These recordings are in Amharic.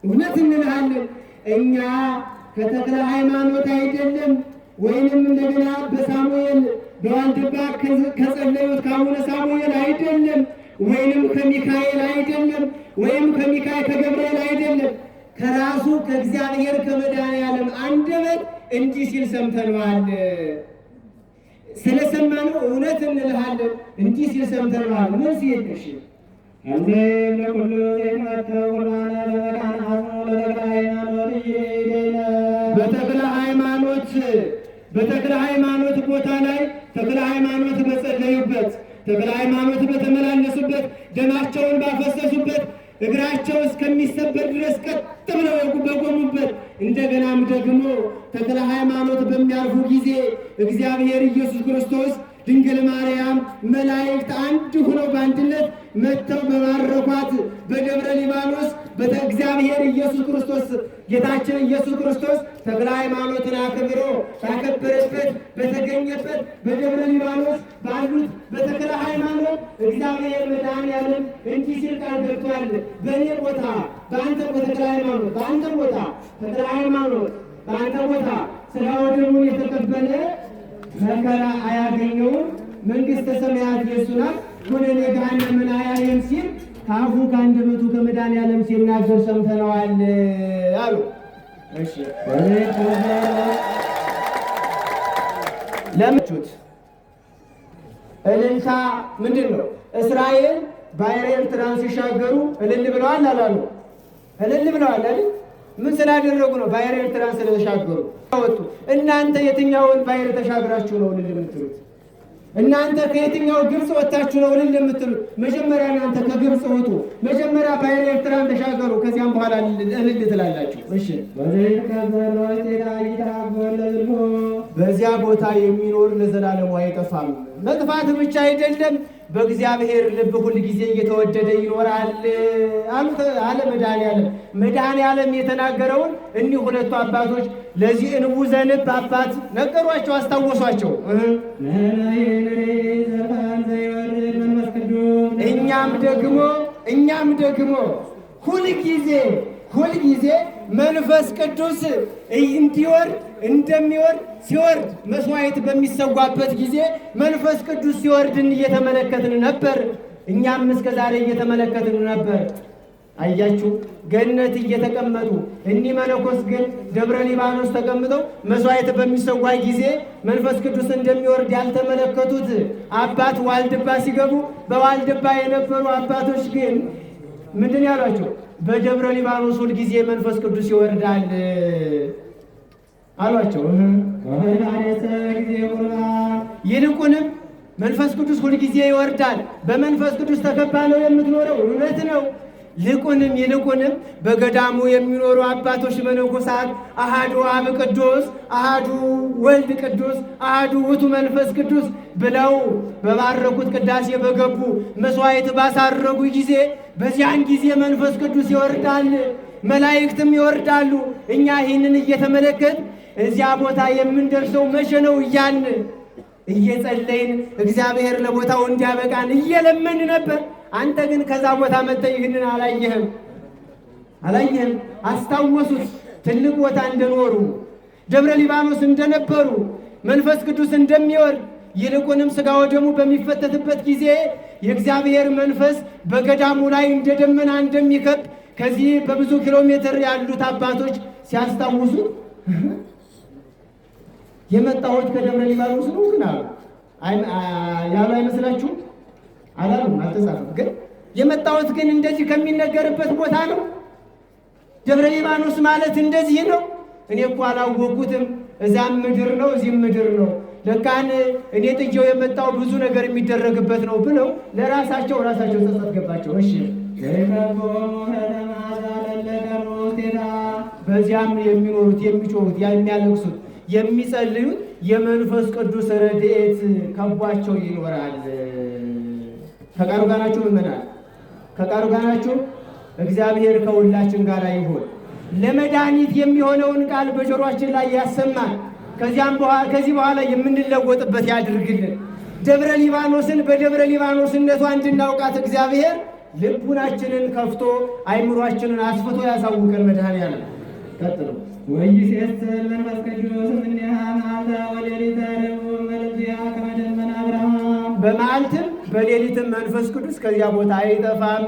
እውነት እንልሃለን እኛ ከተክለ ሃይማኖት አይደለም፣ ወይንም እንደገና በሳሙኤል በዋልድባ ከጸለዩት ከአቡነ ሳሙኤል አይደለም፣ ወይንም ከሚካኤል አይደለም፣ ወይም ከገብርኤል አይደለም፣ ከራሱ ከእግዚአብሔር ከመድኃኔዓለም አንደበት እንዲህ ሲል ሰምተነዋል። ስለሰማነው እውነት እንልሃለን እንዲህ ሲል ሰምተነዋል። ምን ሲል? እሺ በተክለ ሃይማኖት ቦታ ላይ ተክለ ሃይማኖት በጸለዩበት፣ ተክለ ሃይማኖት በተመላለሱበት፣ ደማቸውን ባፈሰሱበት፣ እግራቸው እስከሚሰበር ድረስ ቀጥ ብለው በቆሙበት፣ እንደገናም ደግሞ ተክለ ሃይማኖት በሚያርፉ ጊዜ እግዚአብሔር ኢየሱስ ክርስቶስ ድንግል ማርያም መላእክት አንድ ሆነው በአንድነት መጥተው በባረኳት በደብረ ሊባኖስ እግዚአብሔር ኢየሱስ ክርስቶስ ጌታችን ኢየሱስ ክርስቶስ ተክለ ሃይማኖትን አክብሮ ባከበረበት በተገኘበት በደብረ ሊባኖስ ባሉት በተክለ ሃይማኖት እግዚአብሔር መድኃኔዓለም እንዲህ ሲል ቃል ገብቷል። በእኔ ቦታ በአንተ ተክለ ሃይማኖት በአንተ ቦታ ተክለ ሃይማኖት በአንተ ቦታ ስለ ወደሙን የተቀበለ መከራ አያገኘውም፣ መንግሥተ ሰማያት የእሱ ናት፣ ኩነኔ ገሃነምን አያይም ሲል ከአፉ ከአንደበቱ ከመድኃኔዓለም ሲናገር ሰምተነዋል አሉ። እሺ ለምቹት እልልታ ምንድን ነው? እስራኤል ባሕረ ኤርትራን ሲሻገሩ እልል ብለዋል አላሉ? እልል ብለዋል አይደል? ምን ስላደረጉ ነው? ባሕረ ኤርትራን ስለተሻገሩ ወጡ። እናንተ የትኛውን ባሕር ተሻግራችሁ ነው እልል የምትሉት? እናንተ ከየትኛው ግብፅ ወጣችሁ ነው እልል የምትሉት? መጀመሪያ እናንተ ከግብፅ ወጡ፣ መጀመሪያ ባሕረ ኤርትራን ተሻገሩ፣ ከዚያም በኋላ እልል ትላላችሁ። እሺ በዚያ ቦታ የሚኖር ለዘላለሙ አይጠፋም። መጥፋት ብቻ አይደለም፣ በእግዚአብሔር ልብ ሁል ጊዜ እየተወደደ ይኖራል አለ መድኃኔዓለም። መድኃኔዓለም የተናገረውን እኒህ ሁለቱ አባቶች ለዚህ እንቡዘ ልብ አባት ነገሯቸው፣ አስታወሷቸው። እኛም ደግሞ ሁልጊዜ መንፈስ ቅዱስ እንዲወርድ እንደሚወርድ ሲወርድ መስዋዕት በሚሰዋበት ጊዜ መንፈስ ቅዱስ ሲወርድን እየተመለከትን ነበር። እኛም እስከ ዛሬ እየተመለከትን ነበር። አያችሁ፣ ገነት እየተቀመጡ እኒህ መነኮስ ግን ደብረ ሊባኖስ ተቀምጠው መስዋዕት በሚሰዋ ጊዜ መንፈስ ቅዱስ እንደሚወርድ ያልተመለከቱት አባት ዋልድባ ሲገቡ በዋልድባ የነበሩ አባቶች ግን ምንድን ያሏቸው? በደብረ ሊባኖስ ሁል ጊዜ መንፈስ ቅዱስ ይወርዳል አሏቸው። ይልቁንም መንፈስ ቅዱስ ሁል ጊዜ ይወርዳል፣ በመንፈስ ቅዱስ ተከባ ነው የምትኖረው፣ እውነት ነው። ይልቁንም በገዳሙ የሚኖሩ አባቶች መነኮሳት አሃዱ አብ ቅዱስ፣ አሃዱ ወልድ ቅዱስ፣ አሃዱ ውእቱ መንፈስ ቅዱስ ብለው በባረኩት ቅዳሴ በገቡ መስዋዕት ባሳረጉ ጊዜ በዚያን ጊዜ መንፈስ ቅዱስ ይወርዳል፣ መላእክትም ይወርዳሉ። እኛ ይህንን እየተመለከት እዚያ ቦታ የምንደርሰው መቼ ነው እያልን እየጸለይን እግዚአብሔር ለቦታው እንዲያበቃን እየለመን ነበር። አንተ ግን ከዛ ቦታ መጥተህ ይህንን አላየህም። አስታወሱት ትልቅ ቦታ እንደኖሩ፣ ደብረ ሊባኖስ እንደነበሩ፣ መንፈስ ቅዱስ እንደሚወርድ፣ ይልቁንም ሥጋ ወደሙ በሚፈተትበት ጊዜ የእግዚአብሔር መንፈስ በገዳሙ ላይ እንደ ደመና እንደሚከብ ከዚህ በብዙ ኪሎ ሜትር ያሉት አባቶች ሲያስታውሱ የመጣሁት ከደብረ ሊባኖስ ነው ግን ያሉ አይመስላችሁም? አላሉም፣ አልተጻፈም። ግን የመጣሁት ግን እንደዚህ ከሚነገርበት ቦታ ነው። ደብረ ሊባኖስ ማለት እንደዚህ ነው። እኔ እኮ አላወቅኩትም። እዛም ምድር ነው እዚህም ምድር ነው። ለካን እኔ ጥዬው የመጣው ብዙ ነገር የሚደረግበት ነው ብለው ለራሳቸው ጸጸት ገባቸው። እሺ በዚያም የሚኖሩት የሚጮሁት የሚያለቅሱት የሚጸልዩት የመንፈስ ቅዱስ ረድኤት ከቧቸው ይኖራል። ከቃሉ ጋር ናችሁ ምእመናን? ከቃሉ ጋር ናችሁ? እግዚአብሔር ከሁላችን ጋር ይሁን። ለመድኃኒት የሚሆነውን ቃል በጆሮአችን ላይ ያሰማን። ከዚህ በኋላ የምንለወጥበት ያድርግልን። ደብረ ሊባኖስን በደብረ ሊባኖስነቷ እንድናውቃት እግዚአብሔር ልቡናችንን ከፍቶ አይምሯችንን አስፍቶ ያሳውቀን መድኃኔዓለም። ቀጥሉ። ወይሴስል መንፈስ ቅዱስ እምኔሃ መዓልተ ወሌሊተ ርቡዕ መልእክትያ ከመ ደመና ብርሃን። በመዓልትም በሌሊትም መንፈስ ቅዱስ ከዚያ ቦታ አይጠፋም።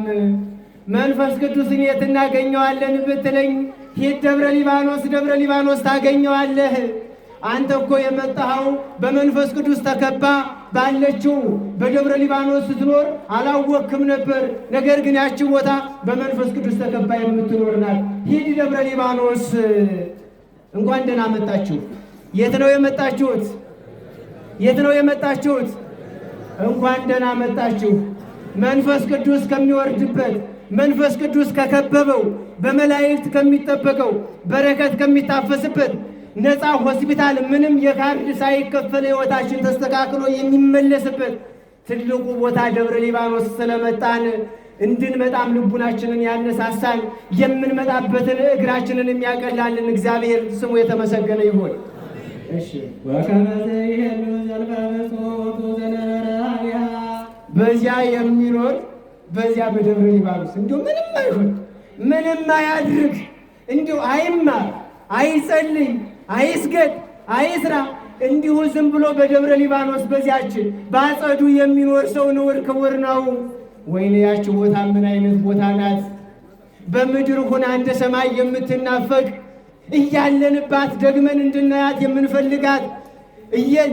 መንፈስ ቅዱስን የት እናገኘዋለን ብትለኝ፣ ሂድ ደብረ ሊባኖስ፣ ደብረ ሊባኖስ ታገኘዋለህ። አንተ እኮ የመጣኸው በመንፈስ ቅዱስ ተከባ ባለችው በደብረ ሊባኖስ ስትኖር አላወክም ነበር። ነገር ግን ያቺ ቦታ በመንፈስ ቅዱስ ተከባ የምትኖር ናት። ሂድ ደብረ ሊባኖስ። እንኳን ደህና መጣችሁ። የት ነው የመጣችሁት? የት ነው የመጣችሁት? እንኳን ደህና መጣችሁ። መንፈስ ቅዱስ ከሚወርድበት፣ መንፈስ ቅዱስ ከከበበው፣ በመላእክት ከሚጠበቀው፣ በረከት ከሚታፈስበት ነፃ ሆስፒታል ምንም የካርድ ሳይከፈል ሕይወታችን ተስተካክሎ የሚመለስበት ትልቁ ቦታ ደብረ ሊባኖስ ስለመጣን እንድንመጣም ልቡናችንን ያነሳሳን የምንመጣበትን እግራችንን የሚያቀላልን እግዚአብሔር ስሙ የተመሰገነ ይሁን። እሺ ወከመ ዘይሄሉ ዘልፈ ብፁዕ ዘነበረ አብያ። በዚያ የሚኖር በዚያ በደብረ ሊባኖስ እንዲሁ ምንም አይሆን፣ ምንም አያድርግ፣ እንዲሁ አይማር፣ አይጸልይ፣ አይስገድ፣ አይስራ፣ እንዲሁ ዝም ብሎ በደብረ ሊባኖስ በዚያች በአጸዱ የሚኖር ሰው ንውር ክቡር ነው። ወይኔ ያች ቦታ ምን አይነት ቦታ ናት! በምድር ሁና እንደ ሰማይ የምትናፈቅ እያለንባት ደግመን እንድናያት የምንፈልጋት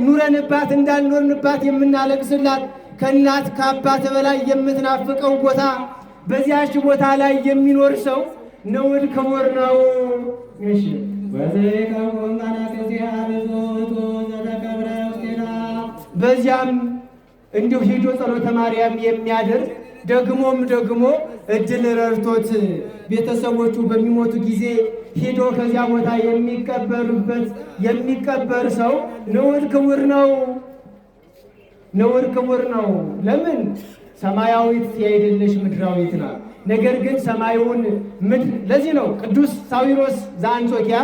ኑረንባት እንዳልኖርንባት የምናለቅስላት ከእናት ከአባት በላይ የምትናፍቀው ቦታ በዚያች ቦታ ላይ የሚኖር ሰው ንዑድ ክቡር ነው። እሺ ወዘይከውን መነኩሴ ብዙቱ ዘተቀብረ ውስቴታ። በዚያም እንዲሁ ሂዶ ጸሎተ ማርያም የሚያደርግ ደግሞ እድል ረድቶት ቤተሰቦቹ በሚሞቱ ጊዜ ሂዶ ከዚያ ቦታ የሚቀበር ሰው ንዑድ ክቡር ነው። ንዑድ ክቡር ነው። ለምን? ሰማያዊት ያይደለሽ ምድራዊት ናት። ነገር ግን ሰማዩን ምድር ለዚህ ነው ቅዱስ ሳዊሮስ ዘአንጾኪያ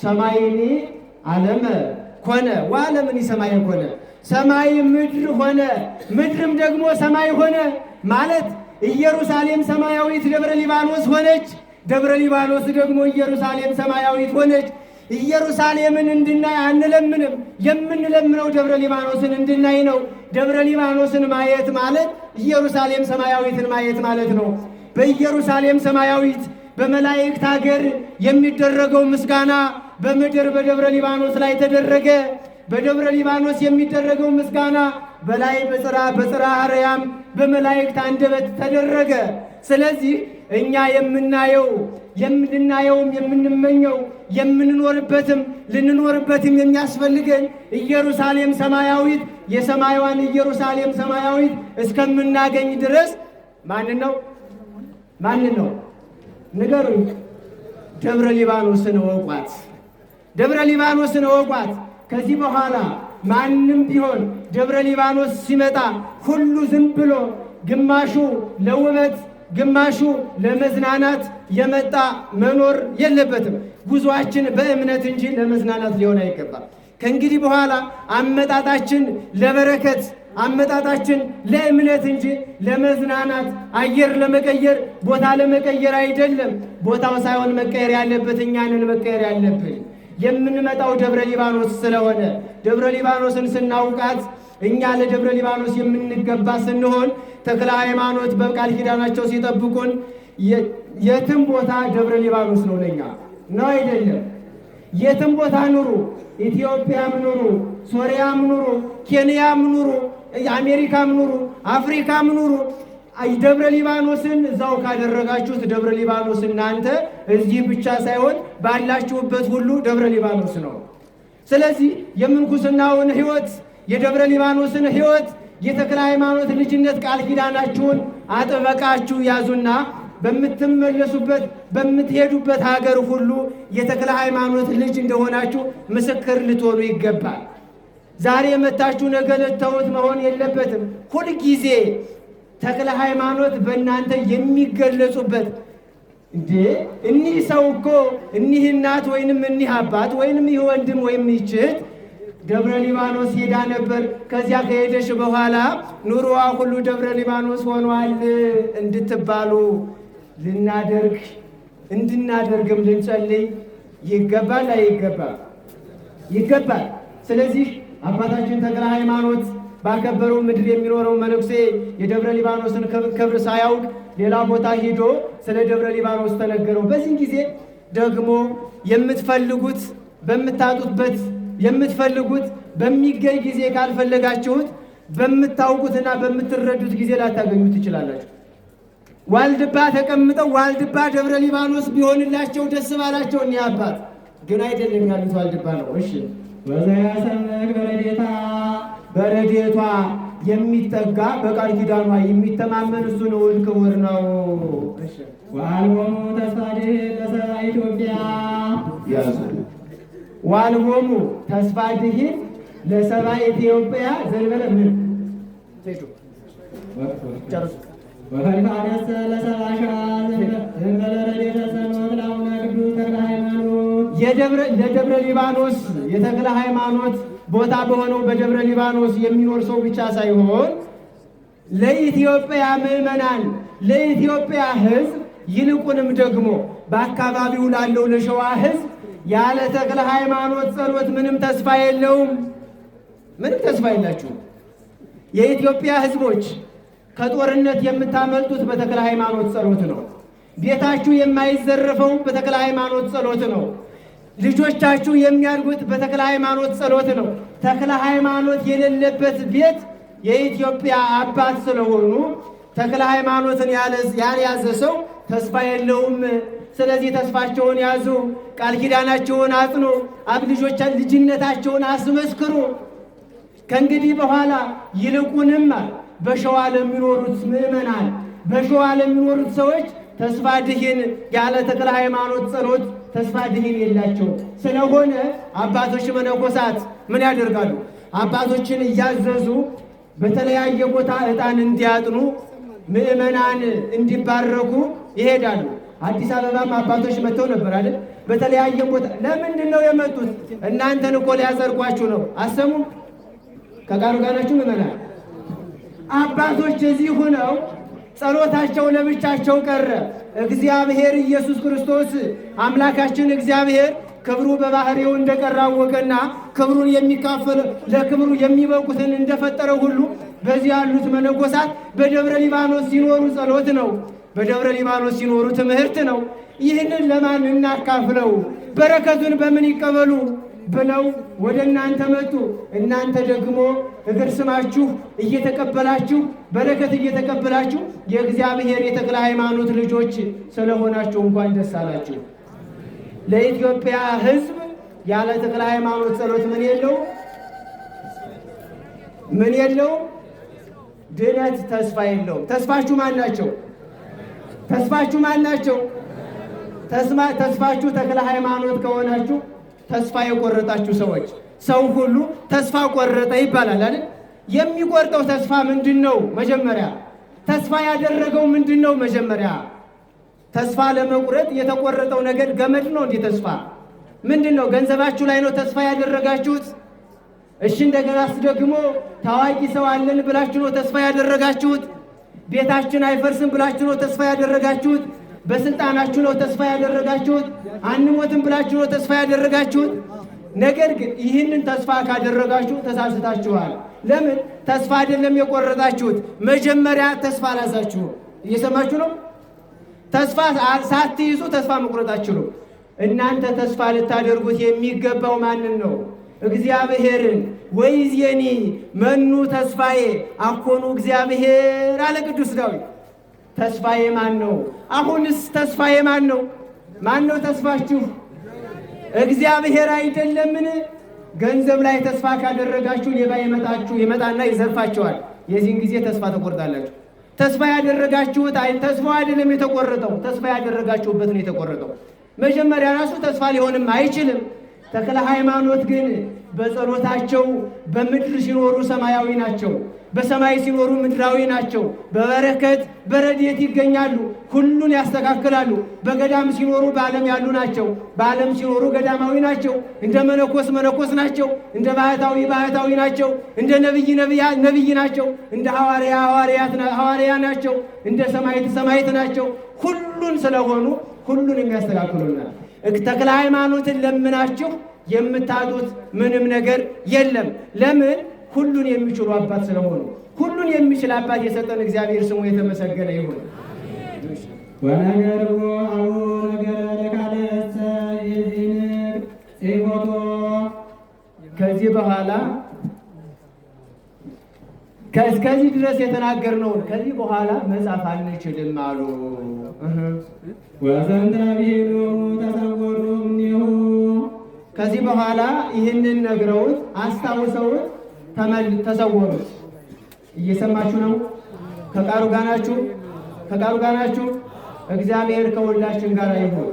ሰማይኒ ዓለመ ኮነ ወዓለምኒ ሰማይ ኮነ፣ ሰማይ ምድር ሆነ ምድርም ደግሞ ሰማይ ሆነ ማለት ኢየሩሳሌም ሰማያዊት ደብረ ሊባኖስ ሆነች፣ ደብረ ሊባኖስ ደግሞ ኢየሩሳሌም ሰማያዊት ሆነች። ኢየሩሳሌምን እንድናይ አንለምንም፣ የምንለምነው ደብረ ሊባኖስን እንድናይ ነው። ደብረ ሊባኖስን ማየት ማለት ኢየሩሳሌም ሰማያዊትን ማየት ማለት ነው። በኢየሩሳሌም ሰማያዊት በመላእክት ሀገር የሚደረገው ምስጋና በምድር በደብረ ሊባኖስ ላይ ተደረገ። በደብረ ሊባኖስ የሚደረገው ምስጋና በላይ በጽርሐ አርያም በመላእክት አንደበት ተደረገ። ስለዚህ እኛ የምንናየውም የምንመኘው የምንኖርበትም ልንኖርበትም የሚያስፈልገን ኢየሩሳሌም ሰማያዊት የሰማይዋን ኢየሩሳሌም ሰማያዊት እስከምናገኝ ድረስ ማንን ነው ንገሩኝ? ደብረ ሊባኖስን እወቋት፣ ደብረ ሊባኖስን እወቋት። ከዚህ በኋላ ማንም ቢሆን ደብረ ሊባኖስ ሲመጣ ሁሉ ዝም ብሎ ግማሹ ለውበት ግማሹ ለመዝናናት የመጣ መኖር የለበትም። ጉዞአችን በእምነት እንጂ ለመዝናናት ሊሆን አይገባም። ከእንግዲህ በኋላ አመጣጣችን ለበረከት አመጣጣችን ለእምነት እንጂ ለመዝናናት አየር ለመቀየር ቦታ ለመቀየር አይደለም። ቦታው ሳይሆን መቀየር ያለበት እኛንን መቀየር ያለብን የምንመጣው ደብረ ሊባኖስ ስለሆነ ደብረ ሊባኖስን ስናውቃት እኛ ለደብረ ሊባኖስ የምንገባ ስንሆን ተክለ ሃይማኖት በቃል ኪዳናቸው ሲጠብቁን የትም ቦታ ደብረ ሊባኖስ ነው ለኛ ነው አይደለም። የትም ቦታ ኑሩ፣ ኢትዮጵያም ኑሩ፣ ሶሪያም ኑሩ፣ ኬንያም ኑሩ፣ አሜሪካም ኑሩ፣ አፍሪካም ኑሩ፣ ደብረ ሊባኖስን እዛው ካደረጋችሁት ደብረ ሊባኖስ እናንተ እዚህ ብቻ ሳይሆን ባላችሁበት ሁሉ ደብረ ሊባኖስ ነው። ስለዚህ የምንኩስናውን ሕይወት የደብረ ሊባኖስን ሕይወት የተክለ ሃይማኖት ልጅነት ቃል ኪዳናችሁን አጥበቃችሁ ያዙና በምትመለሱበት በምትሄዱበት ሀገር ሁሉ የተክለ ሃይማኖት ልጅ እንደሆናችሁ ምስክር ልትሆኑ ይገባል። ዛሬ መታችሁ ነገ ልትተውት መሆን የለበትም። ሁልጊዜ ተክለ ሃይማኖት በእናንተ የሚገለጹበት እኒህ ሰው እኮ እኒህ እናት ወይንም እኒህ አባት ወይንም ይህ ወንድም ወይም ይህች እህት ደብረ ሊባኖስ ሄዳ ነበር። ከዚያ ከሄደሽ በኋላ ኑሮዋ ሁሉ ደብረ ሊባኖስ ሆኗል እንድትባሉ እንድናደርግም ልንጸልይ ይገባል። አይገባም? ይገባል። ስለዚህ አባታችን ተክለ ሃይማኖት ባከበረው ምድር የሚኖረው መነኩሴ የደብረ ሊባኖስን ክብር ሳያውቅ ሌላ ቦታ ሂዶ ስለ ደብረ ሊባኖስ ተነገረው። በዚህ ጊዜ ደግሞ የምትፈልጉት በምታጡበት የምትፈልጉት በሚገኝ ጊዜ ካልፈለጋችሁት በምታውቁትና በምትረዱት ጊዜ ላታገኙ ትችላላችሁ። ዋልድባ ተቀምጠው ዋልድባ ደብረ ሊባኖስ ቢሆንላቸው ደስ ባላቸው እኒህ አባት ግን አይደለም ያሉት ዋልድባ ነው። እሺ ወዘያ ሰምክ በረድኤቷ የሚጠጋ በቃል ኪዳኗ የሚተማመን እሱ ነው፣ ክቡር ነው። እሺ ወአልቦሙ ተስፋ ለሰብአ ኢትዮጵያ ያዙ ዋልቦሙ ተስፋ ድኂን ለሰብአ ኢትዮጵያ ዘንበለ ምን ተይቶ ጨርሱ ወፈልፋለሰ ለሰብአ ሸዋ ዘንበለ ረድኤተ ሰንበት ለአቡነ ቅዱስ ተክለ ሃይማኖት ለደብረ ሊባኖስ የተክለ ሃይማኖት ቦታ በሆነው በደብረ ሊባኖስ የሚኖር ሰው ብቻ ሳይሆን ለኢትዮጵያ ምዕመናን ለኢትዮጵያ ሕዝብ ይልቁንም ደግሞ በአካባቢው ላለው ለሸዋ ሕዝብ ያለ ተክለ ሃይማኖት ጸሎት ምንም ተስፋ የለውም። ምንም ተስፋ የላችሁም። የኢትዮጵያ ሕዝቦች ከጦርነት የምታመልጡት በተክለ ሃይማኖት ጸሎት ነው። ቤታችሁ የማይዘረፈው በተክለ ሃይማኖት ጸሎት ነው። ልጆቻችሁ የሚያድጉት በተክለ ሃይማኖት ጸሎት ነው። ተክለ ሃይማኖት የሌለበት ቤት የኢትዮጵያ አባት ስለሆኑ ተክለ ሃይማኖትን ያልያዘ ሰው ተስፋ የለውም። ስለዚህ ተስፋቸውን ያዙ፣ ቃል ኪዳናቸውን አጽኑ፣ ልጅነታቸውን አስመስክሩ። ከእንግዲህ በኋላ ይልቁንም በሸዋ ለሚኖሩት ምዕመናን በሸዋ ለሚኖሩት ሰዎች ተስፋ ድኂን ያለ ተክለ ሃይማኖት ጸሎት ተስፋ ድኂን የላቸው። ስለሆነ አባቶች መነኮሳት ምን ያደርጋሉ? አባቶችን እያዘዙ በተለያየ ቦታ ዕጣን እንዲያጥኑ ምዕመናን እንዲባረኩ ይሄዳሉ። አዲስ አበባም አባቶች መጥተው ነበር አይደል? በተለያየ ቦታ። ለምንድን ነው የመጡት? እናንተን እኮ ሊያጸድቋችሁ ነው። አሰሙም? ከቃሉ ጋር ናችሁ ምዕመናን? አባቶች እዚህ ሆነው ጸሎታቸው ለብቻቸው ቀረ። እግዚአብሔር ኢየሱስ ክርስቶስ አምላካችን እግዚአብሔር ክብሩ በባህሪው እንደቀረ አወቀና ክብሩን የሚካፈል ለክብሩ የሚበቁትን እንደፈጠረው ሁሉ በዚህ ያሉት መነኮሳት በደብረ ሊባኖስ ሲኖሩ ጸሎት ነው፣ በደብረ ሊባኖስ ሲኖሩ ትምህርት ነው። ይህንን ለማን እናካፍለው? በረከቱን በምን ይቀበሉ ብለው ወደ እናንተ መጡ። እናንተ ደግሞ እግር ስማችሁ እየተቀበላችሁ በረከት እየተቀበላችሁ የእግዚአብሔር የተክለ ሃይማኖት ልጆች ስለሆናችሁ እንኳን ደስ አላችሁ። ለኢትዮጵያ ሕዝብ ያለ ተክለ ሃይማኖት ጸሎት ምን የለው? ድነት ተስፋ የለውም። ተስፋችሁ ማን ናቸው? ተስፋችሁ ማን ናቸው? ተስፋችሁ ተክለ ሃይማኖት ከሆናችሁ ተስፋ የቆረጣችሁ ሰዎች፣ ሰው ሁሉ ተስፋ ቆረጠ ይባላል አይደል? የሚቆርጠው ተስፋ ምንድን ነው? መጀመሪያ ተስፋ ያደረገው ምንድን ነው? መጀመሪያ ተስፋ ለመቁረጥ የተቆረጠው ነገር ገመድ ነው። እንዴ ተስፋ ምንድን ነው? ገንዘባችሁ ላይ ነው ተስፋ ያደረጋችሁት? እሺ እንደገናስ ደግሞ ታዋቂ ሰው አለን ብላችሁ ነው ተስፋ ያደረጋችሁት? ቤታችን አይፈርስም ብላችሁ ነው ተስፋ ያደረጋችሁት? በስልጣናችሁ ነው ተስፋ ያደረጋችሁት? አንሞትም ብላችሁ ነው ተስፋ ያደረጋችሁት? ነገር ግን ይህንን ተስፋ ካደረጋችሁ ተሳስታችኋል። ለምን? ተስፋ አይደለም የቆረጣችሁት፣ መጀመሪያ ተስፋ አላዛችሁ። እየሰማችሁ ነው? ተስፋ ሳትይዙ ተስፋ መቁረጣችሁ ነው። እናንተ ተስፋ ልታደርጉት የሚገባው ማንን ነው? እግዚአብሔርን። ወይዜኒ መኑ ተስፋዬ አኮኑ እግዚአብሔር አለ ቅዱስ ዳዊት። ተስፋዬ ማን ነው? አሁንስ ተስፋዬ ማን ነው? ማን ነው ተስፋችሁ? እግዚአብሔር አይደለምን? ገንዘብ ላይ ተስፋ ካደረጋችሁ ሌባ ይመጣና ይዘርፋችኋል። የዚህን ጊዜ ተስፋ ተቆርጣላችሁ። ተስፋ ያደረጋችሁት ተስፋው አይደለም የተቆረጠው፣ ተስፋ ያደረጋችሁበት ነው የተቆረጠው። መጀመሪያ ራሱ ተስፋ ሊሆንም አይችልም። ተክለ ሃይማኖት ግን በጸሎታቸው በምድር ሲኖሩ ሰማያዊ ናቸው። በሰማይ ሲኖሩ ምድራዊ ናቸው። በበረከት በረድኤት ይገኛሉ፣ ሁሉን ያስተካክላሉ። በገዳም ሲኖሩ በዓለም ያሉ ናቸው፣ በዓለም ሲኖሩ ገዳማዊ ናቸው። እንደ መነኮስ መነኮስ ናቸው፣ እንደ ባህታዊ ባህታዊ ናቸው፣ እንደ ነቢይ ነቢይ ናቸው፣ እንደ ሐዋርያ ሐዋርያ ናቸው፣ እንደ ሰማዕት ሰማዕት ናቸው። ሁሉን ስለሆኑ ሁሉን የሚያስተካክሉናል። ተክለ ሃይማኖትን ለምናችሁ የምታጡት ምንም ነገር የለም። ለምን? ሁሉን የሚችሉ አባት ስለሆኑ። ሁሉን የሚችል አባት የሰጠን እግዚአብሔር ስሙ የተመሰገነ ይሁን። ወነገርዎ አቡ ነገረ ለካለሰ ይዚንቅ ሲፎቶ ከዚህ በኋላ ከዚህ ድረስ የተናገርነውን ከዚህ በኋላ መጻፍ አንችልም አሉ። ወዘንተ ቢሉ ተሰወሩ እምኔሁ ከዚህ በኋላ ይህንን ነግረውት አስታውሰውት ተሰወሩት። እየሰማችሁ ነው? ከቃሉ ጋር ናችሁ? ከቃሉ ጋር ናችሁ? እግዚአብሔር ከሁላችን ጋር ይሁን።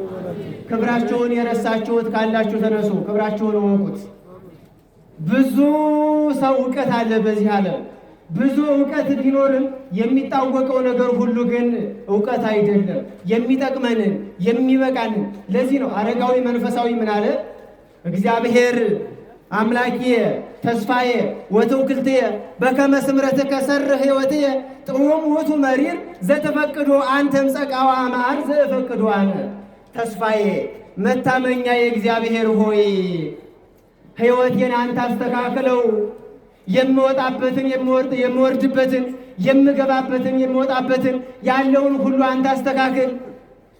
ክብራችሁን የረሳችሁት ካላችሁ ተነሱ፣ ክብራችሁን እወቁት። ብዙ ሰው እውቀት አለ በዚህ ዓለም። ብዙ እውቀት ቢኖርም የሚታወቀው ነገር ሁሉ ግን እውቀት አይደለም፣ የሚጠቅመንን የሚበቃንን። ለዚህ ነው አረጋዊ መንፈሳዊ ምን አለ? እግዚአብሔር አምላኪየ ተስፋዬ ወትውክልትየ በከመ ስምረትከ ሰርሕ ሕይወትየ ጥዑም ውእቱ መሪር ዘተፈቅዶ አንተም ጸቃዋ መዓር ዘእፈቅዶ አነ። ተስፋዬ መታመኛ የእግዚአብሔር ሆይ ሕይወቴን አንተ አስተካክለው፣ የምወጣበትን የምወርድበትን የምገባበትን የምወጣበትን ያለውን ሁሉ አንተ አስተካክል።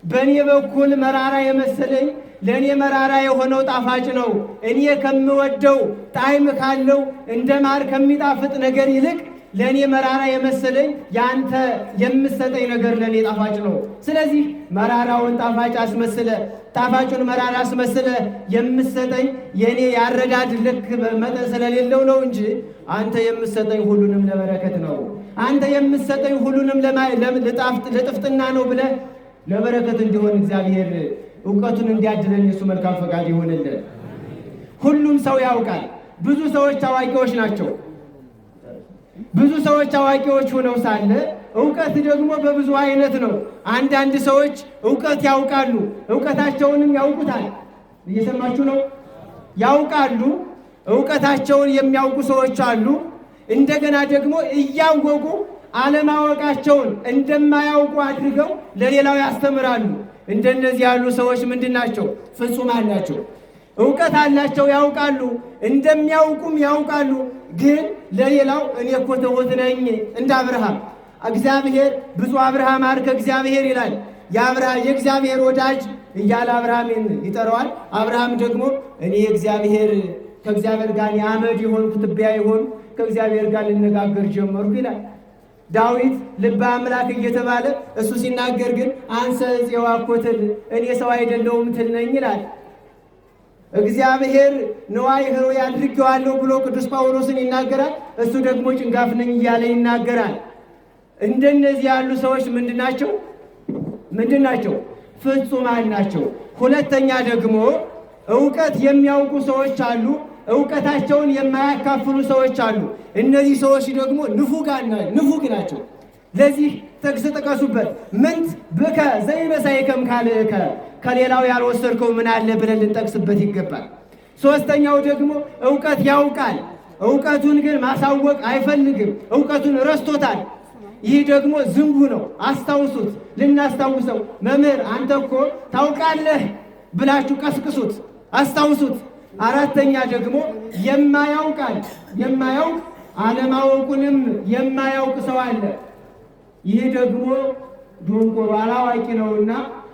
በእኔ በኩል መራራ የመሰለኝ ለእኔ መራራ የሆነው ጣፋጭ ነው። እኔ ከምወደው ጣዕም ካለው እንደ ማር ከሚጣፍጥ ነገር ይልቅ ለእኔ መራራ የመሰለኝ የአንተ የምሰጠኝ ነገር ለእኔ ጣፋጭ ነው። ስለዚህ መራራውን ጣፋጭ አስመስለ፣ ጣፋጩን መራራ አስመስለ የምሰጠኝ የእኔ ያረዳድ ልክ መጠን ስለሌለው ነው እንጂ አንተ የምሰጠኝ ሁሉንም ለበረከት ነው። አንተ የምሰጠኝ ሁሉንም ለጥፍጥና ነው ብለህ ለበረከት እንዲሆን እግዚአብሔር እውቀቱን እንዲያድለን የሱ መልካም ፈቃድ ይሆንልን። ሁሉም ሰው ያውቃል። ብዙ ሰዎች አዋቂዎች ናቸው። ብዙ ሰዎች አዋቂዎች ሆነው ሳለ እውቀት ደግሞ በብዙ አይነት ነው። አንዳንድ ሰዎች እውቀት ያውቃሉ፣ እውቀታቸውንም ያውቁታል። እየሰማችሁ ነው? ያውቃሉ፣ እውቀታቸውን የሚያውቁ ሰዎች አሉ። እንደገና ደግሞ እያወቁ አለማወቃቸውን እንደማያውቁ አድርገው ለሌላው ያስተምራሉ። እንደነዚህ ያሉ ሰዎች ምንድን ናቸው? ፍጹማን ናቸው። እውቀት አላቸው፣ ያውቃሉ፣ እንደሚያውቁም ያውቃሉ። ግን ለሌላው እኔ እኮ ትሑት ነኝ እንደ አብርሃም። እግዚአብሔር ብፁዕ አብርሃም አርከ እግዚአብሔር ይላል። የእግዚአብሔር ወዳጅ እያለ አብርሃምን ይጠራዋል። አብርሃም ደግሞ እኔ ከእግዚአብሔር ጋር የአመድ የሆንኩ ትቢያ የሆንኩ ከእግዚአብሔር ጋር ልነጋገር ጀመርኩ ይላል። ዳዊት ልበ አምላክ እየተባለ እሱ ሲናገር ግን አንሰ ጽዋኮ ትል እኔ ሰው አይደለሁም ትል ነኝ ይላል። እግዚአብሔር ነዋይ ሕሩይ አድርጌዋለሁ ብሎ ቅዱስ ጳውሎስን ይናገራል። እሱ ደግሞ ጭንጋፍ ነኝ እያለ ይናገራል። እንደነዚህ ያሉ ሰዎች ምንድን ናቸው? ፍጹማን ናቸው። ሁለተኛ ደግሞ እውቀት የሚያውቁ ሰዎች አሉ፣ እውቀታቸውን የማያካፍሉ ሰዎች አሉ። እነዚህ ሰዎች ደግሞ ንፉግ ናቸው። ለዚህ ጥቅስ ጥቀሱበት። ምንት ብከ ዘይበሳይከም ካልእከ ከሌላው ያልወሰድከው ምን አለ ብለን ልንጠቅስበት ይገባል። ሶስተኛው ደግሞ እውቀት ያውቃል፣ እውቀቱን ግን ማሳወቅ አይፈልግም። እውቀቱን ረስቶታል። ይህ ደግሞ ዝንጉ ነው። አስታውሱት፣ ልናስታውሰው። መምህር አንተ እኮ ታውቃለህ ብላችሁ ቀስቅሱት፣ አስታውሱት። አራተኛ ደግሞ የማያውቅ አለማወቁንም የማያውቅ ሰው አለ። ይህ ደግሞ ዶንቆሮ አላዋቂ ነውና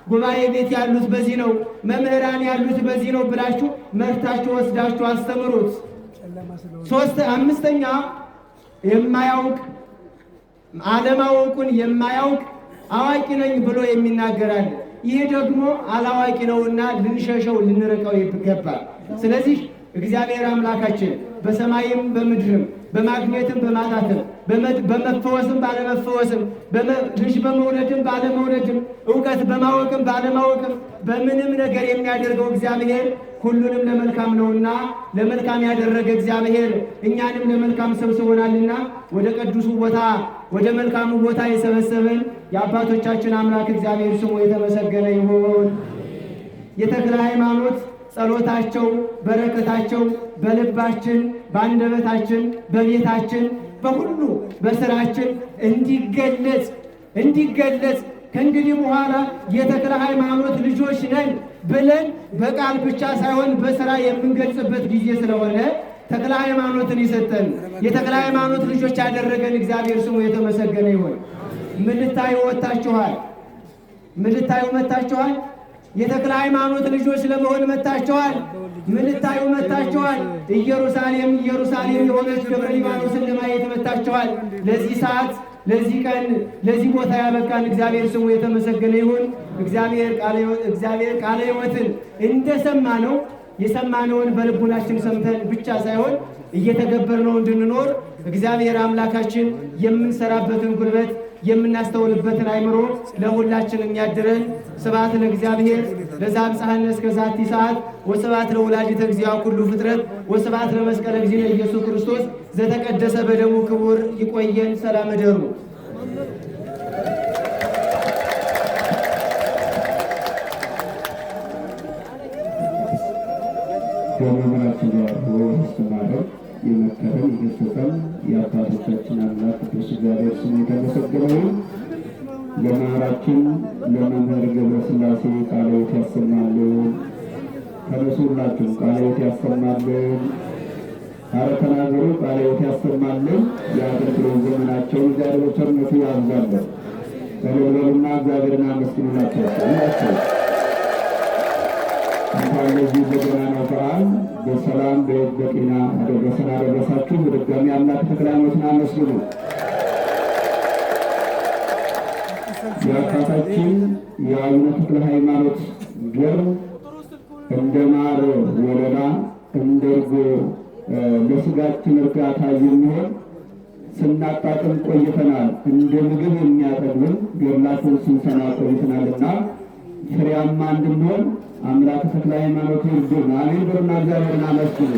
ጉባኤ ቤት ያሉት በዚህ ነው፣ መምህራን ያሉት በዚህ ነው ብላችሁ መርታችሁ ወስዳችሁ አስተምሩት። አምስተኛ አለማወቁን የማያውቅ አዋቂ ነኝ ብሎ የሚናገራል። ይህ ደግሞ አላዋቂ ነውና ልንሸሸው ልንርቀው ይገባል። ስለዚህ እግዚአብሔር አምላካችን በሰማይም በምድርም በማግኘትም በማጣትም በመፈወስም ባለመፈወስም፣ ልጅ በመውለድም ባለመውለድም፣ እውቀት በማወቅም ባለማወቅም በምንም ነገር የሚያደርገው እግዚአብሔር ሁሉንም ለመልካም ነውና ለመልካም ያደረገ እግዚአብሔር እኛንም ለመልካም ሰብስቦናልና ወደ ቅዱሱ ቦታ ወደ መልካሙ ቦታ የሰበሰበን የአባቶቻችን አምላክ እግዚአብሔር ስሙ የተመሰገነ ይሁን። የተክለ ሃይማኖት ጸሎታቸው፣ በረከታቸው በልባችን፣ በአንደበታችን፣ በቤታችን፣ በሁሉ በስራችን እንዲገለጽ ከእንግዲህ በኋላ የተክለ ሃይማኖት ልጆች ነን ብለን በቃል ብቻ ሳይሆን በስራ የምንገልጽበት ጊዜ ስለሆነ ተክለ ሃይማኖትን ይሰጠን የተክለ ሃይማኖት ልጆች ያደረገን እግዚአብሔር ስሙ የተመሰገነ ይሁን። ምን ልታዩ ወጥታችኋል? ምን ልታዩ መጥታችኋል? የተክለ ሃይማኖት ልጆች ለመሆን መጥታችኋል። ምን ልታዩ መጥታችኋል? ኢየሩሳሌም የሆነች ደብረ ሊባኖስን ለማየት መጥታችኋል። ለዚህ ሰዓት፣ ለዚህ ቀን፣ ለዚህ ቦታ ያበቃን እግዚአብሔር ስሙ የተመሰገነ ይሁን። እግዚአብሔር ቃለ ሕይወትን እንደሰማነው የሰማነውን በልቡናችን ሰምተን ብቻ ሳይሆን እየተገበርነው እንድንኖር እግዚአብሔር አምላካችን የምንሰራበትን ጉልበት የምናስተውልበትን አእምሮ ለሁላችን የሚያድረን። ስብሐት ለእግዚአብሔር ለዘአብጽሐነ እስከ ዛቲ ሰዓት ወስብሐት ለወላዲተ እግዚአብሔር ኩሉ ፍጥረት ወስብሐት ለመስቀለ እግዚእነ ኢየሱስ ክርስቶስ ዘተቀደሰ በደሙ ክቡር። ይቆየን። ሰላም እደሩ። ከመምህራችን ጋር በማስተማር የመከረን የገሰጸን የአባቶቻችን አምላክ ቅዱስ እግዚአብሔር ስሙ የተመሰገነ ይሁን። ለመምህራችን ለመምህር ገብረስላሴ ቃለ ሕይወት ያሰማልን። ተነሱላችሁ ቃለ ሕይወት ያሰማልን። ኧረ ተናገሩ ቃለ ሕይወት ያሰማልን። የአገልግሎት ዘመናቸውን እግዚአብሔር በቸርነቱ ያብዛልን። በልበሉና እግዚአብሔርን አመስግኑላቸው። እንኳን ለዚህ በገናናው በዓል በሰላም በጤና አደረሰን አደረሳችሁ። በድጋሚ አምላክ ተክለ ሃይማኖትን አመስግኑ። የአባታችን የአቡነ ተክለ ሃይማኖት ገር እንደ ማር ወለላ እንደ እርጎ ለስጋችን እርጋታ የሚሆን ስናጣጥም ቆይተናል። እንደ ምግብ የሚያጠግብን ገድላቸውን ስንሰማ ቆይተናልና ፍሬያማ እንድንሆን አምላክ ተክለ ሃይማኖት ይርዱን። አሜን በሉና እግዚአብሔርን አመስግኑ።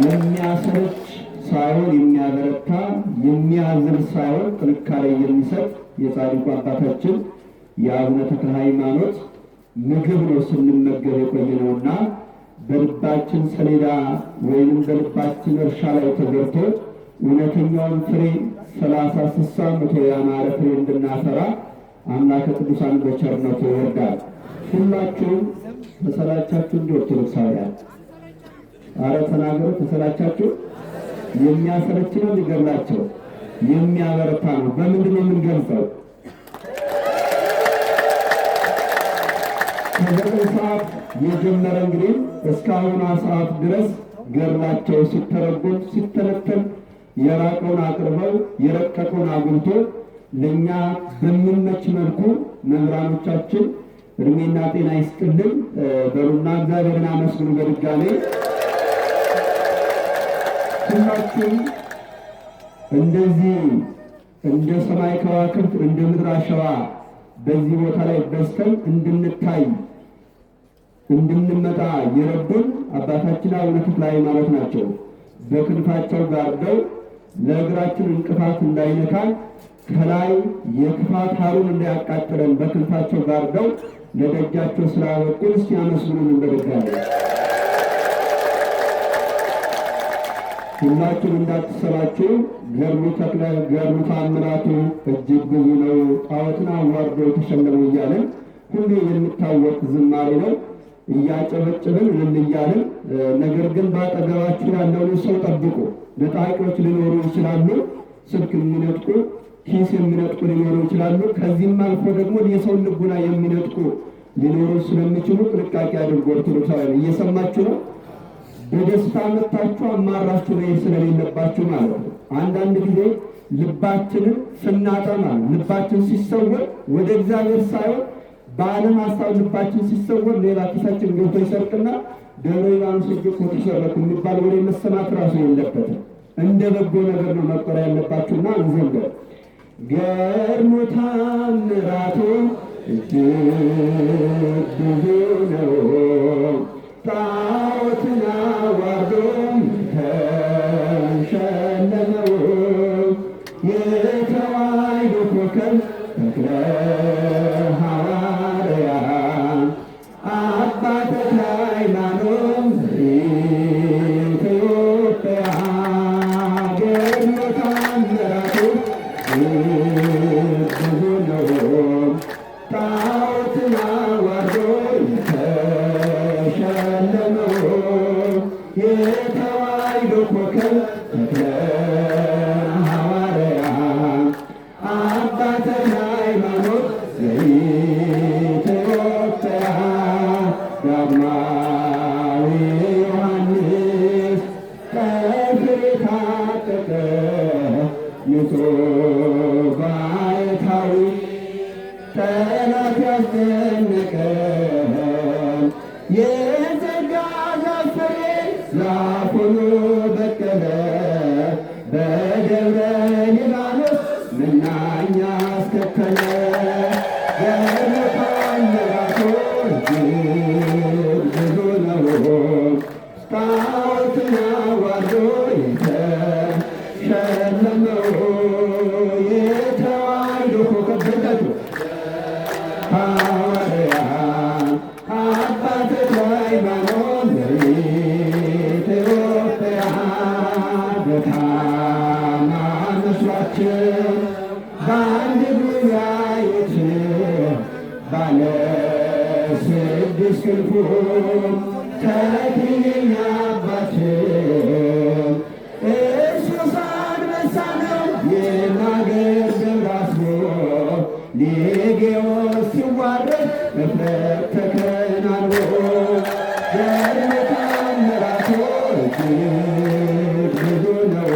የሚያሰለች ሳይሆን የሚያበረታ፣ የሚያዝል ሳይሆን ጥንካሬ የሚሰጥ የጻድቁ አባታችን የአቡነ ተክለ ሃይማኖት ምግብ ነው ስንመገብ የቆየ ነውና በልባችን ሰሌዳ ወይም በልባችን እርሻ ላይ ተዘርቶ እውነተኛውን ፍሬ 30፣ 60፣ 100 ያማረ ፍሬ እንድናፈራ አምላከ ቅዱሳን በቸርነቱ ይወዳል። ሁላችሁም ተሰላቻችሁ እንደ ኦርቶዶክሳውያን? ኧረ ተናገሩ። ተሰላቻችሁ? የሚያሰለች ነው የሚገድላቸው? የሚያበረታ ነው። በምንድን ነው የምንገልጸው? ከ9 ሰዓት የጀመረ እንግዲህ እስካሁኗ ሰዓት ድረስ ገድላቸው ሲተረጎም ሲተነተን የራቀውን አቅርበው የረቀቀውን አጉልቶ ለእኛ በሚመች መልኩ መምህራኖቻችን እድሜና ጤና ይስጥልን በሉና እግዚአብሔርን አመስግኑ። በድጋሜ ሁላችሁም እንደዚህ እንደ ሰማይ ከዋክብት እንደ ምድር አሸዋ በዚህ ቦታ ላይ በዝተን እንድንታይ እንድንመጣ የረዱን አባታችን አቡነ ተክለ ሃይማኖት ናቸው። በክንፋቸው ጋርደው ለእግራችን እንቅፋት እንዳይነካን ከላይ የክፋት ሐሩን እንዳያቃጥለን በክንፋቸው ጋርደው ለደጃቸው ስላበቁን እስቲ አመስግኑን። በድጋሚ ሁላችሁም እንዳትሰባችሁ። ገድሉ ተአምራቱ እጅግ ብዙ ነው። ጣዖትን አዋርዶ የተሸለሙ እያለን ሁሉ የሚታወቅ ዝማሬ ነው። እያጨበጭብን ምን እያልን ነገር ግን በአጠገባችሁ ያለውን ሰው ጠብቁ። ነጣቂዎች ሊኖሩ ይችላሉ። ስልክ የሚነጥቁ ኪስ የሚነጥቁ ሊኖሩ ይችላሉ። ከዚህም አልፎ ደግሞ የሰውን ልቡና የሚነጥቁ ሊኖሩ ስለሚችሉ ጥንቃቄ አድርጎ ኦርቶዶክሳውያን እየሰማችሁ ነው። በደስታ መታችሁ አማራችሁ ነው ስለሌለባችሁ ማለት ነው። አንዳንድ ጊዜ ልባችንን ስናጠማ ልባችን ሲሰወር ወደ እግዚአብሔር ሳይሆን በዓለም ሀሳብ ልባችን ሲሰወር ሌላ ኪሳችን ገብቶ ይሰርቅና ደብረ ሊባኖስ እጅ እኮ ተሰረኩ የሚባል ወደ መሰማት ራሱ የለበትም። እንደ በጎ ነገር ነው መቁጠር ያለባችሁና እንዘምር። ገድሉ ተአምራቱ እጅግ ብዙ ነው፣ ጣዖትን አዋርዶ ተሸለመው። የተዋሕዶ ኮከብ ተክለ ሐዋርያ አባ ተክለ ሃይማኖት ዘኢትዮጵያ። ገድሉ ተአምራቱ ብዙ ነው፣ ጣዖትን አዋርዶ ተሸለመው። የተዋሕዶ ኮከብ ተክለ ሐዋርያ አባ ተክለ ሃይማኖት ዘኢትዮጵያ። ዳግማዊ ዮሐንስ ከፍሬ ታጠቀ ንጹሕ ባሕታዊ ጠላት ያስደነቀ የጸጋ ዛፍ ፍሬ ዛፍ ሆኖ በቀለ በደብረ ሊባኖስ መናኛ አስከተለ። ገድሉ ተአምራቱ እጅግ ብዙ ነው፣ ጣዖትን አዋርዶ የተሸለመው። የተዋሕዶ ኮከብ በርታችሁ ሐዋርያ አባ ተክለ ሃይማኖት ዘኢትዮጵያ። ደካማ መስሏቸው በአንድ እግሩ ያዩት ባለ ስድስት ክንፉ ተክሊል አባትን እርሱ አንበሳ ነው የናገር ደብረ አስቦ። ሌጌዎስ ሲዋረድ እፍረት ተከናንቦ። ገድሉ ተአምራቱ እጅግ ብዙ ነው፣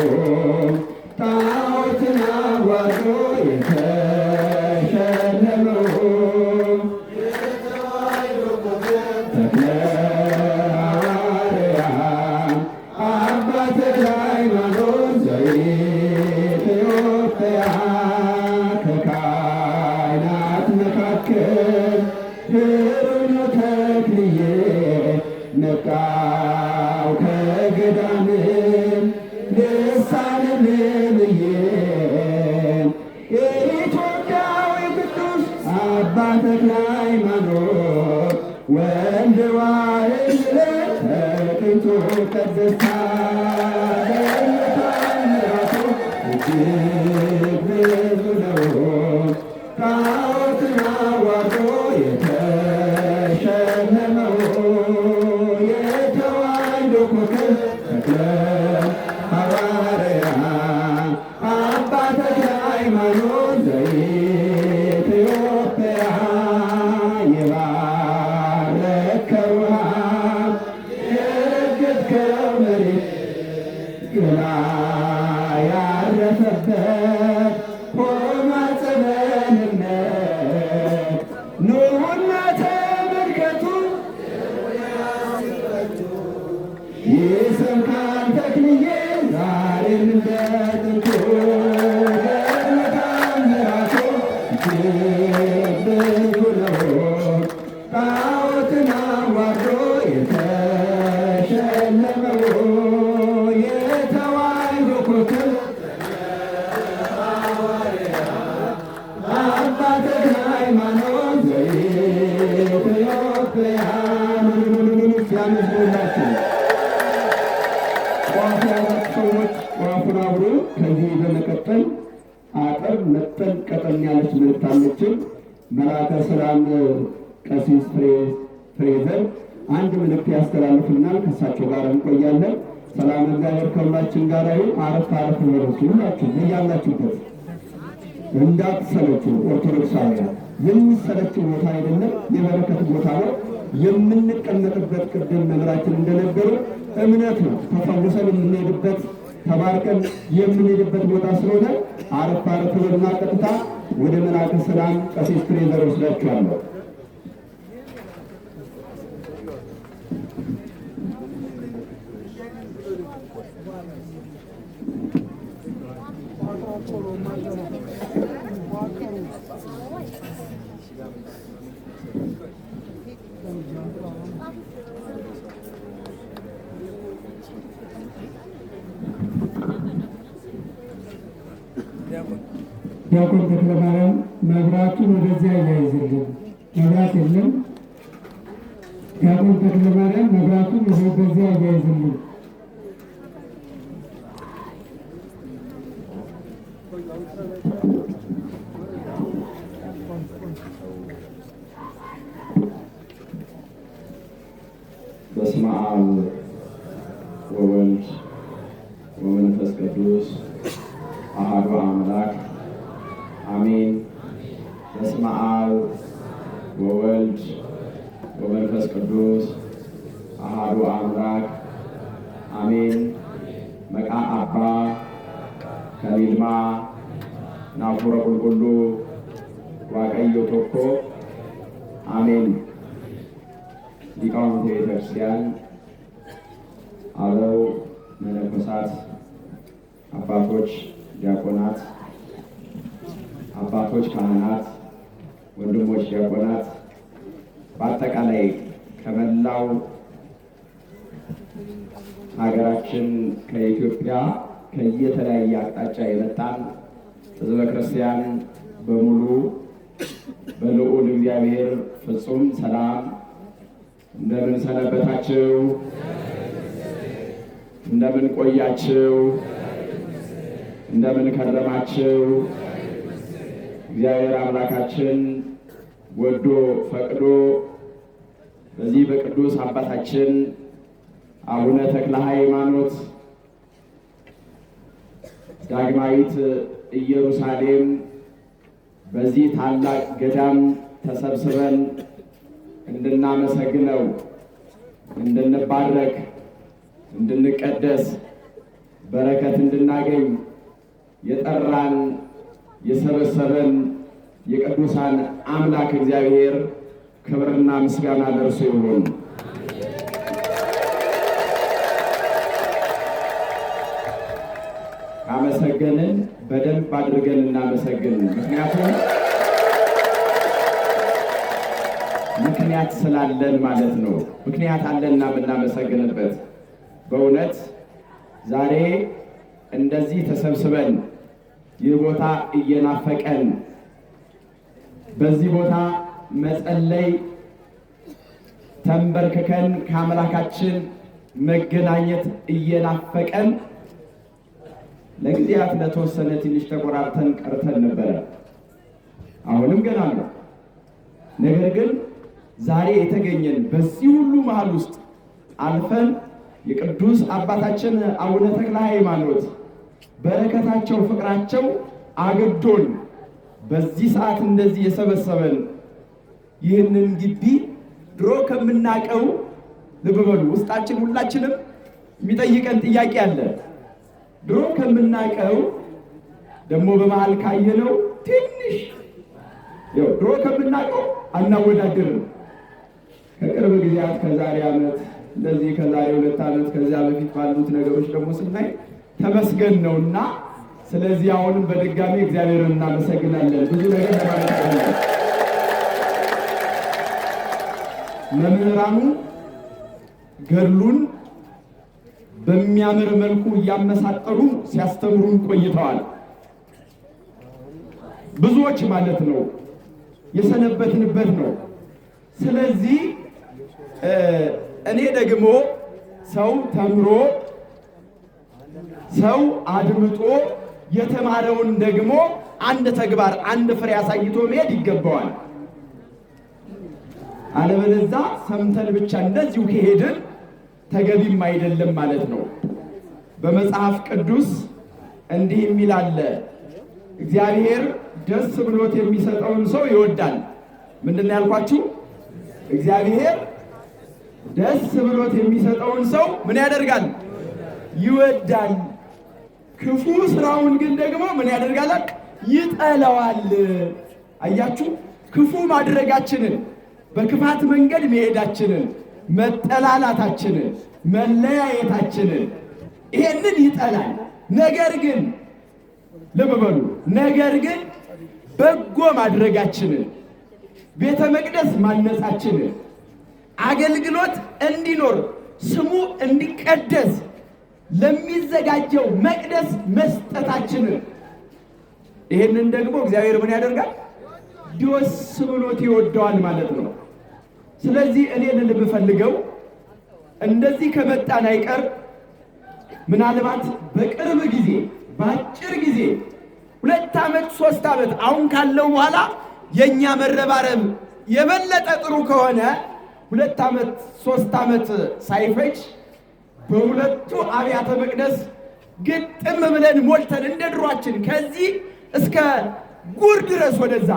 ጣዖትን አዋርዶ የተሸለመው። ተክለ ሐዋርያ አባ ተክለ ሃይማኖት ዘኢትዮጵያ። ከካህናት መካከል ሕሩይ ተክልዬ መጣው ከገዳም ልሳነ ምምዬ። የኢትዮጵያዊ ቅዱስ አባ ተክለ ሃይማኖት ወልደ ዋሕድ ተቅንቶ ቀደስታ። ገድሉ ተአምራቱ እጅግ ብዙ ነው፣ ጣዖትን አዋርዶ የተሸለመው። የተዋሕዶ ኮከብ ተክለ ሐዋርያ አባ ተክለ ሃይማኖት ዘኢትዮጵያ። የባረከው ውሃ የረገጥከው መሬት ገላ ያረፈበት ሆኗል ጸበልነት። ኑና ተመልከቱ ይሰብካል ተክልዬ ዛሬም እንደ ጥንቱ። ገድሉ ተአምራቱ እጅግ ብዙ ነው፣ ጣዖትን አዋርዶ የተሸለመው። የተዋሕዶ ኮከብ አባ ተክለ ሃይማኖት ዘኢትዮጵያ። ሲያመዝኑላችሁ ጧፍ ያላችሁ ሰዎች ጧፉን አብሮ ከዚህ በመቀጠል አጠር መጠን ቀጠን ያለች መልእክት አለችን። መልአከ ሰላም ቀሲስ ፍሬዘር አንድ መልእክት ያስተላልፉናል። ከእሳቸው ጋር እንቆያለን። ሰላም እግዚአብሔር ከሁላችን ጋር ይሁን። አረፍ አረፍ በረሱ ሁላችሁ እያላችሁበት እንዳትሰለቹ። ኦርቶዶክሳውያን የሚሰለችው ቦታ አይደለም፣ የበረከት ቦታ ነው። የምንቀመጥበት ቅድም መምህራችን እንደነበሩ እምነት ነው። ተፈውሰን የምንሄድበት ተባርከን የምንሄድበት ቦታ ስለሆነ አረፍ አረፍ በሉና ቀጥታ ወደ መልአከ ሰላም ቀሲስ ፍሬዘር ወስዳችኋለሁ። ዲያቆን ተክለማርያም መብራቱን ወደዚያ ያይዝልን። መብራት የለም። ዲያቆን ተክለማርያም መብራቱን ወደዚያ ያይዝልን። በስመ አብ ወወልድ ወመንፈስ ቅዱስ አሐዱ አምላክ አሜን። በስመ አብ ወወልድ ወመንፈስ ቅዱስ አሐዱ አምላክ አሜን። መቃ አባ ከሊልማ ናፉረ ቁልቁሉ ዋቀዮ ቶኮ አሜን። ሊቃውንተ ቤተክርስቲያን፣ አበው መነኮሳት፣ አባቶች ዲያቆናት፣ አባቶች ካህናት፣ ወንድሞች ዲያቆናት፣ በአጠቃላይ ከመላው ሀገራችን ከኢትዮጵያ ከየተለያየ አቅጣጫ የመጣን ሕዝበ ክርስቲያን በሙሉ በልዑል እግዚአብሔር ፍጹም ሰላም እንደምን ሰነበታችሁ? እንደምን ቆያችሁ? እንደምን ከረማችሁ? እግዚአብሔር አምላካችን ወዶ ፈቅዶ በዚህ በቅዱስ አባታችን አቡነ ተክለ ሃይማኖት ዳግማዊት ኢየሩሳሌም በዚህ ታላቅ ገዳም ተሰብስበን እንድናመሰግነው፣ እንድንባረክ፣ እንድንቀደስ፣ በረከት እንድናገኝ የጠራን የሰበሰበን የቅዱሳን አምላክ እግዚአብሔር ክብርና ምስጋና ለእርሱ ይሁን። ካመሰገንን በደንብ አድርገን እናመሰግን። ምክንያት ስላለን ማለት ነው። ምክንያት አለንና የምናመሰግንበት። በእውነት ዛሬ እንደዚህ ተሰብስበን ይህ ቦታ እየናፈቀን በዚህ ቦታ መጸለይ ተንበርክከን ከአምላካችን መገናኘት እየናፈቀን ለጊዜያት ለተወሰነ ትንሽ ተቆራርተን ቀርተን ነበረ። አሁንም ገና ነው። ነገር ግን ዛሬ የተገኘን በዚህ ሁሉ መሃል ውስጥ አልፈን የቅዱስ አባታችን አቡነ ተክለ ሃይማኖት በረከታቸው፣ ፍቅራቸው አግዶን በዚህ ሰዓት እንደዚህ የሰበሰበን ይህንን ግቢ ድሮ ከምናቀው ልብ በሉ፣ ውስጣችን ሁላችንም የሚጠይቀን ጥያቄ አለ። ድሮ ከምናቀው ደግሞ በመሃል ካየነው ትንሽ ድሮ ከምናቀው አናወዳድርም። ከቅርብ ጊዜያት ከዛሬ ዓመት እንደዚህ ከዛሬ 2 ዓመት ከዚያ በፊት ባሉት ነገሮች ደግሞ ስናይ ተመስገን ነውና፣ ስለዚህ አሁንም በድጋሚ እግዚአብሔርን እናመሰግናለን። ብዙ ነገር ለማለት ነው። መምህራኑ ገድሉን በሚያምር መልኩ እያመሳጠሩ ሲያስተምሩን ቆይተዋል። ብዙዎች ማለት ነው የሰነበትንበት ነው። ስለዚህ እኔ ደግሞ ሰው ተምሮ ሰው አድምጦ የተማረውን ደግሞ አንድ ተግባር አንድ ፍሬ አሳይቶ መሄድ ይገባዋል። አለበለዚያ ሰምተን ብቻ እንደዚሁ ከሄድን ተገቢም አይደለም ማለት ነው። በመጽሐፍ ቅዱስ እንዲህ የሚል አለ፣ እግዚአብሔር ደስ ብሎት የሚሰጠውን ሰው ይወዳል። ምንድን ነው ያልኳችሁ? እግዚአብሔር ደስ ብሎት የሚሰጠውን ሰው ምን ያደርጋል? ይወዳል። ክፉ ስራውን ግን ደግሞ ምን ያደርጋል? ይጠላዋል። አያችሁ፣ ክፉ ማድረጋችንን፣ በክፋት መንገድ መሄዳችንን፣ መጠላላታችንን፣ መለያየታችንን ይሄንን ይጠላል። ነገር ግን ልብ በሉ። ነገር ግን በጎ ማድረጋችንን ቤተ መቅደስ ማነጻችንን አገልግሎት እንዲኖር ስሙ እንዲቀደስ ለሚዘጋጀው መቅደስ መስጠታችንን ይሄንን ደግሞ እግዚአብሔር ምን ያደርጋል? ደስ ብሎት ይወደዋል ማለት ነው። ስለዚህ እኔ ልል ብፈልገው እንደዚህ ከመጣን አይቀር ምናልባት በቅርብ ጊዜ በአጭር ጊዜ 2 ዓመት 3 ዓመት አሁን ካለው በኋላ የኛ መረባረብ የበለጠ ጥሩ ከሆነ 2 ዓመት 3 ዓመት ሳይፈጅ በሁለቱ አብያተ መቅደስ ግጥም ብለን ሞልተን እንደ ድሯችን ከዚህ እስከ ጉር ድረስ ወደዛ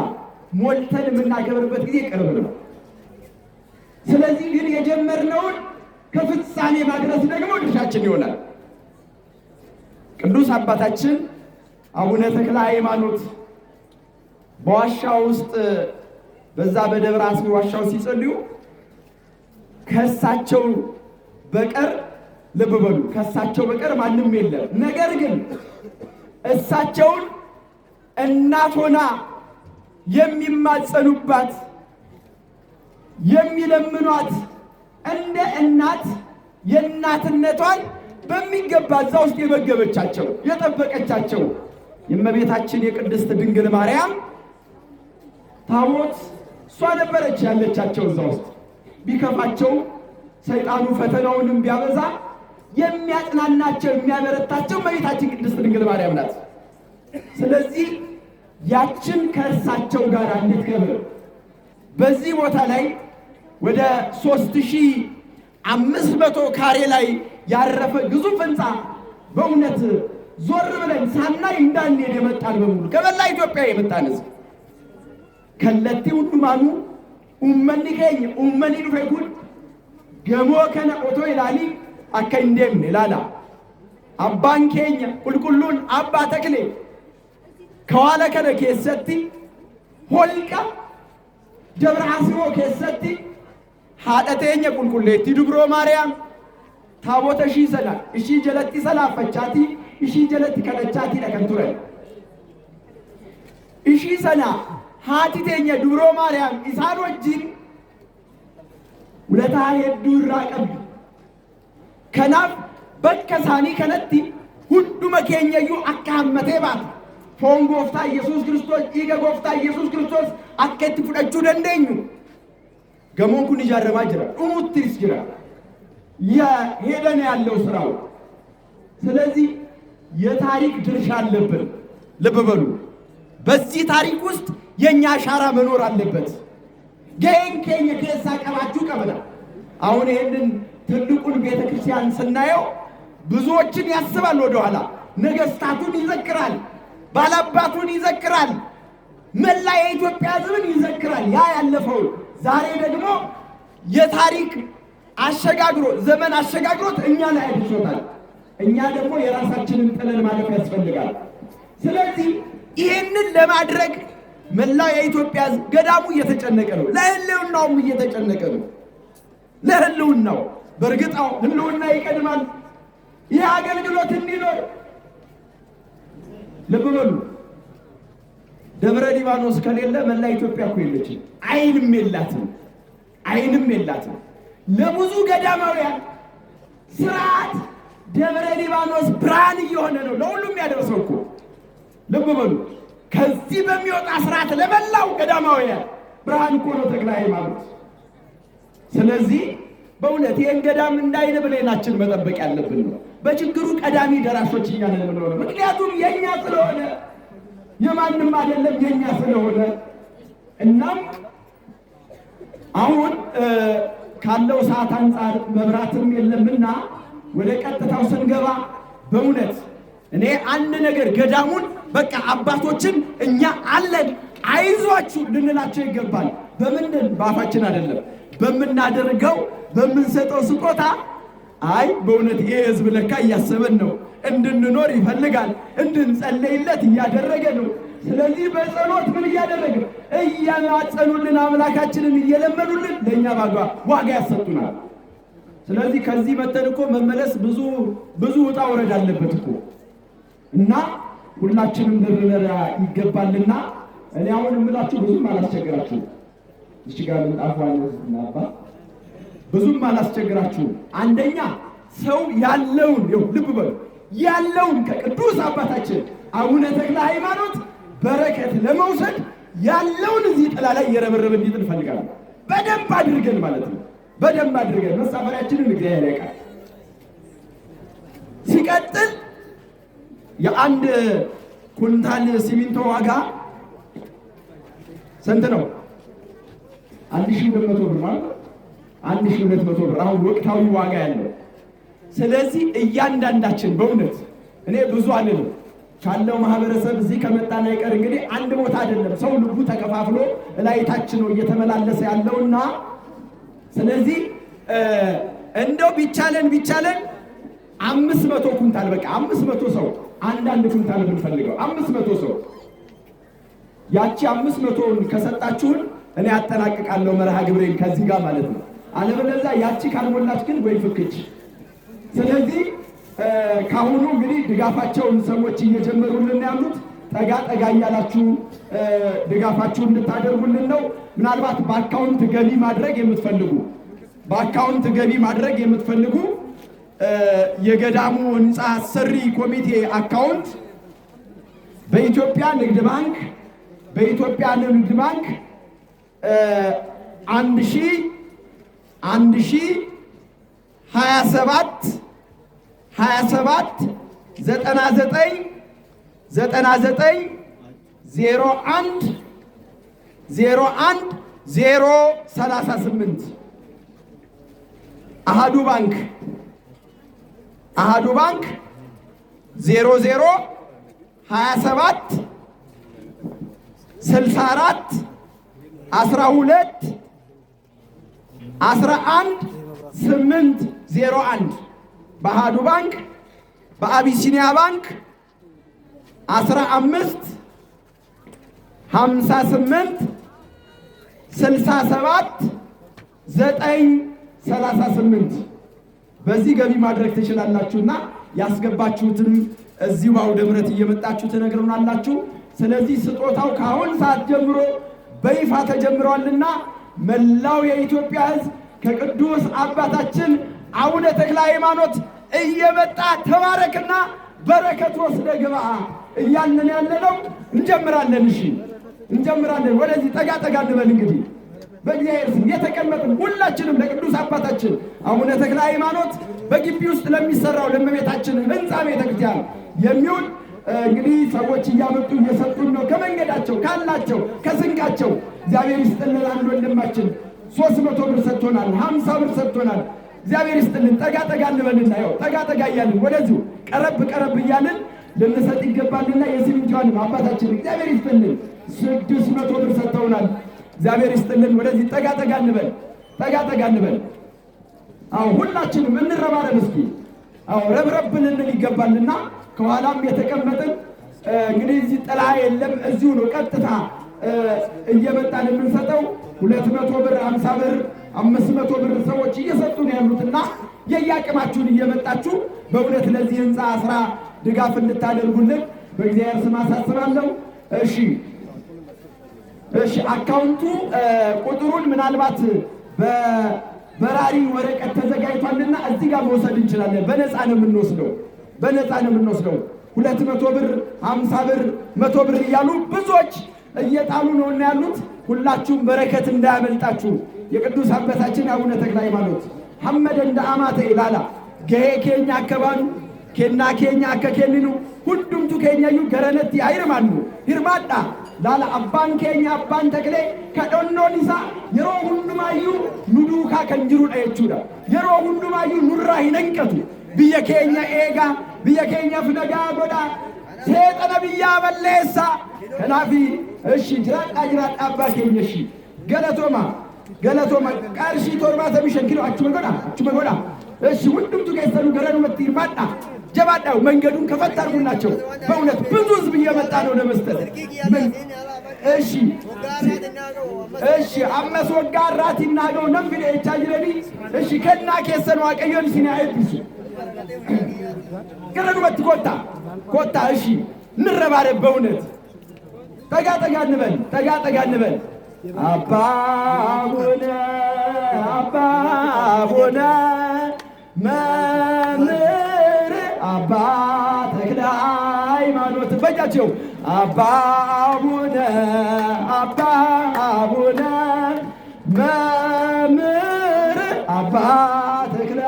ሞልተን የምናከብርበት ጊዜ ቅርብ ነው። ስለዚህ ግን የጀመርነውን ከፍጻሜ ማድረስ ደግሞ ድርሻችን ይሆናል። ቅዱስ አባታችን አቡነ ተክለ ሃይማኖት በዋሻው ውስጥ በዛ በደብረ አስቢ ዋሻው ሲጸልዩ ከሳቸው በቀር ልብ በሉ ከሳቸው በቀር ማንም የለም። ነገር ግን እሳቸውን እናት ሆና የሚማጸኑባት የሚለምኗት እንደ እናት የእናትነቷን በሚገባ እዛ ውስጥ የመገበቻቸው የጠበቀቻቸው የእመቤታችን የቅድስት ድንግል ማርያም ታቦት እሷ ነበረች ያለቻቸው እዛ ውስጥ። ቢከፋቸው ሰይጣኑ ፈተናውንም ቢያበዛ የሚያጽናናቸው የሚያበረታቸው እመቤታችን ቅድስት ድንግል ማርያም ናት። ስለዚህ ያችን ከእርሳቸው ጋር እንድትከብር በዚህ ቦታ ላይ ወደ 3500 ካሬ ላይ ያረፈ ግዙፍ ህንፃ በእውነት ዞር ብለን ሳናይ እንዳንሄድ የመጣን በሙሉ ከመላ ኢትዮጵያ የመጣን ህዝብ ከለቲ ሁሉማኑ ኡመኒ ከኝ ኡመኒ ዱፈኩን ገሞ ከነ ኦቶ ይላሊ አከንደም ይላላ አባን ኬኛ ቁልቁሉን አባ ተክሌ ከዋለ ከነ ኬሰቲ ሆልቃ ደብረ አስቦ ኬሰቲ ሀደተኛ ቁልቁሌቲ ዱብሮ ማርያም ታቦተ ሺ ሰላ እሺ ጀለቲ ሰላ ፈቻቲ እሺ ጀለቲ ከደቻቲ ለከንቱረ እሺ ሰና ሀቲተኛ ዱብሮ ማርያም ኢሳን ወጂን ውለታ የዱራ ቀብ ከናፍ በከሳኒ ከነቲ ሁሉ መከኘዩ አካመቴ ባት ፎን ጎፍታ ኢየሱስ ክርስቶስ ኢገ ጎፍታ ኢየሱስ ክርስቶስ አከት ፍደቹ ደንደኙ ገሞን ኩን ይጃረማ ጅራ ኡሙትስ ጅራ የሄደን ያለው ስራው። ስለዚህ የታሪክ ድርሻ አለብን። ልብ በሉ። በዚህ ታሪክ ውስጥ የኛ አሻራ መኖር አለበት። ገን ከኛ ከሳ ቀባችሁ ቀበላ አሁን ይሄንን ትልቁን ቤተክርስቲያን ስናየው ብዙዎችን ያስባል። ወደኋላ ነገስታቱን ይዘክራል፣ ባላባቱን ይዘክራል፣ መላ የኢትዮጵያ ሕዝብን ይዘክራል። ያ ያለፈው ዛሬ ደግሞ የታሪክ አሸጋግሮ ዘመን አሸጋግሮት እኛ ላይ አድርሶታል። እኛ ደግሞ የራሳችንን ጥለን ማለፍ ያስፈልጋል። ስለዚህ ይሄንን ለማድረግ መላ የኢትዮጵያ ሕዝብ ገዳሙ እየተጨነቀ ነው፣ ለህልውናውም እየተጨነቀ ነው። ለህልውናው በእርግጣው ህልውና ይቀድማል። ይህ አገልግሎት እንዲኖር ልብ በሉ። ደብረ ሊባኖስ ከሌለ መላ ኢትዮጵያ እኮ የለችም፣ አይንም የላትም፣ አይንም የላትም። ለብዙ ገዳማውያን ስርዓት ደብረ ሊባኖስ ብርሃን እየሆነ ነው፣ ለሁሉም ያደርሰው እኮ። ልብ በሉ። ከዚህ በሚወጣ ስርዓት ለመላው ገዳማውያን ብርሃን እኮ ነው ተክለ ሃይማኖት። ስለዚህ በእውነት ይህን ገዳም እንዳይን ብሌናችን መጠበቅ ያለብን ነው። በችግሩ ቀዳሚ ደራሾች እኛ ነን የምንሆነው። ምክንያቱም የእኛ ስለሆነ የማንም አይደለም፣ የእኛ ስለሆነ። እናም አሁን ካለው ሰዓት አንጻር መብራትም የለምና ወደ ቀጥታው ስንገባ በእውነት እኔ አንድ ነገር ገዳሙን በቃ አባቶችን እኛ አለን አይዟችሁ ልንላቸው ይገባል። በምንድን በአፋችን አይደለም፣ በምናደርገው በምንሰጠው ስጦታ። አይ በእውነት ይሄ ህዝብ ለካ እያሰበን ነው፣ እንድንኖር ይፈልጋል፣ እንድንጸለይለት እያደረገ ነው። ስለዚህ በጸሎት ምን እያደረገ እያማጸኑልን አምላካችንን እየለመኑልን ለእኛ ዋጋ ያሰጡናል። ስለዚህ ከዚህ መተን እኮ መመለስ ብዙ ውጣ ውረድ አለበት እኮ እና ሁላችንም ልንረዳ ይገባልና እኔ አሁን የምላችሁ ብዙም አላስቸግራችሁ። እዚህ ጋር ምንጣፏን እናባ ብዙም አላስቸግራችሁ። አንደኛ ሰው ያለውን ልብ በሉ ያለውን ከቅዱስ አባታችን አቡነ ተክለ ሃይማኖት በረከት ለመውሰድ ያለውን እዚህ ጥላ ላይ እየረበረበ እንዲጥል ፈልጋለሁ። በደንብ አድርገን ማለት ነው። በደንብ አድርገን መሳፈሪያችንን እግዚአብሔር ያውቃል። ሲቀጥል የአንድ ኩንታል ሲሚንቶ ዋጋ ስንት ነው? 1200 ብር ማለት 1200 ብር አሁን ወቅታዊ ዋጋ ያለው። ስለዚህ እያንዳንዳችን በእውነት እኔ ብዙ አልልም ካለው ማህበረሰብ እዚህ ከመጣን አይቀር እንግዲህ አንድ ቦታ አይደለም፣ ሰው ልቡ ተከፋፍሎ እላይታችን ነው እየተመላለሰ ያለውና ስለዚህ እንደው ቢቻለን 500 ኩንታል በቃ 500 ሰው አንዳንድ ኩንታል ብንፈልገው 500 ሰው ያቺ 500ን ከሰጣችሁን እኔ አጠናቅቃለሁ መርሃ ግብሬን ከዚህ ጋር ማለት ነው። አለበለዚያ ያቺ ካልሞላች ግን ወይ ፍክች። ስለዚህ ካሁኑ እንግዲህ ድጋፋቸውን ሰዎች እየጀመሩልን ያሉት ጠጋ እያላችሁ ድጋፋችሁን እንድታደርጉልን ነው። ምናልባት በአካውንት ገቢ ማድረግ የምትፈልጉ የገዳሙ ህንፃ አሰሪ ኮሚቴ አካውንት በኢትዮጵያ ንግድ ባንክ 038 አሃዱ ባንክ 0027 64 12 11 801 በአሃዱ ባንክ በአቢሲኒያ ባንክ 15 58 67 938 በዚህ ገቢ ማድረግ ትችላላችሁና ያስገባችሁትን እዚሁ አውደ ምሕረት እየመጣችሁ ትነግሩናላችሁ። ስለዚህ ስጦታው ከአሁን ሰዓት ጀምሮ በይፋ ተጀምሯልና መላው የኢትዮጵያ ሕዝብ ከቅዱስ አባታችን አቡነ ተክለ ሃይማኖት እየመጣ ተባረክና በረከት ወስደ ግባ እያልን ያለነው እንጀምራለን። እሺ እንጀምራለን። ወደዚህ ጠጋ እንበል እንግዲህ በእግዚአብሔር ስም የተቀመጥን ሁላችንም ለቅዱስ አባታችን አቡነ ተክለ ሃይማኖት በግቢ ውስጥ ለሚሰራው ለእመቤታችን ህንፃ ቤተክርስቲያን የሚውል እንግዲህ ሰዎች እያመጡ እየሰጡን ነው። ከመንገዳቸው ካላቸው ከስንቃቸው እግዚአብሔር ይስጥልን። አንድ ወንድማችን 300 ብር ሰጥቶናል፣ 50 ብር ሰጥቶናል። እግዚአብሔር ይስጥልን። ጠጋ እንበልና ያው ጠጋ እያልን ወደዚሁ ቀረብ እያልን ልንሰጥ ይገባልና የሲሚንቶን አባታችን እግዚአብሔር ይስጥልን 600 ብር ሰጥተውናል። እግዚአብሔር ይስጥልን። ወደዚህ ጠጋ እንበል። አዎ ሁላችንም እንረባረብ እስኪ። አዎ ረብረብ ልንል ይገባልና ከኋላም የተቀመጥን እንግዲህ እዚህ ጥላ የለም፣ እዚሁ ነው ቀጥታ እየመጣን የምንሰጠው 200 ብር 50 ብር 500 ብር ሰዎች እየሰጡ ነው ያሉትና የያቅማችሁን እየመጣችሁ በእውነት ለዚህ ህንፃ ስራ ድጋፍ እንድታደርጉልን በእግዚአብሔር ስም አሳስባለሁ። እሺ አካውንቱ ቁጥሩን ምናልባት በበራሪ ወረቀት ተዘጋጅቷልና እዚህ ጋር መውሰድ እንችላለን። በነፃ ነው የምንወስደው። 200 ብር 50 ብር 100 ብር እያሉ ብዙዎች እየጣሉ ነውና ያሉት። ሁላችሁም በረከት እንዳያመልጣችሁ። የቅዱስ አባታችን አቡነ ተክለ ሃይማኖት ሐመደ እንደ አማተ ኢላላ ገሄ ኬኛ አከባኑ ኬና ኬኛ አከኬንኑ ሁዱምቱ ኬኛዩ ገረነት አይርማኑ ሂርማዳ ላላ አባን ኬኛ አባን ተክሌ ከዶኖን ኢሳ የሮ ሁንዱማዩ ኑዱካ ከንጅሩ ዳየቹዳ የሮ ሁንዱማዩ ኑራ ሂነንቀቱ ብየ ኬኛ ኤጋ ብየ ኬኛ ፍነጋ ጎዳ ሴጠነ ብያ በሌሳ ከናፊ ጅራጣ አባ ኬኛ ገለቶማ ቀርሺ ቶርባተ ቢሸንኪሎ አቹመ ጎዳ ሁንዱምቱ ከሰኑ ገረኑ መትር ማዳ ጀባዳው መንገዱን ከፈት አድርጉላቸው። በእውነት ብዙ ህዝብ እየመጣ ነው ለመስጠት። አመስ ወጋራት ይናገው ነምብለ እቻጅረቢ ከና ከሰኑ አቀየን ሲና አይብሱ ገረኑ መትቆታ እንረባረብ። በእውነት ጠጋ ጠጋ እንበል፣ ጠጋ ጠጋ እንበል። አባ አቡነ መምህር አባ ተክለ ሃይማኖት በጃቸው አባ አቡነ መምህር አባ ተክለ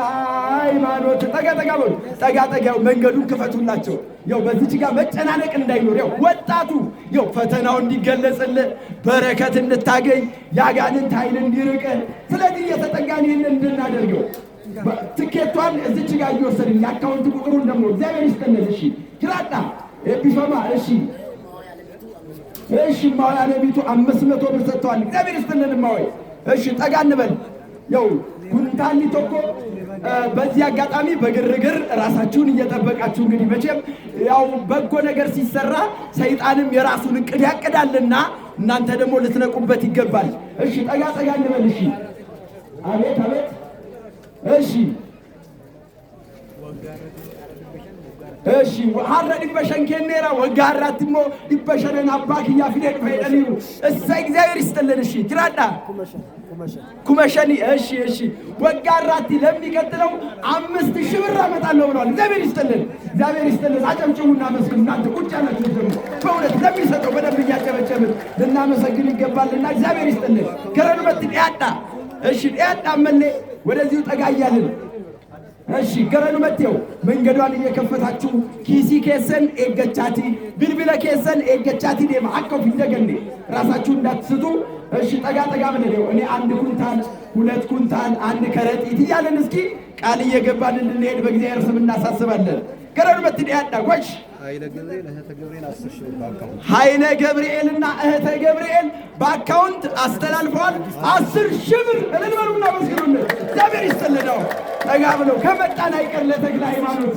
ሃይማኖት ጠጋ ጠጋ በሉ፣ ጠጋ ጠጋው መንገዱን ክፈቱላቸው። ያው በዚች ጋር መጨናነቅ እንዳይኖር፣ ያው ወጣቱ ያው ፈተናው እንዲገለጽልህ በረከት እንድታገኝ ያጋንንት ኃይል እንዲርቅ፣ ስለዚህ እየተጠጋን ይህን እንድናደርገው ትኬቷን እዚች ጋር እየወሰድን የአካውንት ቁጥሩን ደግሞ እግዚአብሔር ይስጠልን። እሺ ኪራጣ ቢፈማ እሺ ማወያ ነቢቱ 500 ብር ሰጥተዋል። እግዚአብሔር ይስጥልን ማወይ። እሺ ጠጋ እንበል። ያው ኩንታሊት እኮ በዚህ አጋጣሚ በግርግር ራሳችሁን እየጠበቃችሁ እንግዲህ መቼም ያው በጎ ነገር ሲሰራ ሰይጣንም የራሱን እቅድ ያቅዳልና እናንተ ደግሞ ልትነቁበት ይገባል። እሺ ጠጋ ጠጋ እንበል። እሺ አቤት አቤት። እሺ ሀረ ዲበሸን ኬኔራ ወጋራትሞ ዲበሸነን አባክያ ፊደቅ ፈይደኒሩ እሰይ እግዚአብሔር ይስጥልን። እሺ ትራዳ ኩመሸኒ እሺ ወጋራቲ ለሚቀጥለው 5000 ብር አመጣለሁ ብለዋል። እግዚአብሔር ይስጥልን፣ እግዚአብሔር ይስጥልን። አጨብጭቡና መስግኑ። እናንተ ቁጭ ያላችሁ ደግሞ በእውነት ለሚሰጠው በደንብ እያጨበጨብን ልናመሰግን ይገባልና እግዚአብሔር ይስጥልን። ገረንበት ዲያጣ እሺ ዲያጣ መሌ ወደዚሁ ጠጋ እያልን እሺ ገረኑ መቴው መንገዷን እየከፈታችሁ ኪሲ ኬሰን ኤገቻቲ ቢልቢለ ኬሰን ኤገቻቲ ደማ አቀፍ ይደገኔ ራሳችሁ እንዳትስቱ። እሺ ጠጋ ጠጋ ብለው እኔ 1 ኩንታል 2 ኩንታል 1 ከረጢት እያለን እስኪ ቃል እየገባን እንድንሄድ በእግዚአብሔር ስም እናሳስባለን። ገረኑ መትዲ ያዳጓች ኃይለ ገብርኤልና እህተ ገብርኤል በአካውንት አስተላልፈዋል 10,000 ብር። እልል በሉና መስግኑልን። እግዚአብሔር ይስጥልን። ጠጋ ብለው ከመጣን አይቀር ለተክለ ሃይማኖት።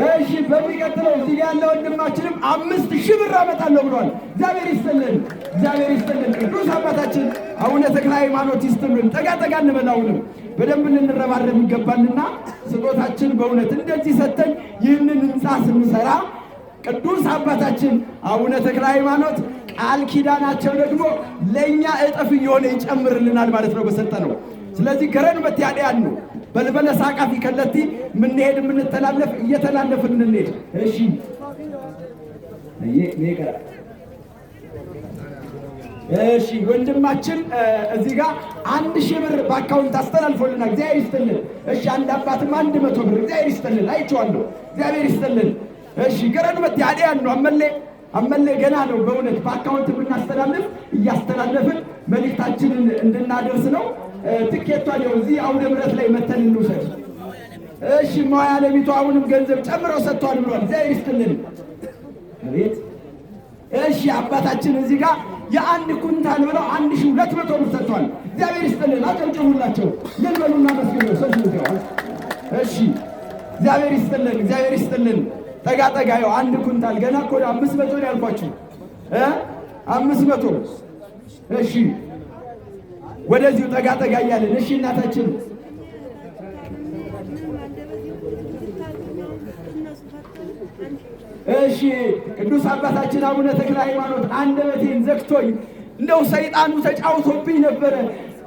እሺ በሚቀጥለው እዚህ ያለ ወንድማችንም 5,000 ብር አመጣለሁ ብሏል። እግዚአብሔር ይስጥልን፣ እግዚአብሔር ይስጥልን። ቅዱስ አባታችን አቡነ ተክለ ሃይማኖት ይስጥልን። ጠጋ ጠጋ እንበላውንም በደንብ ልንረባረብ ይገባልና ስጦታችን በእውነት እንደዚህ ሰተን ይህንን ህንፃ ስንሰራ ቅዱስ አባታችን አቡነ ተክለ ሃይማኖት ቃል ኪዳናቸው ደግሞ ለእኛ እጥፍ እየሆነ ይጨምርልናል ማለት ነው በሰጠነው። ስለዚህ ገረን መትያዲያን ነው በልበለ ሳቃፊ ከለቲ ምንሄድ ምንተላለፍ እየተላለፍን እንሄድ። እሺ እሺ ወንድማችን እዚህ ጋር 1,000 ብር በአካውንት አስተላልፎልናል። እግዚአብሔር ይስጥልን። እሺ አንድ አባትም 100 ብር እግዚአብሔር ይስጥልን። አይቼዋለሁ። እግዚአብሔር ይስጥልን። እሺ ገረን መትያዲያን ነው አመሌ ገና ነው በእውነት በአካውንት ብናስተላልፍ እያስተላለፍን መልእክታችንን እንድናደርስ ነው። ትኬቷን ያው እዚህ አውደ ምሕረት ላይ መተን እንውሰድ። እሺ ማያ ለቢቱ አሁንም ገንዘብ ጨምረው ሰጥቷል ብሏል። እግዚአብሔር ይስጥልን። አቤት እሺ አባታችን እዚህ ጋር የ1 ኩንታል ብለው 1200 ብር ሰጥቷል። እግዚአብሔር ይስጥልን። አጨብጭቡላቸው። ልበሉና መስገኑ ሰጥቷል። እሺ እግዚአብሔር ይስጥልን፣ እግዚአብሔር ይስጥልን። ጠጋ ጠጋ ያው 1 ኩንታል ገና እኮ 500 ነው ያልኳችሁ 500 እሺ ወደዚሁ ጠጋ ጠጋ እያለን እሺ እናታችን እሺ ቅዱስ አባታችን አቡነ ተክለ ሃይማኖት አንደበቴን ዘግቶኝ እንደው ሰይጣኑ ተጫውቶብኝ ነበረ።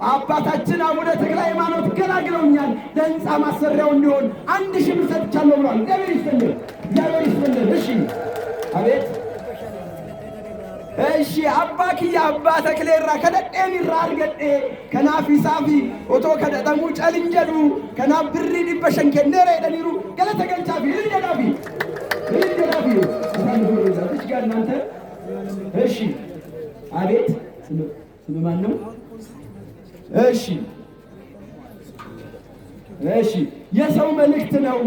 አባታችን አቡነ ተክለ ሃይማኖት ገላግለውኛል። ለህንፃ ማሰሪያው እንዲሆን 1,000 ብር ሰጥቻለሁ ብሏል። እግዚአብሔር ይስጥልን፣ እግዚአብሔር ይስጥልን። እሺ አቤት እሺ አባክያ አባ ተክሌራ ከደጤኒራ አርገጤ ከናፊ ሳፊ ኦቶ ከደጠሙ ጨልንጀዱ ከናብሪ ዲበሸን ከነረ ደኒሩ ገለተ ገልቻፊ ልንገዳፊ እሺ ጋር እናንተ እሺ አቤት ስም ማን ነው? እሺ የሰው መልእክት ነው።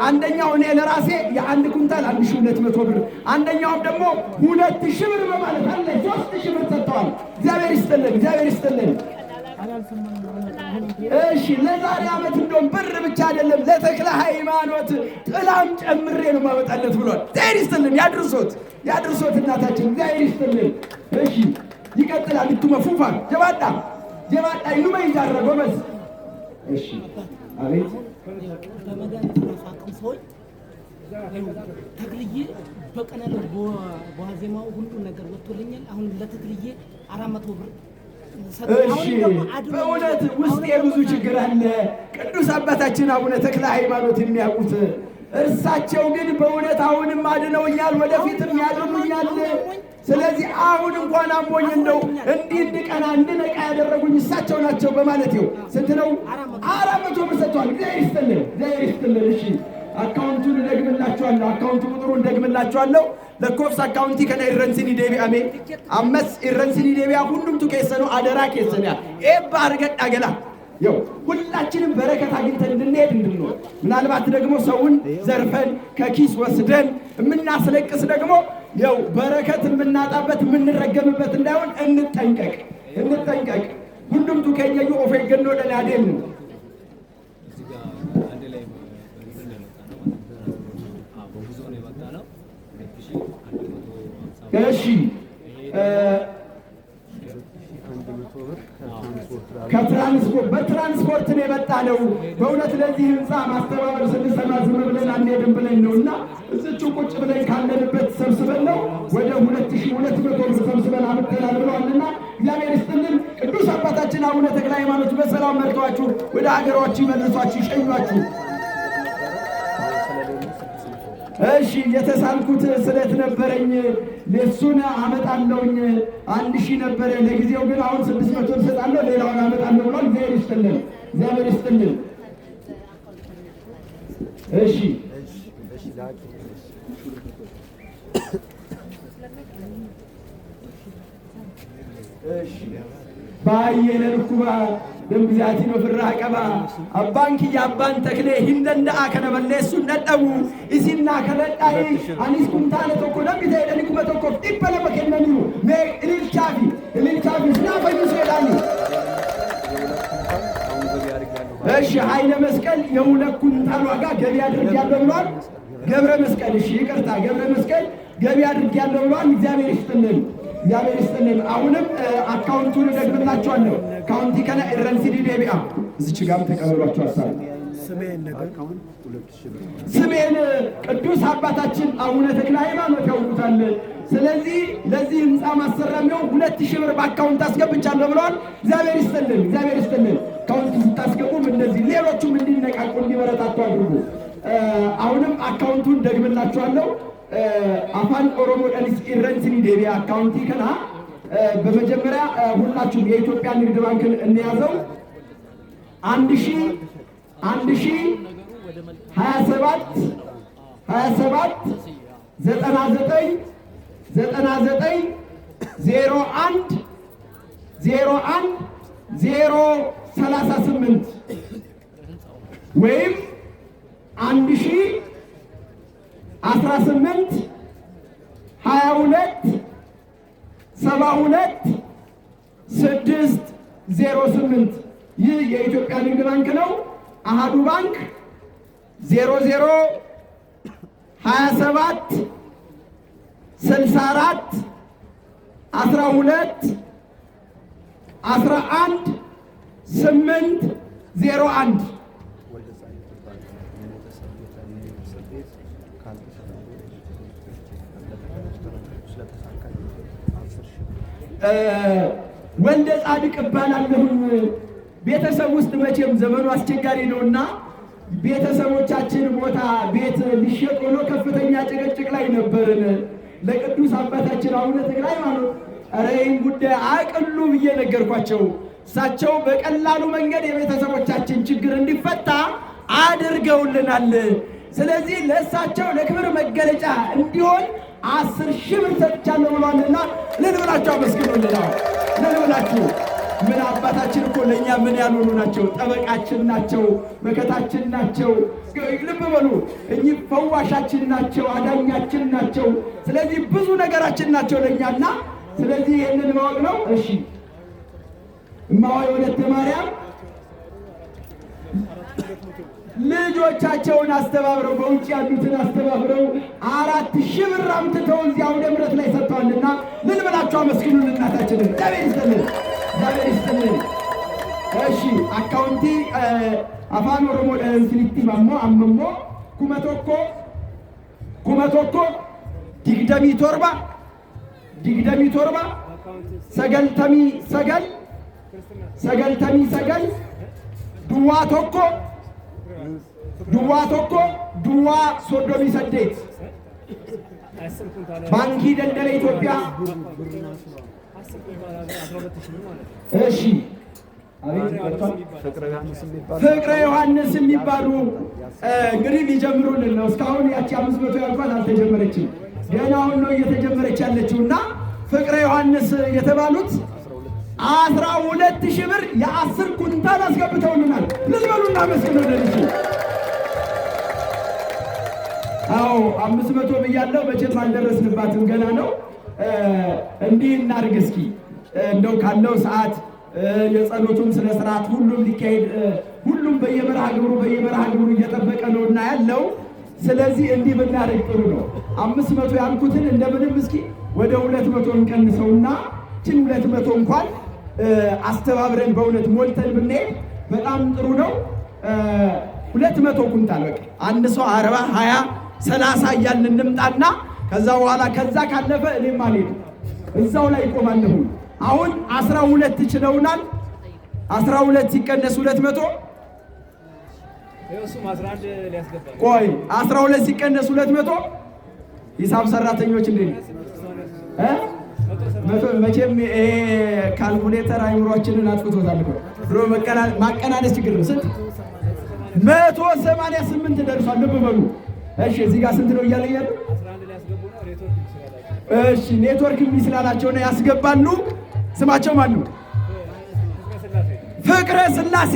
አንደኛው እኔ ለራሴ የ1 ኩንታል 1200 ብር፣ አንደኛውም ደግሞ 2000 ብር በማለት አለ 3000 ብር ሰጥተዋል። እግዚአብሔር ይስጥልን፣ እግዚአብሔር ይስጥልን። እሺ ለዛሬ ዓመት እንደውም ብር ብቻ አይደለም ለተክለ ሃይማኖት ጥላም ጨምሬ ነው ማመጣለት ብሏል። እግዚአብሔር ይስጥልን፣ ያድርሶት እናታችን፣ እግዚአብሔር ይስጥልን። እሺ ይቀጥላል። ይቱመፉፋ ጀባዳ ይኑመ ይዛረጎ በስ እሺ አቤት ተክልዬ በቀላሉ በዋዜማው ሁሉ ነገር ወጥቶልኛል። አሁን ለተክልዬ 400 ብር እሺ በእውነት ውስጥ የብዙ ችግር አለ። ቅዱስ አባታችን አቡነ ተክለ ሃይማኖት የሚያውቁት እርሳቸው ግን በእውነት አሁንም አድነውኛል፣ ወደፊትም ያድኑኛል። ስለዚህ አሁን እንኳን አሞኝ እንደው እንዲህ እንድቀና እንድነቃ ያደረጉኝ እሳቸው ናቸው በማለት ይኸው ስንት ነው 400 ብር ሰጥቷል። እግዚአብሔር ይስጥልን፣ እግዚአብሔር ይስጥልን። እሺ አካውንቱን ደግምላችኋለሁ፣ አካውንቱ ቁጥሩን ደግምላችኋለሁ። ለኮፍስ አካውንቲ ከነ ኢረንሲኒ ዴቢአሜ አመስ ኢረንሲኒ ዴቢያ ሁሉም ቱ ከሰኑ አደራ ከሰኛ ኤባ አርገጣ ገላ ያው ሁላችንም በረከት አግኝተን እንድንሄድ እንድንኖር ምናልባት ደግሞ ሰውን ዘርፈን ከኪስ ወስደን የምናስለቅስ ደግሞ ያው በረከት የምናጣበት የምንረገምበት እንዳይሆን እንጠንቀቅ፣ እንጠንቀቅ። ሁሉም ቱ ከየዩ ኦፌ ገኖ ለናዴም ነው እሺ በትራንስፖርት ነው የመጣ ነው። በእውነት ለዚህ ህንፃ ማስተባበር ስንሰማ ዝም ብለን አንሄድም ብለን ነው እና እዚቹ ቁጭ ብለን ካለንበት ሰብስበን ነው ወደ 2200 ብር ሰብስበን አምጥተናል ብለዋልና እግዚአብሔር ይስጥልን። ቅዱስ አባታችን አቡነ ተክለ ሃይማኖት በሰላም መርተዋችሁ ወደ ሀገሯችሁ ይመልሷችሁ፣ ይሸኟችሁ። እሺ የተሳልኩት ስለት ነበረኝ፣ ለሱን አመጣለሁኝ 1000 ነበረ ለጊዜው፣ ግን አሁን 600 እሰጣለሁ፣ ሌላውን አመጣለሁ ብሏል። እግዚአብሔር ይስጥልን፣ እግዚአብሔር ይስጥልን። እሺ ባየለን ኩባ ደምግዛቲ መፍራ ቀባ አባንኪ ያባን ተክሌ ሂንደንዳ ከነበለሱ ነጠቡ እሲና ከለጣይ አኒስ ኩንታለ ተኮ ደምግዛ ደን ኩባ ተኮ ዲበለ በከነኒ ሜ ኢልቻፊ ስናፈዩ ሰላኒ እሺ ኃይለ መስቀል የሁለት ኩንታል ዋጋ ገቢ አድርጊያለሁ ብሏል። ገብረ መስቀል እሺ ይቅርታ፣ ገብረ መስቀል ገቢ አድርጊያለሁ ብሏል። እግዚአብሔር ይስጥልን፣ እግዚአብሔር ይስጥልን። አሁንም አካውንቱን ደግምላችኋለሁ። አካውንቲ ከነ ኢረንሲዲ ዴቢአ እዚች ጋር ተቀበሏቸው። አሳብ ስሜን ቅዱስ አባታችን አቡነ ተክለ ሃይማኖት ያውቁታል። ስለዚህ ለዚህ ህንፃ ማሰራሚያው 2000 ብር በአካውንት አስገብቻለሁ ብለዋል። እግዚአብሔር ይስጥልን፣ እግዚአብሔር ይስጥልን። አካውንት ስታስገቡም እንደዚህ ሌሎቹም እንዲነቃቁ እንዲበረታቱ አድርጉ። አሁንም አካውንቱን ደግምላችኋለሁ። አፋን ኦሮሞ ደንስ ኢረንሲኒ ዴቢያ አካውንቲ ከና በመጀመሪያ ሁላችሁም የኢትዮጵያ ንግድ ባንክን እንያዘው 1027 99 01 038 ወይም 1018 22 72 608 ይህ የኢትዮጵያ ንግድ ባንክ ነው። አሃዱ ባንክ 00 27 64 12 11 801 ወልደ ጻድቅ እባላለሁኝ። ቤተሰብ ውስጥ መቼም ዘመኑ አስቸጋሪ ነውና ቤተሰቦቻችን ቦታ ቤት ሊሸጥ ሆኖ ከፍተኛ ጭቅጭቅ ላይ ነበርን። ለቅዱስ አባታችን አቡነ ተክለ ሃይማኖት ኧረ ይህን ጉዳይ አቅሉ ብዬ ነገርኳቸው። እሳቸው በቀላሉ መንገድ የቤተሰቦቻችን ችግር እንዲፈታ አድርገውልናል። ስለዚህ ለእሳቸው ለክብር መገለጫ እንዲሆን 10,000 ብር ሰጥቻለሁ ብሏልና ልንብላችሁ አመስግኑልና ልንብላችሁ። ምን አባታችን እኮ ለእኛ ምን ያልሆኑ ናቸው? ጠበቃችን ናቸው፣ መከታችን ናቸው። ልብ በሉ፣ እኚህ ፈዋሻችን ናቸው፣ አዳኛችን ናቸው። ስለዚህ ብዙ ነገራችን ናቸው ለእኛና ስለዚህ ይህንን ማወቅ ነው። እሺ እማዋይ ወለተ ማርያም ልጆቻቸውን አስተባብረው በውጭ ያሉትን አስተባብረው 4,000 ብር አምጥተው እዚህ አውደ ምሕረት ላይ ሰጥተዋልና ምን ብላችሁ አመስግኑን እናታችንን። እግዚአብሔር ይስጥልን፣ እግዚአብሔር ይስጥልን። እሺ አካውንቲ አፋን ኦሮሞ ደንስሊቲ ማሞ አመሞ ኩመቶኮ ኩመ ቶኮ ዲግደሚ ቶርባ ሰገልተሚ ሰገል ዱዋ ቶኮ ዱዋ ሶዶሚ ሰዴት ባንኪ ደልደለ ኢትዮጵያ። እሺ ፍቅረ ዮሐንስ የሚባሉ እንግዲህ ሊጀምሩልን ነው። እስካሁን ያቺ 500 ያልኳት አልተጀመረችም፣ ገና አሁን ነው እየተጀመረች ያለችው እና ፍቅረ ዮሐንስ የተባሉት 12,000 ብር የ10 ኩንታል አስገብተውልናል። ልዝበሉና መስገን ወደልሽ። አዎ 500 ብያለሁ፣ መቼም አልደረስንባትም፣ ገና ነው። እንዲህ እናድርግ እስኪ እንደው ካለው ሰዓት የጸሎቱን ስነ ስርዓት ሁሉም ሊካሄድ ሁሉም በየመርሃ ግብሩ እየጠበቀ ነው እና ያለው። ስለዚህ እንዲህ ብናደርግ ጥሩ ነው። 500 ያልኩትን እንደምንም እስኪ ወደ 200 እንቀንሰውና ችን 200 እንኳን አስተባብረን በእውነት ሞልተን ብንሄድ በጣም ጥሩ ነው። 200 ኩንታል በቃ አንድ ሰው 40 20 30 እያልን እንምጣና ከዛ በኋላ ከዛ ካለፈ እኔም አልሄድም እዛው ላይ ይቆማለሁ። አሁን 12 ችለውናል። 12 ሲቀነስ 200 ቆይ 12 ሲቀነስ 200 ሂሳብ ሰራተኞች እንዴ መቼም ካልኩሌተር አይምሮአችንን አጥፍቶታል እኮ ድሮ ማቀናነስ ችግር ነው። ስንት 188 ደርሷል። ልብ በሉ እሺ። እዚህ ጋር ስንት ነው እያለኝ ያለው? እሺ ኔትወርክ ስላላቸው ነው ያስገባሉ። ስማቸው ማን ነው? ፍቅረ ስላሴ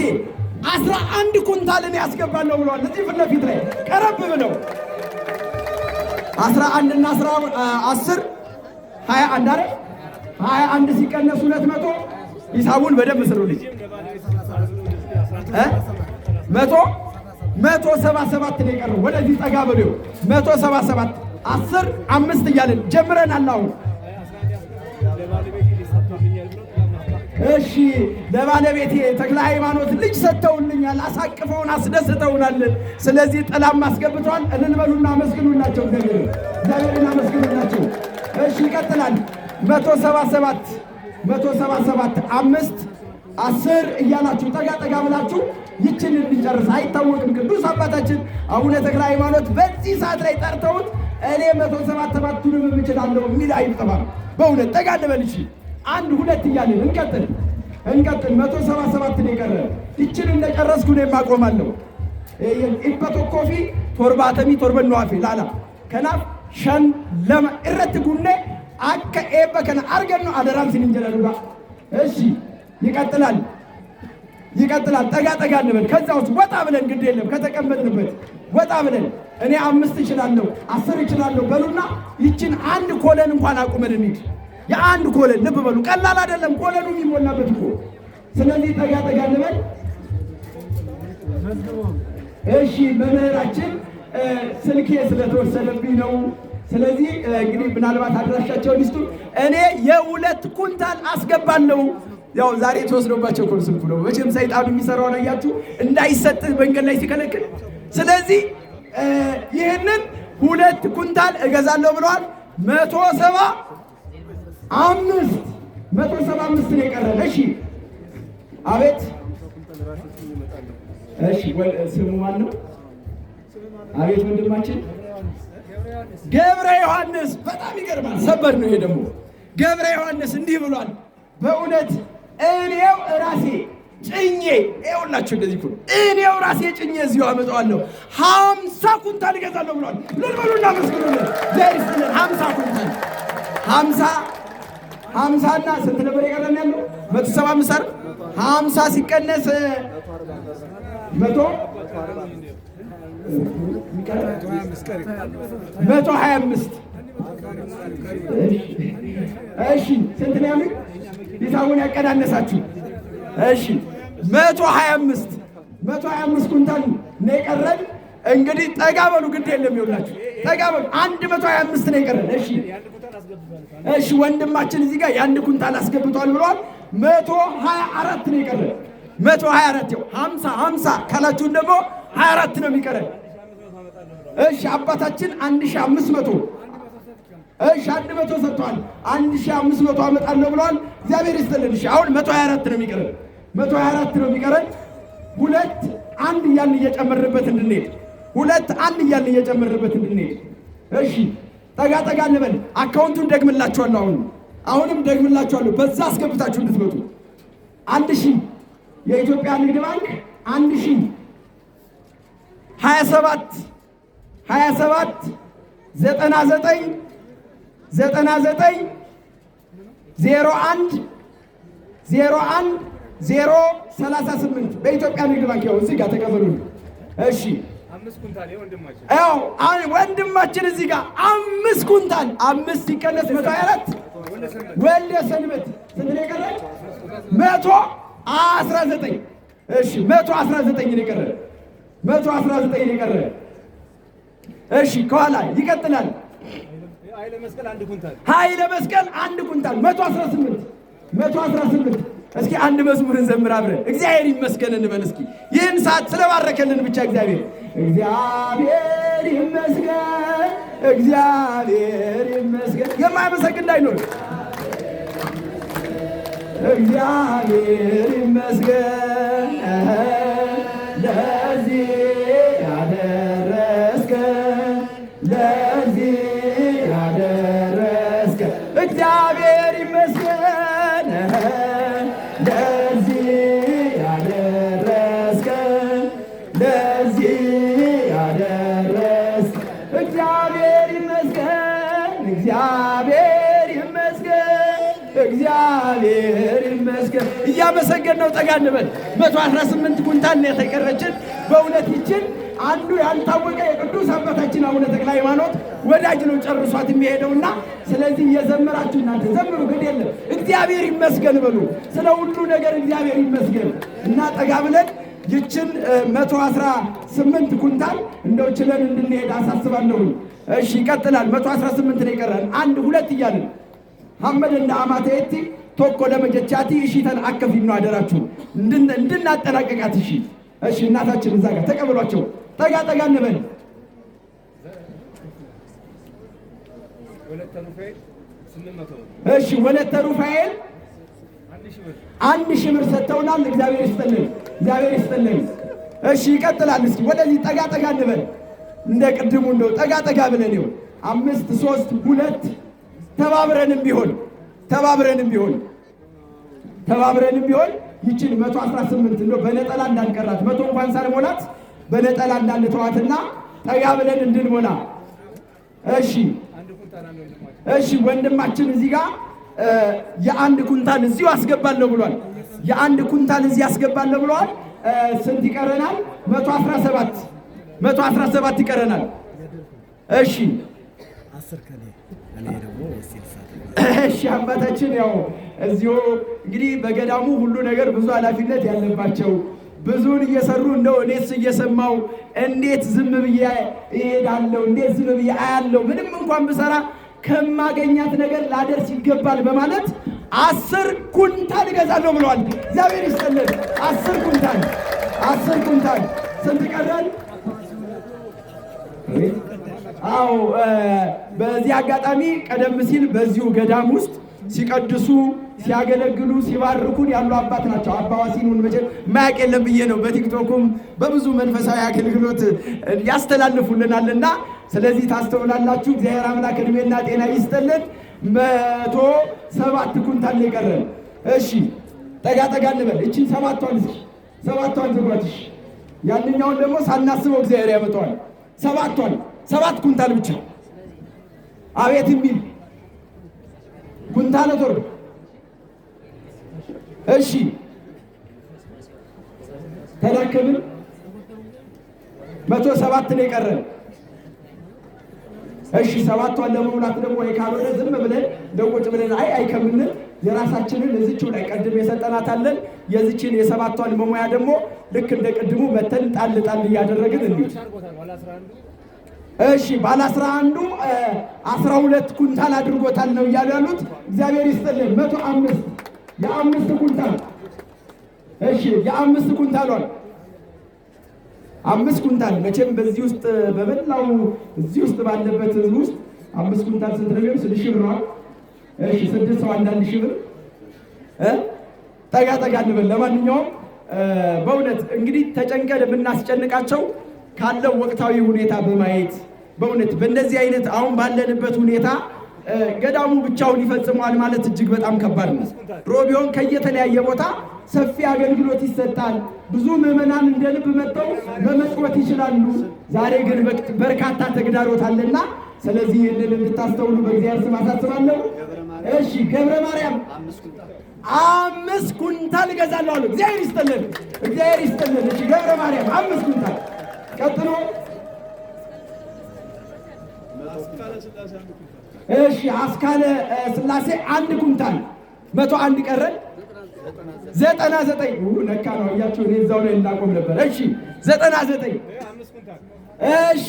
11 ኩንታልን ያስገባለሁ ብለዋል። እዚህ ፊት ለፊት ላይ ቀረብ ብለው 11 እና 10 21 አይደል? 21 ሲቀነስ 200 ሂሳቡን በደንብ ስሩልኝ። 177 ነው የቀረው። ወደዚህ ጠጋ ብለው 177 10 5 እያልን ጀምረናል አሁን። እሺ ለባለቤቴ ተክለ ሃይማኖት ልጅ ሰጥተውልኛል፣ አሳቅፈውን አስደስተውናል። ስለዚህ ጥላም አስገብተዋል። እልል በሉና አመስግኑላቸው፣ እግዚአብሔርን አመስግኑላቸው። እሺ ይቀጥላል። 177 5 10 እያላችሁ ጠጋ ጠጋ ብላችሁ ይችን እንጨርስ። አይታወቅም ቅዱስ አባታችን አቡነ ተክለ ሃይማኖት በዚህ ሰዓት ላይ ጠርተውት እኔ 177ቱንም እችላለሁ የሚል አይጠፋም። በእውነት ጠጋ እንበል። እሺ 1 2 እያልን እንቀጥል 177 ነው የቀረ። ይችን እንደጨረስኩ ነው የማቆማለሁ። ኢበቶ ኮፊ ቶርባተሚ ቶርበን ዋፌ ላላ ከናፍ ሸን ለማ እረት ጉኔ አከ ኤበ ከና አርገን ነው አደራም ሲንጀላሉጋ። እሺ ይቀጥላል። ጠጋ ጠጋ እንበል። ከዛ ውስጥ ወጣ ብለን ግድ የለም ከተቀመጥንበት ወጣ ብለን እኔ 5 እችላለሁ 10 እችላለሁ በሉና ይችን 1 ኮለን እንኳን አቁመን እንሂድ። የ1 ኮለን ልብ በሉ፣ ቀላል አይደለም ኮለኑ የሚሞላበት እኮ። ስለዚህ ጠጋ ጠጋ እንበል። እሺ መምህራችን ስልኬ ስለተወሰደብኝ ነው። ስለዚህ እንግዲህ ምናልባት አድራሻቸውን ይስጡ። እኔ የ2 ኩንታል አስገባለሁ። ያው ዛሬ ተወስዶባቸው እኮ ስልኩ ነው። መቼም ሰይጣኑ የሚሰራው ነው ያያችሁ፣ እንዳይሰጥ መንገድ ላይ ሲከለክል። ስለዚህ ይህንን 2 ኩንታል እገዛለሁ ብለዋል። 175 ነው የቀረን። እሺ አቤት። እሺ ስሙ ማን ነው? አቤት ወንድማችን ገብረ ዮሐንስ። በጣም ይገርማል። ሰበር ነው ይሄ ደግሞ። ገብረ ዮሐንስ እንዲህ ብሏል። በእውነት እኔው ራሴ ጭኜ ይኸውላችሁ፣ እንደዚህ እኮ እኔው ራሴ ጭኜ እዚሁ አመጣዋለሁ 50 ኩንታል እገዛለሁ ብሏል። ልልበሉና መስክሩልን። ዘይስልን 50 ኩንታል 50 እና ስንት ነበር የቀረን ያለው? 175 አይደል? 50 ሲቀነስ 125 እሺ ስንት ነው ያሉኝ? ሂሳቡን ያቀናነሳችሁ። እሺ 125 ኩንታል ነው የቀረን። እንግዲህ ጠጋ በሉ፣ ግድ የለም ይኸውላችሁ፣ ጠጋ በሉ። 125 ነው የቀረን። እሺ ወንድማችን እዚህ ጋር የ1 ኩንታል አስገብቷል ብለዋል። 124 ነው የቀረን። 124 ይኸው 50 ካላችሁን ደግሞ 24 ነው የሚቀረን። እሺ አባታችን 1500 እሺ 100 ሰጥቷል። 1500 አመጣለሁ ብለዋል። እግዚአብሔር ይስጥልን። እሺ አሁን 124 ነው የሚቀረን፣ 124 ነው የሚቀረን። 2 1 እያልን እየጨመርንበት እንድንሄድ፣ 2 1 እያልን እየጨመርንበት እንድንሄድ። እሺ ጠጋ ጠጋ እንበል። አካውንቱን ደግምላችኋለሁ። አሁንም ደግምላችኋለሁ። በዛ አስገብታችሁ እንድትመጡ 1000 የኢትዮጵያ ንግድ ባንክ 1000 27 99 01 038 በኢትዮጵያ ንግድ ባንክ ያው እዚህ ጋር ተቀበሉ። እሺ 5 ኩንታል ወንድማችን ያው ወንድማችን እዚህ ጋር 5 ኩንታል 5 ሲቀነስ 124 ወልደ ሰንበት ስንት ነው የቀረው? 119 እሺ 119 ነው የቀረው። 119 ነው የቀረው። እሺ ከኋላ ይቀጥላል። ኃይለ መስቀል 1 ኩንታል ኃይለ መስቀል 1 ኩንታል 118 እስኪ አንድ መዝሙር እንዘምር አብረን። እግዚአብሔር ይመስገን እንበል እስኪ። ይህን ሰዓት ስለባረከልን ብቻ እግዚአብሔር ይመስገን፣ እግዚአብሔር ይመስገን። የማያመሰግን እንዳይኖር። እግዚአብሔር ይመስገን ለዚህ ያደረስከን፣ ለዚህ ያደረስከን። እግዚአብሔር ይመስገን ለዚህ ያደረስከን፣ ለዚህ ያደረስከን። እግዚአብሔር ይመስገን፣ እግዚአብሔር ይመስገን፣ እግዚአብሔር ይመስገን። እያመሰገን ነው። ጠጋ እንበል። 118 ኩንታል ነው የተቀረችን። በእውነት ይችን አንዱ ያልታወቀ የቅዱስ አባታችን አቡነ ተክለ ሃይማኖት ወዳጅ ነው ጨርሷት የሚሄደውና፣ ስለዚህ እየዘመራችሁ እናንተ ዘምሩ። ግድ የለም እግዚአብሔር ይመስገን በሉ። ስለ ሁሉ ነገር እግዚአብሔር ይመስገን እና ጠጋ ብለን ይችን 118 ኩንታል እንደው ችለን እንድንሄድ አሳስባለሁ። እሺ ይቀጥላል። 118 ነው የቀረን። 1 2 እያልን ሐመድ እንደ አማቴቲ ቶኮ ለመጀቻቲ እሺተን አከፊ ነው አደራችሁ እንድናጠናቀቃት። እሺ እሺ እናታችን እዛ ጋር ተቀበሏቸው። ጠጋ ጠጋ እንበል። እሺ ወለተ ሩፋኤል 1000 ብር ሰጥተውናል። እግዚአብሔር ይስጥልን፣ እግዚአብሔር ይስጥልን። እሺ ይቀጥላል። እስኪ ወደዚህ ጠጋ ጠጋ እንበል። እንደ ቅድሙ እንደው ጠጋ ጠጋ ብለን ይሁን 5 3 2 ተባብረንም ቢሆን ይችን 118 እንደው በነጠላ እንዳንቀራት 100 እንኳን ሳንሞላት በነጠላ እንዳንተዋትና ጠጋ ብለን እንድንሞላ። እሺ እሺ ወንድማችን እዚህ ጋር የ1 ኩንታል እዚሁ አስገባለሁ ብሏል። የ1 ኩንታል እዚህ አስገባለሁ ብሏል። ስንት ይቀረናል? 117 ይቀረናል። እሺ እሺ አባታችን ያው እዚሁ እንግዲህ በገዳሙ ሁሉ ነገር ብዙ ኃላፊነት ያለባቸው ብዙን እየሰሩ እንደው እኔስ እየሰማው እንዴት ዝም ብዬ እሄዳለሁ? እንዴት ዝም ብዬ አያለሁ? ምንም እንኳን ብሰራ ከማገኛት ነገር ላደርስ ይገባል በማለት 10 ኩንታል እገዛለሁ ብለዋል። እግዚአብሔር ይስጥልን። 10 ኩንታል ስንት ቀረን? አዎ በዚህ አጋጣሚ ቀደም ሲል በዚሁ ገዳም ውስጥ ሲቀድሱ ሲያገለግሉ ሲባርኩን ያሉ አባት ናቸው። አባ ዋሲኑን መቼም ማያውቅ የለም ብዬ ነው። በቲክቶኩም በብዙ መንፈሳዊ አገልግሎት ያስተላልፉልናልና ስለዚህ ታስተውላላችሁ። እግዚአብሔር አምላክ ዕድሜና ጤና ይስጥልን። 107 ኩንታል የቀረን። እሺ ጠጋ ጠጋ እንበል። እቺን 7ቷን ዝጓት። እሺ ያንኛውን ደግሞ ሳናስበው እግዚአብሔር ያመጣዋል። 7 ኩንታል ብቻ አቤት የሚል ኩንታል ቶር። እሺ ተላከምን 107 ነው የቀረን። እሺ 7ቷን ለመሙላት ደግሞ ካልሆነ ዝም ብለን ደቆጭ ብለን አይ ከምንል የራሳችንን እዚቹ ላይ ቀድም የሰጠናታለን የዚችን የ7ቷን መሙያ ደግሞ ልክ እንደ ቅድሙ መተን ጣል እያደረግን እንዴ። እሺ ባለ 11ዱ 12 ኩንታል አድርጎታል ነው እያሉ ያሉት። እግዚአብሔር ይስጥልን። 105 የ5 ኩንታል። እሺ የ5 ኩንታሏን 5 ኩንታል መቼም በዚህ ውስጥ በበላው እዚህ ውስጥ ባለበት ህዝብ ውስጥ 5 ኩንታል ስንት ነው? 6 ሺህ ብር ነው። እሺ 6 ሰው 1 ሺህ ብር ጠጋ ጠጋ እንበል። ለማንኛውም በእውነት እንግዲህ ተጨንቀን የምናስጨንቃቸው ካለው ወቅታዊ ሁኔታ በማየት በእውነት በእንደዚህ አይነት አሁን ባለንበት ሁኔታ ገዳሙ ብቻውን ይፈጽመዋል ማለት እጅግ በጣም ከባድ ነው። ሮቢዮን ከየተለያየ ቦታ ሰፊ አገልግሎት ይሰጣል። ብዙ ምዕመናን እንደ ልብ መጥተው መመጽወት ይችላሉ። ዛሬ ግን በርካታ ተግዳሮት አለና ስለዚህ ይህንን እንድታስተውሉ በእግዚአብሔር ስም አሳስባለሁ። እሺ ገብረ ማርያም 5 ኩንታል እገዛለሁ አሉ። እግዚአብሔር ይስጥልን፣ እግዚአብሔር ይስጥልን። እሺ ገብረ ማርያም 5 ኩንታል። ቀጥሎ እሺ አስካለ ስላሴ 1 ኩንታል 101 ቀረን 99 ነካ ነው እያችሁ እኔ እዛው ላይ እንዳቆም ነበር። እሺ 99 እሺ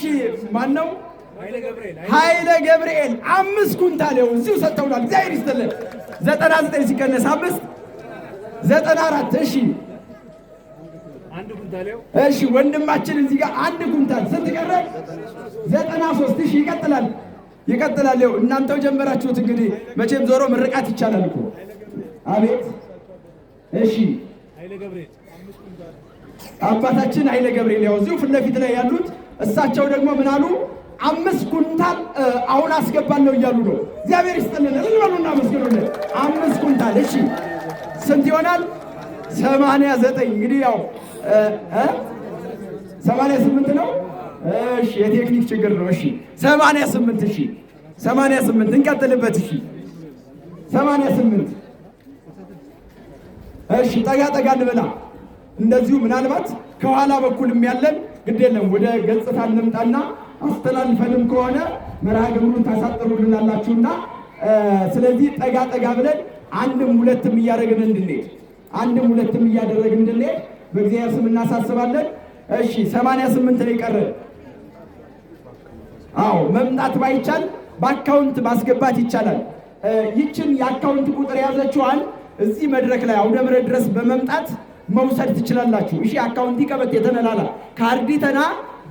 ማን ነው? ኃይለ ገብርኤል 5 ኩንታል ነው እዚሁ ሰጥተውናል። እግዚአብሔር ይስጥልን። 99 ሲቀነስ 5 94 እሺ 1 ኩንታል ነው። እሺ ወንድማችን እዚህ ጋር 1 ኩንታል ስንት ቀረ? 93 እሺ ይቀጥላል ይቀጥላል። ይኸው እናንተው ጀመራችሁት እንግዲህ መቼም ዞሮ ምርቃት ይቻላል እኮ። አቤት እሺ ኃይለ ገብርኤል አባታችን ኃይለ ገብርኤል ያው እዚሁ ፊት ለፊት ላይ ያሉት እሳቸው ደግሞ ምን አሉ? 5 ኩንታል አሁን አስገባለሁ እያሉ ነው። እግዚአብሔር ይስጥልን እንበሉና መስገኑልን። 5 ኩንታል እሺ ስንት ይሆናል? 89 እንግዲህ ያው 88 ነው። እሺ የቴክኒክ ችግር ነው። እሺ 88 እሺ 88 እንቀጥልበት። እሺ 88 እሺ ጠጋ ጠጋ እንበላ። እንደዚሁ ምናልባት ከኋላ በኩልም ያለን ግድ የለም ወደ ገጽታ እንምጣና አስተላልፈንም ከሆነ መርሃ ግብሩን ታሳጥሩልናላችሁና ስለዚህ ጠጋ ጠጋ ብለን 1ም 2ም እያደረግን እንድንሄድ 1ም 2ም እያደረግን እንድንሄድ በእግዚአብሔር ስም እናሳስባለን። እሺ 88 ነው የቀረ። አዎ መምጣት ባይቻል በአካውንት ማስገባት ይቻላል። ይችን የአካውንት ቁጥር ያዘችዋል እዚህ መድረክ ላይ አውደ ምሕረት ድረስ በመምጣት መውሰድ ትችላላችሁ። እሺ አካውንቲ ቀበጥ የተነላላ ካርዲተና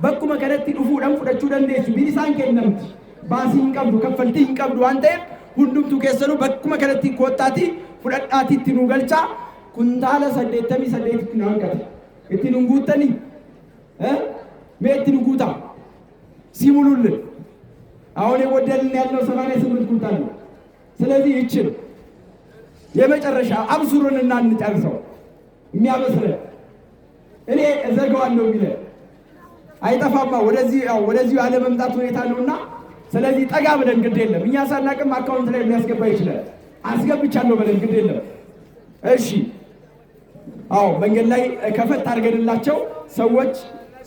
በኩመ ከረቲ ዱፉ ደንፉደቹ ደንዴሱ ቢሊሳን ከነምት ባሲን ቀብዱ ከፈልቲን ቀብዱ አንተ ሁንዱም ቱኬሰኑ በኩመ ከረቲ ኮታቲ ፍደዳቲ ትኑ ገልቻ ኩንታለ ሰደተሚ ሰደት ትናንከት እቲኑ ጉተኒ ሜትኑ ጉታ ሲሙሉልን አሁን የወደልን ያለው 88 ኩንታል ነው። ስለዚህ ይችን የመጨረሻ አብሱሩንና እንጨርሰው። የሚያበስረን እኔ እዘጋዋለሁ የሚለ አይጠፋማ። ወደዚህ ያለ መምጣት ሁኔታ ነውና ስለዚህ ጠጋ ብለን ግድ የለም እኛ ሳናቅም አካውንት ላይ የሚያስገባ ይችላል። አስገብቻለሁ ብለን ግድ የለም። እሺ አዎ መንገድ ላይ ከፈት አድርገንላቸው ሰዎች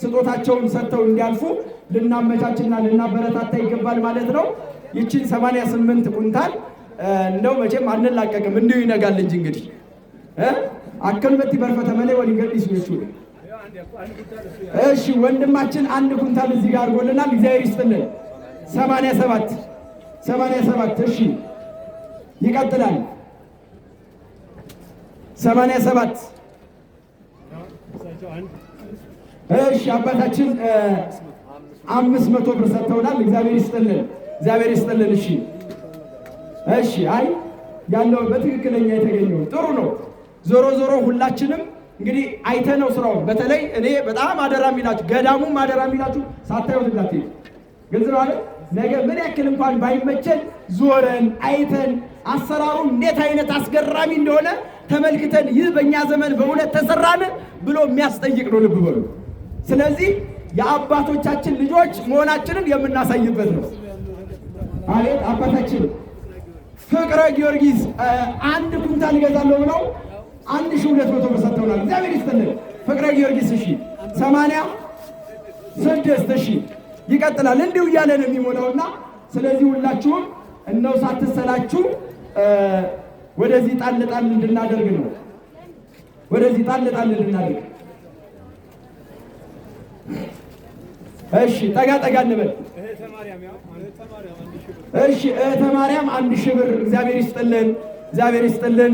ስጦታቸውን ሰጥተው እንዲያልፉ ልናመቻችና ልናበረታታ ይገባል ማለት ነው። ይችን 88 ኩንታል እንደው መቼም አንላቀቅም እንዲሁ ይነጋል እንጂ እንግዲህ አከልበቲ በርፈተ መለ ወሊንገዲስ ነው። እሺ ወንድማችን 1 ኩንታል እዚህ ጋር አድርጎልናል። እግዚአብሔር ይስጥልን። 87 እሺ ይቀጥላል። 87 እሺ አባታችን 500 ብር ሰጥተውናል። እግዚአብሔር ይስጥልን፣ እግዚአብሔር ይስጥልን። እሺ አይ ያለው በትክክለኛ የተገኘው ጥሩ ነው። ዞሮ ዞሮ ሁላችንም እንግዲህ አይተነው ስራውን በተለይ እኔ በጣም አደራ የሚላችሁ ገዳሙም አደራ የሚላችሁ ሳታዩት እንዳትሄዱ። ግልጽ ነው አይደል? ነገ ምን ያክል እንኳን ባይመቸን ዞረን አይተን አሰራሩ እንዴት አይነት አስገራሚ እንደሆነ ተመልክተን ይህ በእኛ ዘመን በእውነት ተሰራን ብሎ የሚያስጠይቅ ነው። ልብ በሉ። ስለዚህ የአባቶቻችን ልጆች መሆናችንን የምናሳይበት ነው። አቤት አባታችን ፍቅረ ጊዮርጊስ 1 ኩንታል ይገዛለሁ ብለው 1200 ብር ሰጥተውናል። እግዚአብሔር ይስጥልን። ፍቅረ ጊዮርጊስ እሺ 86 እሺ ይቀጥላል። እንዲሁ እያለ ነው የሚሞላውና ስለዚህ ሁላችሁም እነው ሳትሰላችሁ ወደዚህ ጣል ጣል እንድናደርግ ነው። ወደዚህ ጣል ጣል እንድናደርግ እሺ ጠጋ ጠጋ እንበል። እሺ እህተ ማርያም 1000 ብር እግዚአብሔር ይስጥልን፣ እግዚአብሔር ይስጥልን።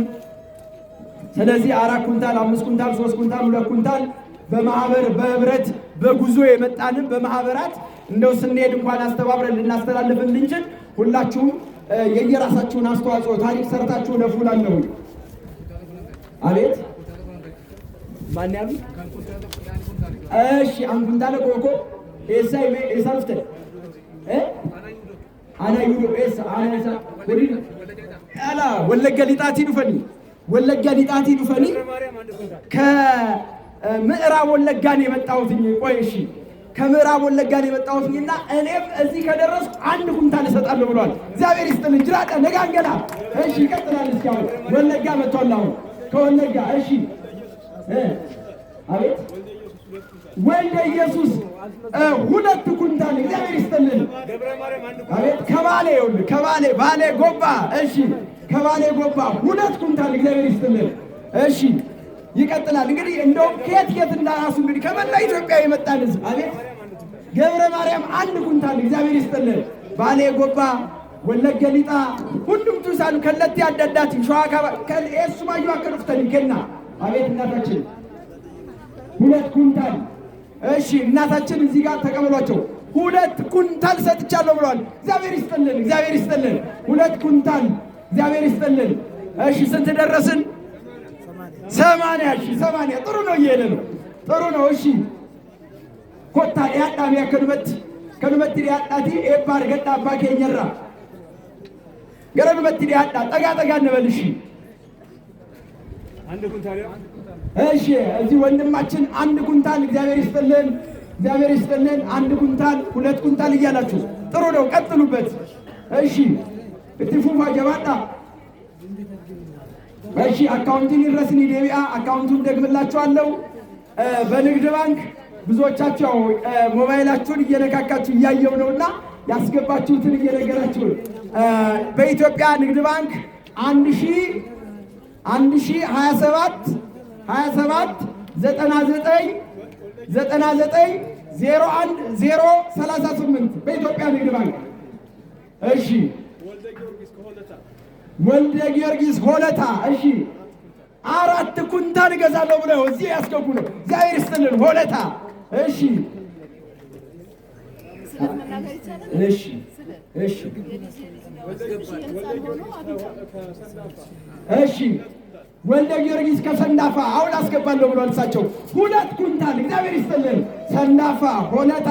ስለዚህ 4 ኩንታል፣ 5 ኩንታል፣ 3 ኩንታል፣ 2 ኩንታል በማህበር በህብረት በጉዞ የመጣንም በማህበራት እንደው ስንሄድ እንኳን አስተባብረን ልናስተላልፍ እንድንችል ሁላችሁም የየራሳችሁን አስተዋጽኦ ታሪክ ሰርታችሁ ለፉላለሁ። አቤት ማን ያሉ? እሺ አንኩንታለ ኮኮ ኤሳልፍተ አና ዩሮ ኤሳ አናሳ ወዲና አላ ወለጋ ሊጣቲ ዱፈኒ ወለጋ ሊጣቲ ዱፈኒ ከምዕራብ ወለጋ ነው የመጣሁት። ቆይ እሺ ከምዕራብ ወለጋ ነው የመጣሁትና እኔም እዚህ ከደረስኩ 1 ኩንታል እሰጣለሁ ብሏል። እግዚአብሔር ይስጥልኝ። ጅራጣ ነጋንገላ። እሺ ይቀጥላል። እስካሁን ወለጋ መጥቷል። አሁን ከወለጋ እሺ አቤት ወልደ ኢየሱስ 2 ኩንታል እግዚአብሔር ይስጥልን። አቤት ከባሌ ይኸውልህ ከባሌ ባሌ ጎባ እሺ ከባሌ ጎባ 2 ኩንታል እግዚአብሔር ይስጥልን። እሺ ይቀጥላል። እንግዲህ እንደውም ከየት እንዳራሱ እንግዲህ ከመላ ኢትዮጵያ የመጣን ሕዝብ አቤት ገብረ ማርያም 1 ኩንታል እግዚአብሔር ይስጥልን። ባሌ ጎባ ወለጋ ሊጣ ሁሉም ቱሳሉ ከለት ያዳዳት ሸዋካ ከኤሱ ማዩ አከሩፍተን ገና አቤት እናታችን 2 ኩንታል እሺ እናታችን እዚህ ጋር ተቀበሏቸው። 2 ኩንታል ሰጥቻለሁ ብለዋል። እግዚአብሔር ይስጥልን። እግዚአብሔር ይስጥልን። 2 ኩንታል እግዚአብሔር ይስጥልን። እሺ ስንት ደረስን? 80 ሺህ 80 ጥሩ ነው። እየሄደ ነው። ጥሩ ነው። እሺ ኮታ ያጣም ከኑመት ያጣቲ ኤባር ገጣ አባኬ ኘራ ገረኑመት ያጣ ጠጋ እንበል። እሺ 1 ኩንታል እሺ እዚህ ወንድማችን 1 ኩንታል እግዚአብሔር ይስጥልን። እግዚአብሔር ይስጥልን። 1 ኩንታል 2 ኩንታል እያላችሁ ጥሩ ነው። ቀጥሉበት። እሺ እትፉፋ ጀባጣ እሺ አካውንቲን ይረስኒ ዴቢያ አካውንቱን ደግምላችኋለሁ። በንግድ ባንክ ብዙዎቻችሁ ሞባይላችሁን እየነካካችሁ እያየው ነውና ያስገባችሁትን እየነገራችሁ በኢትዮጵያ ንግድ ባንክ 1027 9901 በኢትዮጵያ ንግድ ባንክ። እሺ ወልደ ጊዮርጊስ ሆለታ እሺ 4 ኩንታል እገዛለሁ ብለው እዚህ ያስገቡ ነው። እግዚአብሔር ይስጥልን። ሆለታ እሺ እሺ እሺ እሺ ወልደ ጊዮርጊስ ከሰንዳፋ አሁን አስገባለሁ ብሏል። እሳቸው 2 ኩንታል እግዚአብሔር ይስጥልን። ሰንዳፋ፣ ሆለታ፣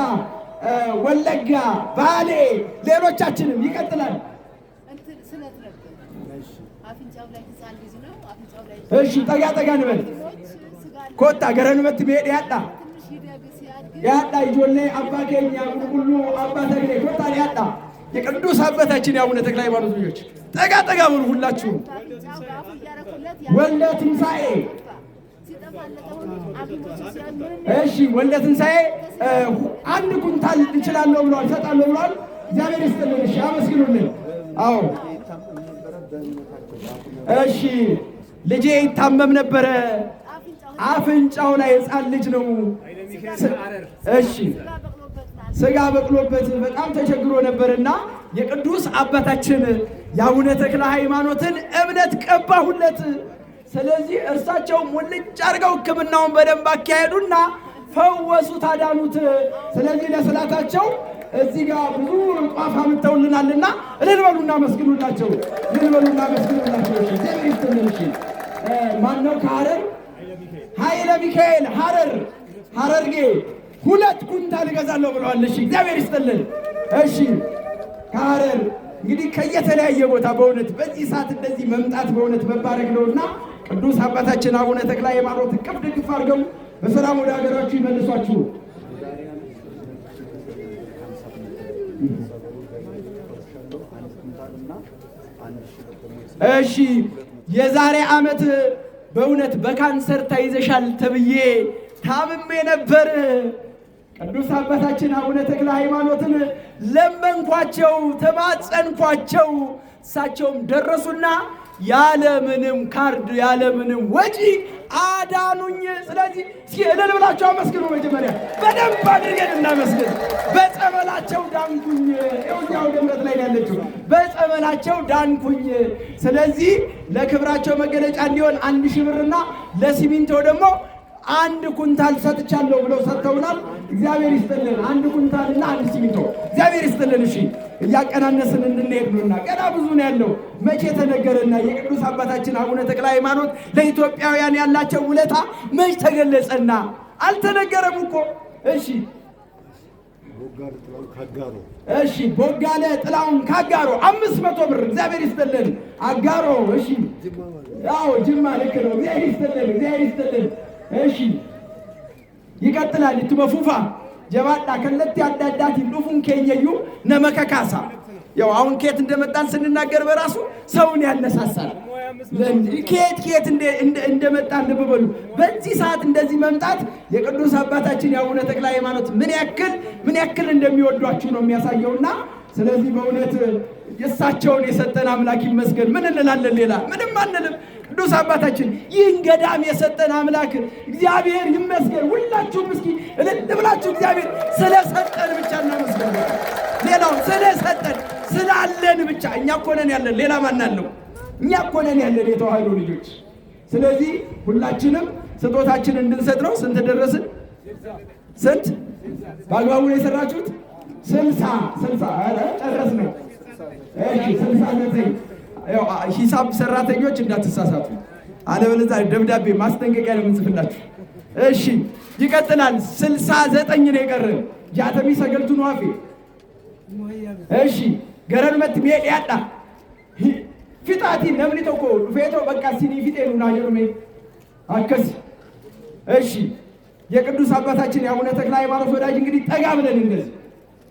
ወለጋ፣ ባሌ ሌሎቻችንም ይቀጥላል። እሺ ጠጋ እንበል። ኮታ ገረኑመት ቢሄድ ያጣ ይጆሌ አባቴኛ ሁሉ አባቴ ኮታ ያጣ የቅዱስ አባታችን የአቡነ ተክለ ሃይማኖት ልጆች ጠጋ ብሉ ሁላችሁ። ወልደ ትንሣኤ እሺ ወልደ ትንሣኤ 1 ኩንታል እችላለሁ ብሏል፣ እሰጣለሁ ብሏል። እግዚአብሔር ይስጥልን። እሺ አመስግኑልን። አዎ እሺ ልጄ ይታመም ነበረ። አፍንጫው ላይ ሕፃን ልጅ ነው። እሺ ስጋ በቅሎበት በጣም ተቸግሮ ነበርና የቅዱስ አባታችን የአቡነ ተክለ ሃይማኖትን እምነት ቀባሁለት። ስለዚህ እርሳቸው ሙልጭ አድርገው ሕክምናውን በደንብ አካሄዱና ፈወሱት፣ አዳኑት። ስለዚህ ለስላታቸው እዚህ ጋር ብዙ ጧፍ አምጥተውልናልና እልል በሉና መስግኑላቸው። እግዚአብሔር ይስጥልን። እሺ ማነው ከሐረር? ኃይለ ሚካኤል ሐረርጌ 2 ኩንታል እገዛለሁ ብለዋል። እሺ እግዚአብሔር ይስጥልን። እሺ ከሐረር እንግዲህ ከየተለያየ ቦታ በእውነት በዚህ ሰዓት እንደዚህ መምጣት በእውነት መባረክ ነውና ቅዱስ አባታችን አቡነ ተክለ ሃይማኖት እቅፍ ድግፍ አድርገው በሰላም ወደ ሀገራችሁ ይመልሷችሁ። እሺ የዛሬ ዓመት በእውነት በካንሰር ተይዘሻል ተብዬ ታምሜ ነበር። ቅዱስ አባታችን አቡነ ተክለ ሃይማኖትን ለመንኳቸው፣ ተማጸንኳቸው። እሳቸውም ደረሱና ያለምንም ካርድ ያለምንም ወጪ አዳኑኝ። ስለዚህ እስኪ እልል ብላችሁ አመስግኑ። መጀመሪያ በደንብ አድርገን እናመስግን። በጸበላቸው ዳንኩኝ። ይኸውኛው ደምረት ላይ ያለችው በጸበላቸው ዳንኩኝ። ስለዚህ ለክብራቸው መገለጫ እንዲሆን 1000 ብርና ለሲሚንቶ ደግሞ 1 ኩንታል ሰጥቻለሁ ብለው ሰጥተውናል። እግዚአብሔር ይስጥልን። 1 ኩንታልና 1 ሲሚንቶ እግዚአብሔር ይስጥልን። እሺ እያቀናነስን እንድንሄድ ነውና ገና ብዙ ነው ያለው። መቼ ተነገረና የቅዱስ አባታችን አቡነ ተክለ ሃይማኖት ለኢትዮጵያውያን ያላቸው ውለታ መች ተገለጸና? አልተነገረም እኮ። እሺ እሺ ቦጋለ ጥላውን ካጋሮ 500 ብር እግዚአብሔር ይስጥልን። አጋሮ እሺ ያው ጅማ ልክ ነው። እግዚአብሔር ይስጥልን፣ እግዚአብሔር ይስጥልን። እሺ ይቀጥላል። ይትበፉፋ ጀባዳ ከለት ያዳዳት ይሉፉን ከየዩ ነመከካሳ ያው አሁን ኬት እንደመጣን ስንናገር በራሱ ሰውን ያነሳሳል። ኬት እንደመጣን ልብ በሉ። በዚህ ሰዓት እንደዚህ መምጣት የቅዱስ አባታችን የአቡነ ተክለ ሃይማኖት ምን ያክል እንደሚወዷችሁ ነው የሚያሳየውና ስለዚህ በእውነት የእሳቸውን የሰጠን አምላክ ይመስገን። ምን እንላለን? ሌላ ምንም አንልም። ቅዱስ አባታችን ይህን ገዳም የሰጠን አምላክ እግዚአብሔር ይመስገን። ሁላችሁም እስኪ እልል ብላችሁ እግዚአብሔር ስለሰጠን ብቻ እናመስገን። ሌላው ስለሰጠን ስላለን ብቻ እኛ እኮ ነን ያለን፣ ሌላ ማን አለው? እኛ እኮ ነን ያለን የተዋህዶ ልጆች። ስለዚህ ሁላችንም ስጦታችንን እንድንሰጥ ነው። ስንት ደረስን? ስንት በአግባቡ ነው የሰራችሁት? 60 አረ ጨረስ ነው። እሺ 69 ያው ሂሳብ ሰራተኞች እንዳትሳሳቱ፣ አለበለዚያ ደብዳቤ ማስጠንቀቂያ ነው የምንጽፍላችሁ። እሺ ይቀጥላል። 69 ነው የቀረን። ጃተሚ ሰገልቱ ነው አፌ እሺ ገረን መት ሜድ ያጣ ፊታቲ ነብሊ ተኮ ፌቶ በቃ ሲኒ ፊቴሉ ናጀሩሜ አከስ እሺ የቅዱስ አባታችን የአቡነ ተክለ ሃይማኖት ወዳጅ እንግዲህ ጠጋ ብለን እንደዚህ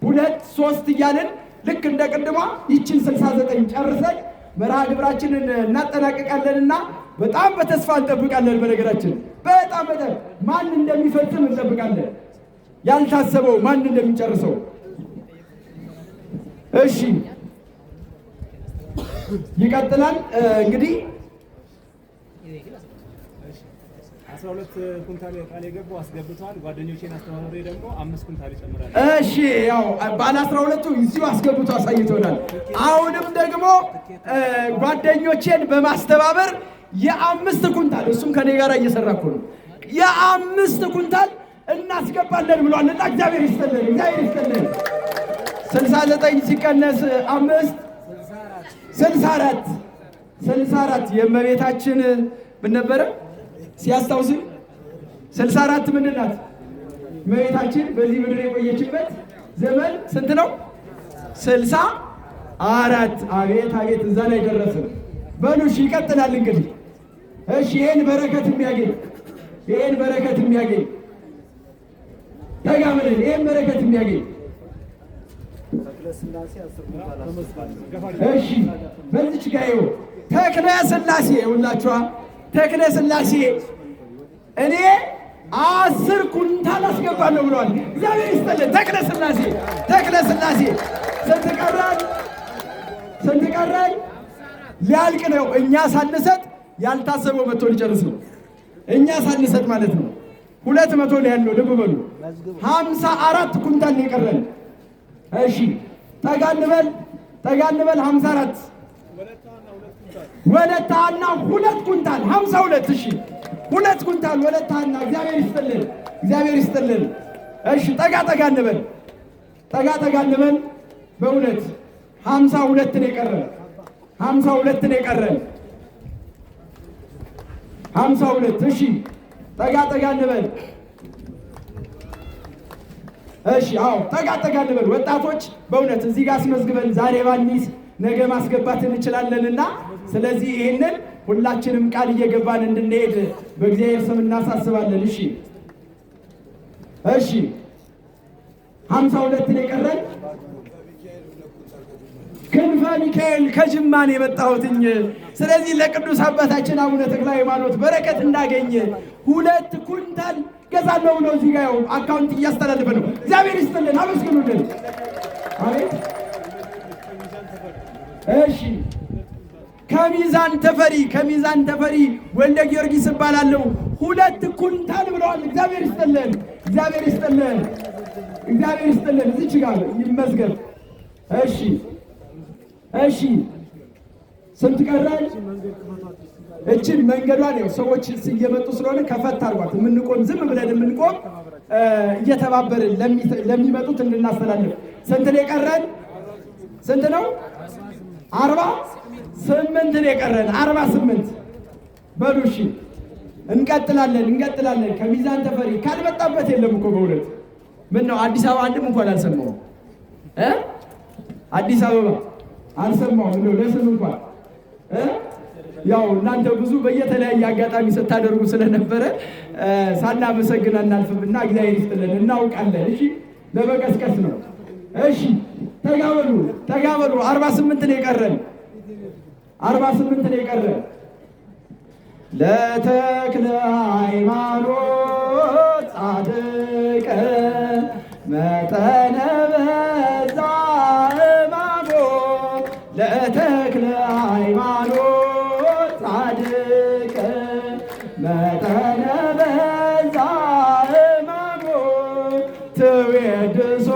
2 3 እያለን ልክ እንደ ቅድሟ ይችን 69 ጨርሰን መርሃ ግብራችንን እናጠናቀቃለንና በጣም በተስፋ እንጠብቃለን። በነገራችን በጣም ማን እንደሚፈጽም እንጠብቃለን። ያልታሰበው ማን እንደሚጨርሰው። እሺ ይቀጥላል። እንግዲህ 12 ኩንታል ቃል የገቡ አስገብቷል። ጓደኞቼን አስተባብሬ ደግሞ 5 ኩንታል ይጨምራል። እሺ ያው ባለ 12ቱ እዚሁ አስገብቶ አሳይቶናል። አሁንም ደግሞ ጓደኞቼን በማስተባበር የ5 ኩንታል እሱም ከኔ ጋር እየሰራ እኮ ነው። የ5 ኩንታል እናስገባለን ብሏልና እግዚአብሔር ይስጥልን፣ እግዚአብሔር ይስጥልን። 69 ሲቀነስ 5 64 የእመቤታችን ምን ነበረ ሲያስታውስ? 64 ምንድን ናት? እመቤታችን በዚህ ምድር የቆየችበት ዘመን ስንት ነው? 64 አቤት አቤት፣ እዛ ላይ ደረስን። በሉ እሺ ይቀጥላል እንግዲህ። እሺ ይሄን በረከት የሚያገኝ ተጋምልን፣ ይሄን በረከት የሚያገኝ እሺ በዚች ጋር ተክለ ሥላሴ ሁላችኋ ተክለ ሥላሴ እኔ 10 ኩንታል አስገባለሁ ብለዋል። እግዚአብሔር ይስጥልን። ተክለ ሥላሴ ስንት ቀረን? ሊያልቅ ነው። እኛ ሳንሰጥ ያልታሰበው መጥቶ ሊጨርስ ነው። እኛ ሳንሰጥ ማለት ነው። 200 ነው ያለው። ልብ በሉ 54 ኩንታል ነው የቀረን። እሺ ጠጋ እንበል 54 ወለታና 2 ኩንታል 52። እሺ 2 ኩንታል ወለታና እግዚአብሔር ይስጥልን። እሺ ጠጋ እንበል በእውነት 52 ነው የቀረን። 52 እሺ ጠጋ እንበል። እሺ አዎ ጠጋ እንበል ወጣቶች፣ በእውነት እዚህ ጋር አስመዝግበን ዛሬ ባንይዝ ነገ ማስገባት እንችላለንና ስለዚህ ይሄንን ሁላችንም ቃል እየገባን እንድንሄድ በእግዚአብሔር ስም እናሳስባለን። እሺ 52 ነው የቀረን። ክንፈ ሚካኤል ከጅማን የመጣሁትኝ። ስለዚህ ለቅዱስ አባታችን አቡነ ተክለ ሃይማኖት በረከት እንዳገኘ 2 ኩንታል ገዛለሁ ብሎ እዚህ ጋር አካውንት እያስተላለፈ ነው። እግዚአብሔር ይስጥልን፣ አመስግኑልን። አቤት እሺ ከሚዛን ተፈሪ ወልደ ጊዮርጊስ እባላለሁ 2 ኩንታል ብለዋል። እግዚአብሔር ይስጥልን። እዚች ጋር ይመዝገብ። እሺ ስንት ቀረን? እችን መንገዷን ያው ሰዎች እየመጡ ስለሆነ ከፈት አድርጓት። የምንቆም ዝም ብለን የምንቆም እየተባበርን ለሚመጡት እንድናስተላልፍ። ስንት ነው የቀረን? ስንት ነው? 48 ነው የቀረን። 48 በሉ እሺ። እንቀጥላለን። ከሚዛን ተፈሪ ካልመጣበት የለም እኮ በእውነት ምን ነው አዲስ አበባ አንድም እንኳን አልሰማሁም። አዲስ አበባ አልሰማሁም እንደው ለስም እንኳን ያው እናንተ ብዙ በየተለያየ አጋጣሚ ስታደርጉ ስለነበረ ሳናመሰግን አናልፍምና እግዚአብሔር ይስጥልን። እናውቃለን። እሺ ለመቀስቀስ ነው። እሺ ተጋበሉ። 48 ነው የቀረን። 48 ነው የቀረን። ለተክለ ሃይማኖት ጻድቅ መጠነ በዛ እማሞ ለተክለ ሃይማኖት ጻድቅ መጠነ በዛ እማሞ ትዌድሶ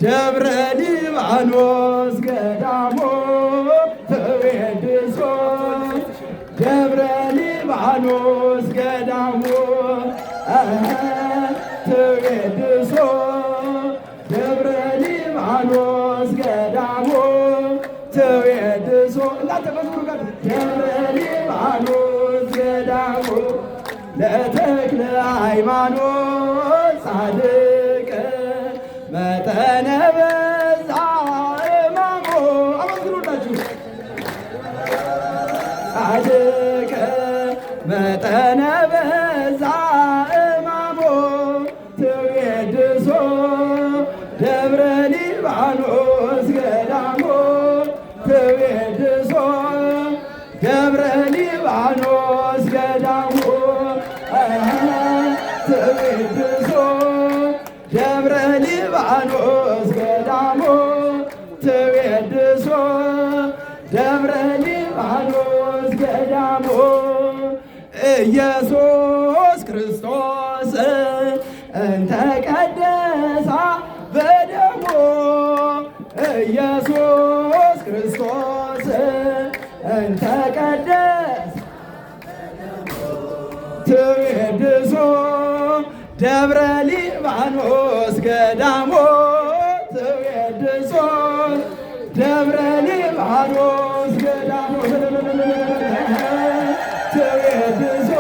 ደብረ ሊባኖስ ገዳሞ ትዌድሶ ደብረ ሊባኖስ ገዳሞ ትዌድሶ ደብረ ሊባኖስ ገዳሞ ትዌድሶ እናንተ መዝሙሩ ጋር ደብረ ሊባኖስ ገዳሞ ለተክለ ሃይማኖት ጻድቅ መጠነ በዛ እማሞ አመስግኑላችሁ። ጻድቅ መጠነ በዛ እማሞ ትዌድሶ ደብረ ሊባኖስ ገዳሞ ትዌድሶ ደብረ ሊባኖስ ገዳሞ ትዌድሶ ደብረ ሊባኖስ ገዳሞ ትዌድሶ ደብረ ሊባኖስ ገዳሞ ኢየሱስ ክርስቶስ እንተ ቀደሳ በደሞ ኢየሱስ ክርስቶስ እንተ ቀደሳ ትዌድሶ ደብረ ሊባኖስ ገዳሞ ትዌድሶ ደብረ ሊባኖስ ገዳሞ ትዌድሶ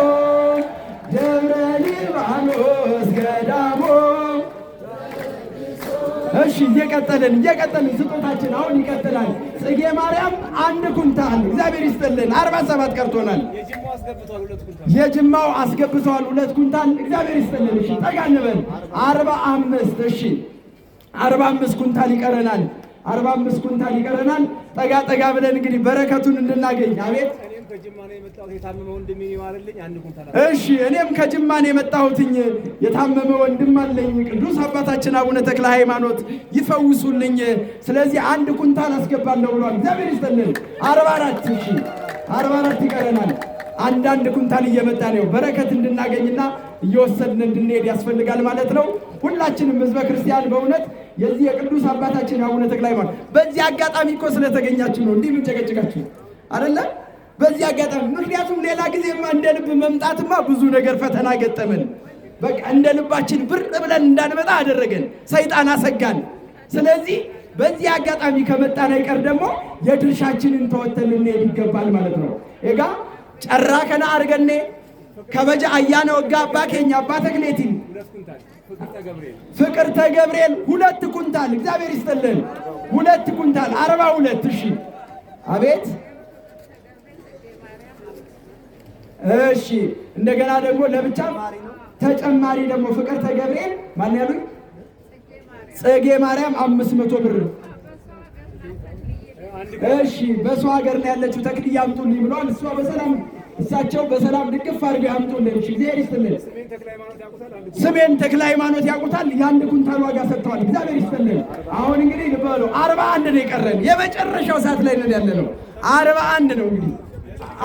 ደብረ ሊባኖስ ገዳሞ። እሺ እየቀጠልን ስጦታችን አሁን ይቀጥላል። ጽጌ ማርያም 1 ኩንታል እግዚአብሔር ይስጥልን። 47 ቀርቶናል። የጅማው አስገብተዋል 2 ኩንታል እግዚአብሔር ይስጥልን። እሺ ጠጋ እንበል 45 እሺ 45 ኩንታል ይቀረናል። 45 ኩንታል ይቀረናል። ጠጋ ብለን እንግዲህ በረከቱን እንድናገኝ። አቤት እሺ እኔም ከጅማ ነው የመጣሁትኝ። የታመመ ወንድም አለኝ። ቅዱስ አባታችን አቡነ ተክለ ሃይማኖት ይፈውሱልኝ። ስለዚህ 1 ኩንታል አስገባለሁ ብሏል። እግዚአብሔር ይስጥልን። 44 እሺ 44 ይቀረናል። አንዳንድ ኩንታል እየመጣ ነው። በረከት እንድናገኝና እየወሰድን እንድንሄድ ያስፈልጋል ማለት ነው። ሁላችንም ህዝበ ክርስቲያን በእውነት የዚህ የቅዱስ አባታችን አቡነ ተክለ ሃይማኖት በዚህ አጋጣሚ እኮ ስለተገኛችሁ ነው እንዲህ የምንጨቀጭቃችሁ አይደለ? በዚህ አጋጣሚ ምክንያቱም ሌላ ጊዜማ እንደ ልብ መምጣትማ ብዙ ነገር ፈተና ገጠመን። በቃ እንደ ልባችን ብር ብለን እንዳንመጣ አደረገን፣ ሰይጣን አሰጋን። ስለዚህ በዚህ አጋጣሚ ከመጣን አይቀር ደግሞ የድርሻችንን ተወተን ልንሄድ ይገባል ማለት ነው። ኤጋ ጨራ ከና አርገኔ ከበጃ አያነ ወጋ አባ ኬኛ አባ ተክሌቲን ፍቅርተ ገብርኤል 2 ኩንታል እግዚአብሔር ይስጥልን። 2 ኩንታል 42 እሺ አቤት እሺ እንደገና ደግሞ ለብቻ ተጨማሪ ደግሞ ፍቅርተ ገብርኤል ማን ያሉኝ ጽጌ ማርያም 500 ብር እሺ በሰው ሀገር ነው ያለችው ተክልዬ አምጡልኝ ብሏል። እሳቸው በሰላም ድግፍ አድርገው ያምጡልን። እሺ እግዚአብሔር ይስጥልን። ስሜን ተክለ ሃይማኖት ያውቁታል። የ1 ኩንታል ዋጋ ሰጥተዋል። እግዚአብሔር ይስጥልን። አሁን እንግዲህ ልበሉ 41 ነው የቀረን። የመጨረሻው ሰዓት ላይ ነው ያለነው። 41 ነው እንግዲህ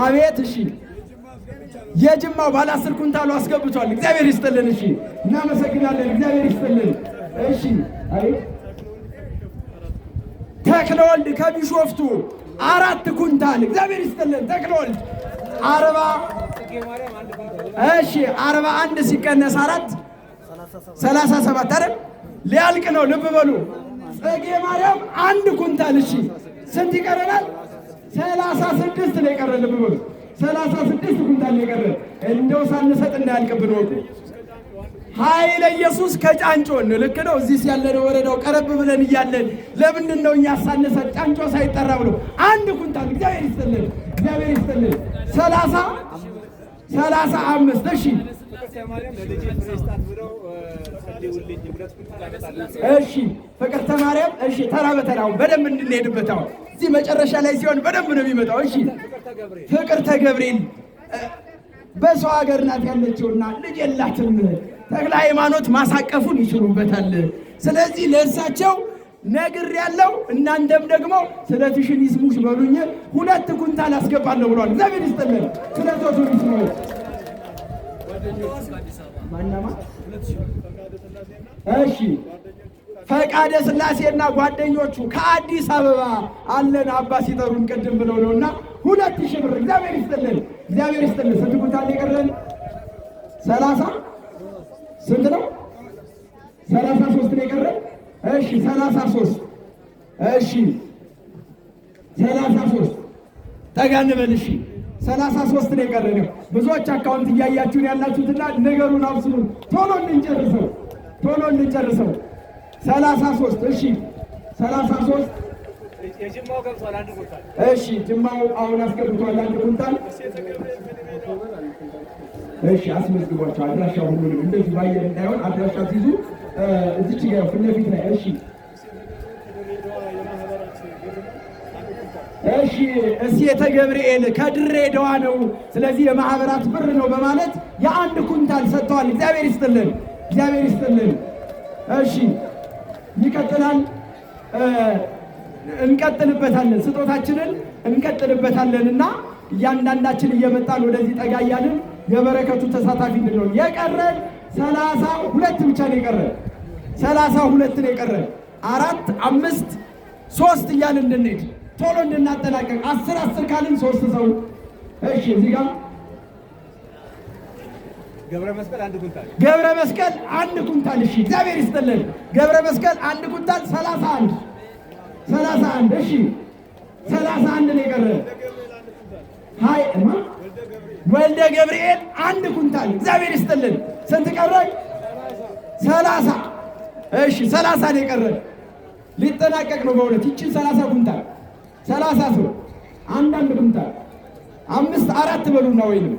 አቤት እሺ የጅማው ባለ 10 ኩንታሉ አስገብቷል። እግዚአብሔር ይስጥልን። እሺ እናመሰግናለን። እግዚአብሔር ይስጥልን። እሺ አቤት ተክለወልድ ከቢሾፍቱ 4 ኩንታል እግዚአብሔር ይስጥልን። ተክለወልድ እሺ 41 ሲቀነስ 4 37 አይደል? ሊያልቅ ነው። ልብ በሉ። ጽጌ ማርያም 1 ኩንታል። እሺ ስንት ይቀረናል? 36 ነው የቀረ። ልብ በሉ 36 ኩንታል ነው የቀረ። እንደው ሳንሰጥ እንዳያልቅብን ወቁ። ኃይለ ኢየሱስ ከጫንጮ ነው። ልክ ነው። እዚህ ያለነው ወረዳው ቀረብ ብለን እያለን ለምንድን ነው እኛ ሳንሰጥ ጫንጮ ሳይጠራ ብሎ 1 ኩንታል። እግዚአብሔር ይስጥልን፣ እግዚአብሔር ይስጥልን። 35 እሺ እሺ ፍቅርተ ማርያም እሺ ተራ በተራው በደንብ እንድንሄድበት አሁን እዚህ መጨረሻ ላይ ሲሆን በደንብ ነው የሚመጣው። እሺ ፍቅርተ ገብርኤል በሰው ሀገር ናት ያለችውና ልጅ የላትም። ተክለ ሃይማኖት ማሳቀፉን ይችሉበታል። ስለዚህ ለእርሳቸው ነግር ያለው እናንተም ደግሞ ስለትሽን ይስሙሽ በሉኝ 2 ኩንታል አስገባለሁ ብሏል። እግዚአብሔር ይስጥልን። ስለቶቱን ይስሙሽ ማናማ እሺ ፈቃደ ሥላሴና ጓደኞቹ ከአዲስ አበባ አለን አባ ሲጠሩን ቅድም ብለው ነውና 2000 ብር እግዚአብሔር ይስጥልን፣ እግዚአብሔር ይስጥልን። ስንት ኩንታል የቀረን? 30 ስንት ነው? 33 ነው የቀረን። እሺ 33 እሺ 33 ጠጋ እንበል። እሺ 33 ነው የቀረን። ብዙዎች አካውንት እያያችሁን ያላችሁትና ነገሩን አብስሩን ቶሎ እንጨርሰው፣ ቶሎ እንጨርሰው። 33 እሺ 33 የጅማው ገብቷል 1 ኩንታል። እሺ ጅማው አሁን አስገብቷል 1 ኩንታል። እሺ አስመዝግቧቸው አድራሻው ሁሉንም እንደዚህ ባየር እንዳይሆን አድራሻ ሲይዙ እዚች ጋር ፊት ለፊት ላይ እሺ እሺ እሴተ ገብርኤል ከድሬዳዋ ነው። ስለዚህ የማህበራት ብር ነው በማለት የ1 ኩንታል ሰጥተዋል። እግዚአብሔር ይስጥልን፣ እግዚአብሔር ይስጥልን። እሺ ይቀጥላል። እንቀጥልበታለን፣ ስጦታችንን እንቀጥልበታለንና እያንዳንዳችን እየመጣን ወደዚህ ጠጋ እያልን የበረከቱ ተሳታፊ እንድንሆን የቀረን 32 ብቻ ነው የቀረን። 32 ነው የቀረን። 4 5 3 እያልን እንድንሄድ ቶሎ እንድናጠናቀቅ 10 ካልን 3 ሰው እሺ እዚህ ጋር ገብረ መስቀል 1 ኩንታል። ገብረ መስቀል 1 ኩንታል። እሺ እግዚአብሔር ይስጥልን። ገብረ መስቀል 1 ኩንታል 31 እሺ 31 ነው የቀረን። ሃይ እማ ወልደ ገብርኤል 1 ኩንታል። እግዚአብሔር ይስጥልን። ስንት ቀረን? 30 እሺ 30 ነው የቀረን። ሊጠናቀቅ ነው በእውነት ይቺ 30 ኩንታል 30 ሰው 1 ኩንታል 5 4 በሉና ወይንም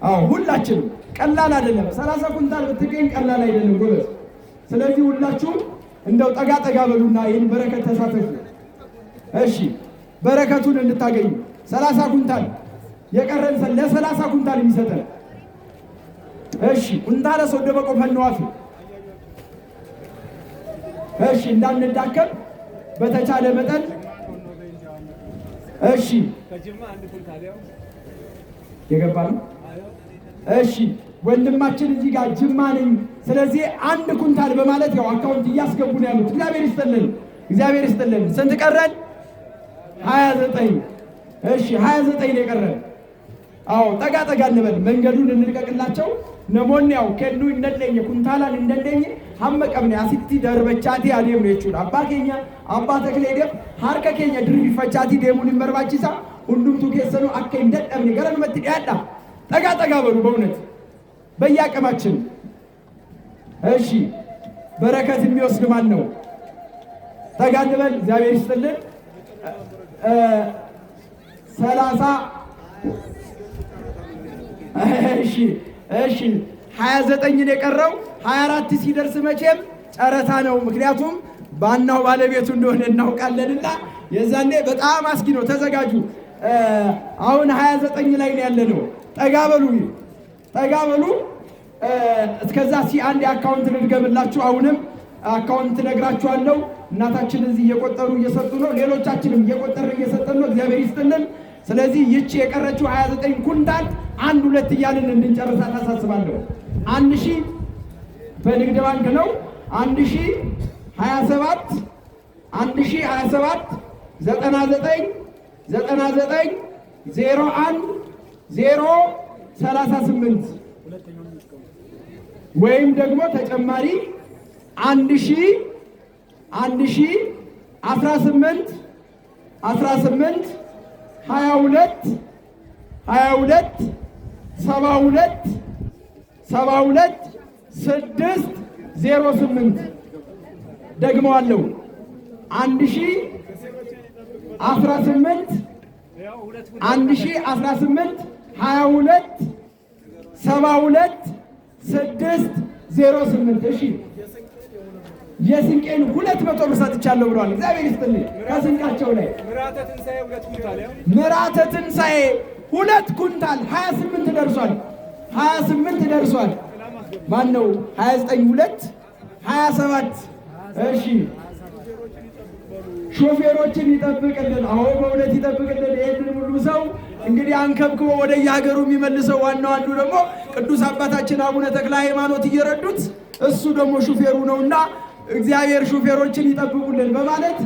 አዎ ሁላችንም ቀላል አይደለም። 30 ኩንታል ብትገኝ ቀላል አይደለም ጎበዝ። ስለዚህ ሁላችሁም እንደው ጠጋ ጠጋ በሉና ይህን በረከት ተሳተፉ። እሺ በረከቱን እንድታገኙ 30 ኩንታል የቀረን ለ30 ኩንታል የሚሰጠን እሺ ኩንታለ ሶዶ በቆፈን ነው አፍ እሺ እንዳንዳከም በተቻለ መጠን እሺ ከጅማ 1 ኩንታል ያው የገባን እሺ ወንድማችን እዚህ ጋር ጅማ ነኝ። ስለዚህ 1 ኩንታል በማለት ያው አካውንት እያስገቡ ነው ያሉት። እግዚአብሔር ይስጥልን፣ እግዚአብሔር ይስጥልን። ስንት ቀረን? 29 እሺ 29 ነው የቀረን። አዎ ጠጋ ጠጋ እንበል፣ መንገዱን እንልቀቅላቸው። ነሞኒያው ከኑ እንደለኝ ኩንታላን እንደለኝ ሐመቀምኔ አሲቲ ደርበቻቲ አዴም ነው ይቹ አባ ኬኛ አባ ተክሌ ደም ሃርከ ኬኛ ድርቢ ፈቻቲ ደሙን መርባቺሳ ሁሉም ቱኬሰኑ አከ እንደደምኒ ገረን መትዲያዳ ጠጋ ጠጋ በሉ በእውነት በያቀማችን። እሺ በረከት የሚወስድ ማን ነው? ጠጋ እንበል። እግዚአብሔር ይስጥልን። 30 እሺ እሺ 29 ነው የቀረው። 24 ሲደርስ መቼም ጨረታ ነው። ምክንያቱም ባናው ባለቤቱ እንደሆነ እናውቃለንና የዛኔ በጣም አስጊ ነው። ተዘጋጁ። አሁን 29 ላይ ነው ያለነው። ጠጋ በሉ፣ ጠጋ በሉ። እስከዛ አንድ አካውንት ልድገምላችሁ። አሁንም አካውንት ነግራችኋለሁ። እናታችን እዚህ እየቆጠሩ እየሰጡ ነው። ሌሎቻችንም እየቆጠርን እየሰጠን ነው። እግዚአብሔር ይስጥልን። ስለዚህ ይቺ የቀረችው 29 ኩንታል 1 2 እያልን እንድንጨርሳ ታሳስባለሁ። 1000 በንግድ ባንክ ነው። 1027 1027 99 01 038 ወይም ደግሞ ተጨማሪ 1000 18 22 72 608 ደግመዋለሁ 1018 22 72 608 እሺ የስንቄን 200 ብር ሰጥቻለሁ ብለዋል። እግዚአብሔር ይስጥልኝ። ከስንቃቸው ላይ ምራተ ትንሣኤ 2 ኩንታል 28 ደርሷል። 28 ደርሷል። ማን ነው 29 2 27 እሺ ሾፌሮችን ይጠብቅልን። አዎ በእውነት ይጠብቅልን። ይሄንን ሁሉ ሰው እንግዲህ አንከብክቦ ወደ የሀገሩ የሚመልሰው ዋናው አንዱ ደግሞ ቅዱስ አባታችን አቡነ ተክለ ሃይማኖት እየረዱት እሱ ደግሞ ሹፌሩ ነውና እግዚአብሔር ሹፌሮችን ይጠብቁልን በማለት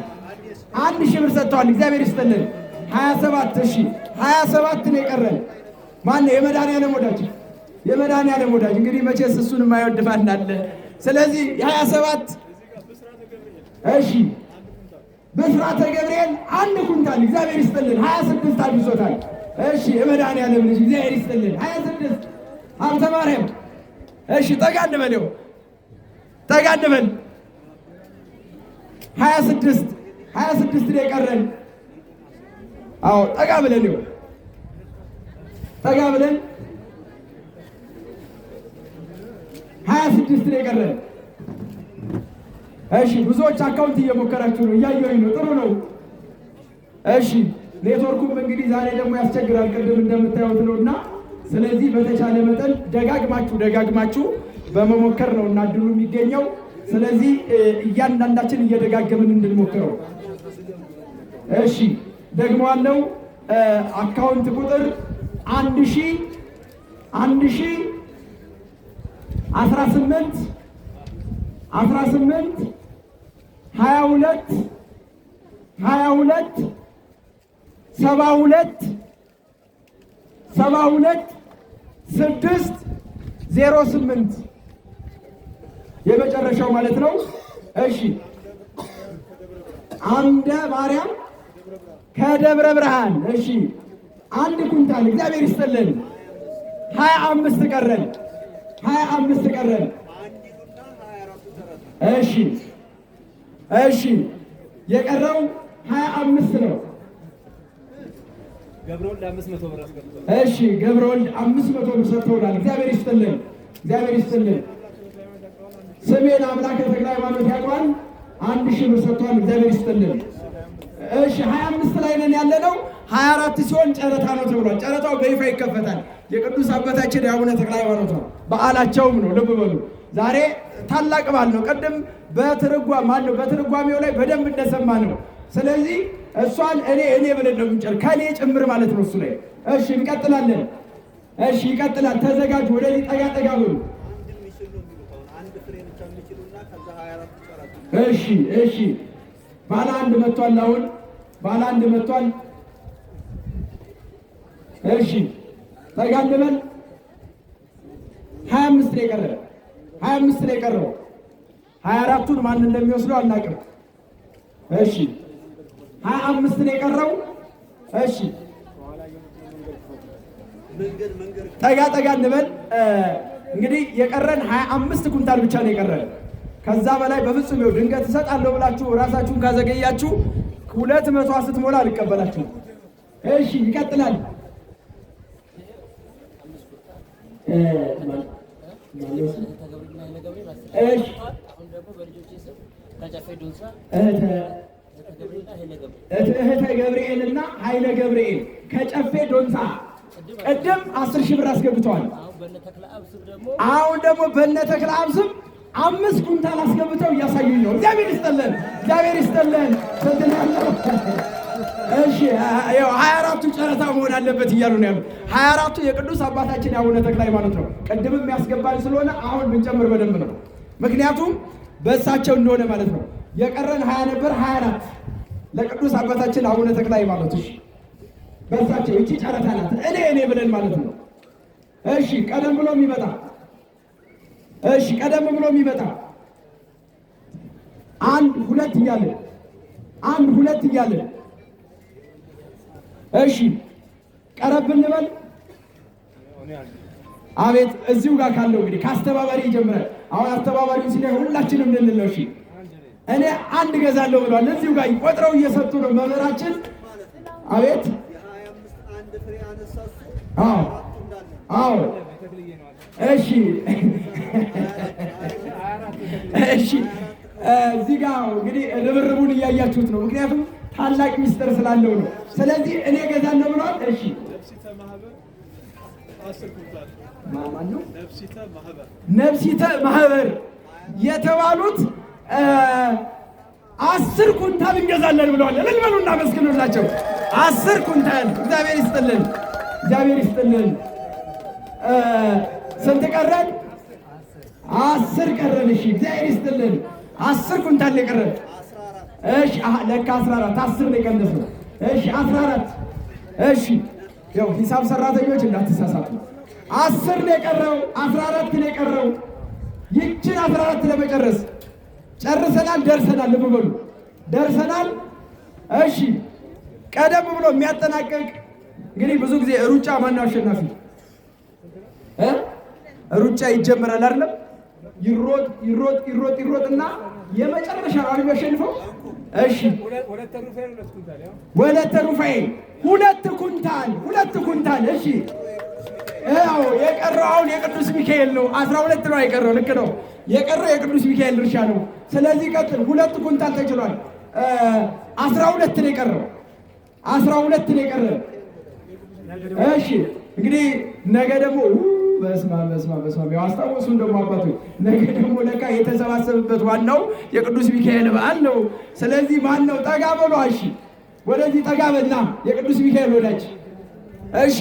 1000 ብር ሰጥተዋል። እግዚአብሔር ይስጥልን። 27 እሺ 27 ነው የቀረን። ማን ነው? የመድኃኒዓለም ወዳጅ የመድኃኒዓለም ወዳጅ እንግዲህ መቼስ እሱን የማይወድ ማን አለ? ስለዚህ 27 እሺ ብስራተ ገብርኤል 1 ኩንታል እግዚአብሔር ይስጥልን። 26 አድርሶታል። እሺ የመድኃኒዓለም ልጅ እግዚአብሔር ይስጥልን። 26 ሀብተ ማርያም እሺ ጠጋ እንበለው ጠጋ እንበል 26 ነው የቀረን። አዎ ጠጋ ብለን ነው ጠጋ ብለን 26 ነው የቀረን። እሺ ብዙዎች አካውንት እየሞከራችሁ ነው፣ እያየሁኝ ነው። ጥሩ ነው። እሺ ኔትወርኩም እንግዲህ ዛሬ ደግሞ ያስቸግራል ቅድም እንደምታዩት ነውና፣ ስለዚህ በተቻለ መጠን ደጋግማችሁ በመሞከር ነው እና እድሉ የሚገኘው። ስለዚህ እያንዳንዳችን እየደጋገምን እንድንሞክረው። እሺ ደግሞአለው አካውንት ቁጥር 1000 18 22 72 608 የመጨረሻው ማለት ነው። እሺ አምደ ማርያም ከደብረ ብርሃን እሺ 1 ኩንታል እግዚአብሔር ይስጥልን። 25 ቀረን። እሺ የቀረው 25 ነው። ገብረወልድ 500 ብር አስገብቷል። እሺ ገብረወልድ 500 ብር ሰጥተውናል። እግዚአብሔር ይስጥልን። ስሜን አምላከ ተክለ ሃይማኖት ያቋል 1000 ብር ሰጥቷል። እግዚአብሔር ይስጥልን። እሺ 25 ላይ ነን ያለነው። 24 ሲሆን ጨረታ ነው ተብሏል። ጨረታው በይፋ ይከፈታል። የቅዱስ አባታችን የአቡነ ተክለ ሃይማኖት ነው፣ በዓላቸውም ነው። ልብ በሉ ዛሬ ታላቅ በዓል ነው። ቅድም በትርጓሜው ላይ በደንብ እንደሰማ ነው። ስለዚህ እሷን እኔ ብለን ነው የምንጨር ከኔ ጭምር ማለት ነው እሱ ላይ። እሺ እንቀጥላለን። እሺ ይቀጥላል። ተዘጋጁ። ወደዚህ ጠጋ ብሉ። እሺ ባለ 1 መጥቷል። አሁን ባለ 1 መጥቷል። እሺ ጠጋ እንበል። 25 ነው የቀረው። 24ቱን ማን እንደሚወስደው አናውቅም። እሺ 25 ነው የቀረው። እሺ ጠጋ እንበል። እንግዲህ የቀረን 25 ኩንታል ብቻ ነው የቀረን። ከዛ በላይ በፍጹም ይኸው ድንገት እሰጣለሁ ብላችሁ ራሳችሁን ካዘገያችሁ 200 ስትሞላ አልቀበላችሁም። እሺ ይቀጥላል። እህተ ገብርኤልና ኃይለ ገብርኤል ከጨፌ ዶንሳ ቅድም 10,000 ብር አስገብተዋል። አሁን ደግሞ በእነ ተክለ አብ ስም 5 ኩንታል አስገብተው እያሳዩኝ ነው። እግዚአብሔር ይስጥልን። ሰጥናለሁ። እሺ ያው 24ቱ ጨረታ መሆን አለበት እያሉ ነው ያሉት። 24ቱ የቅዱስ አባታችን የአቡነ ተክለ ሃይማኖት ነው። ቅድምም ያስገባል ስለሆነ አሁን ብንጨምር በደንብ ነው። ምክንያቱም በእሳቸው እንደሆነ ማለት ነው። የቀረን 20 ነበር፣ 24 ለቅዱስ አባታችን አቡነ ተክለ ሃይማኖት። እሺ በእሳቸው እቺ ጨረታ ናት። እኔ ብለን ማለት ነው። እሺ ቀደም ብሎ የሚመጣ አንድ ሁለት እያለ እሺ ቀረብ እንበል። አቤት እዚሁ ጋር ካለው እንግዲህ ከአስተባባሪ ይጀምራል። አሁን አስተባባሪው ሲላይ ሁላችንም ልንለው እሺ እኔ አንድ ገዛለሁ ብሏል። እዚሁ ጋር ቆጥረው እየሰጡ ነው መምህራችን። አቤት አዎ እሺ እዚህ ጋር እንግዲህ ርብርቡን እያያችሁት ነው። ምክንያቱም ታላቅ ሚስጥር ስላለው ነው። ስለዚህ እኔ ገዛለሁ ብሏል። እሺ ነፍሲተ ማህበር የተባሉት 10 ኩንታል እንገዛለን ብለዋል። እልል በሉና መስግኑላቸው። 10 ኩንታል እግዚአብሔር ይስጥልን። ስንት ቀረን? 10 ቀረን። እሺ እግዚአብሔር ይስጥልን። 10 ኩንታል የቀረን። እሺ ለካ 14 10 ነው የቀነስነው። እሺ 14 እሺ ያው ሂሳብ ሰራተኞች እንዳትሳሳቱ። 10 ነው የቀረው፣ 14 ነው የቀረው። ይችን 14 ለመጨረስ ጨርሰናል፣ ደርሰናል። ልብ በሉ ደርሰናል። እሺ ቀደም ብሎ የሚያጠናቀቅ እንግዲህ ብዙ ጊዜ ሩጫ ማነው አሸናፊ? ሩጫ ይጀምራል አይደለም? ይሮጥና የመጨረሻ ነው የሚያሸንፈው። እሺ ወለተ ሩፋኤል 2 ኩንታል። እሺ ያው የቀረው አሁን የቅዱስ ሚካኤል ነው። 12 ነው የቀረው። ልክ ነው። የቀረው የቅዱስ ሚካኤል ድርሻ ነው። ስለዚህ ቀጥል 2 ኩንታል ተችሏል። 12 ነው የቀረው። 12 ነው የቀረው። እሺ እንግዲህ ነገ ደግሞ በስመ አብ ያው አስታውሱን ደግሞ አባቶች፣ ነገ ደግሞ ለካ የተሰባሰበበት ዋናው የቅዱስ ሚካኤል በዓል ነው። ስለዚህ ማን ነው? ጠጋ በሉ። እሺ ወደዚህ ጠጋ በልና የቅዱስ ሚካኤል ወዳጅ። እሺ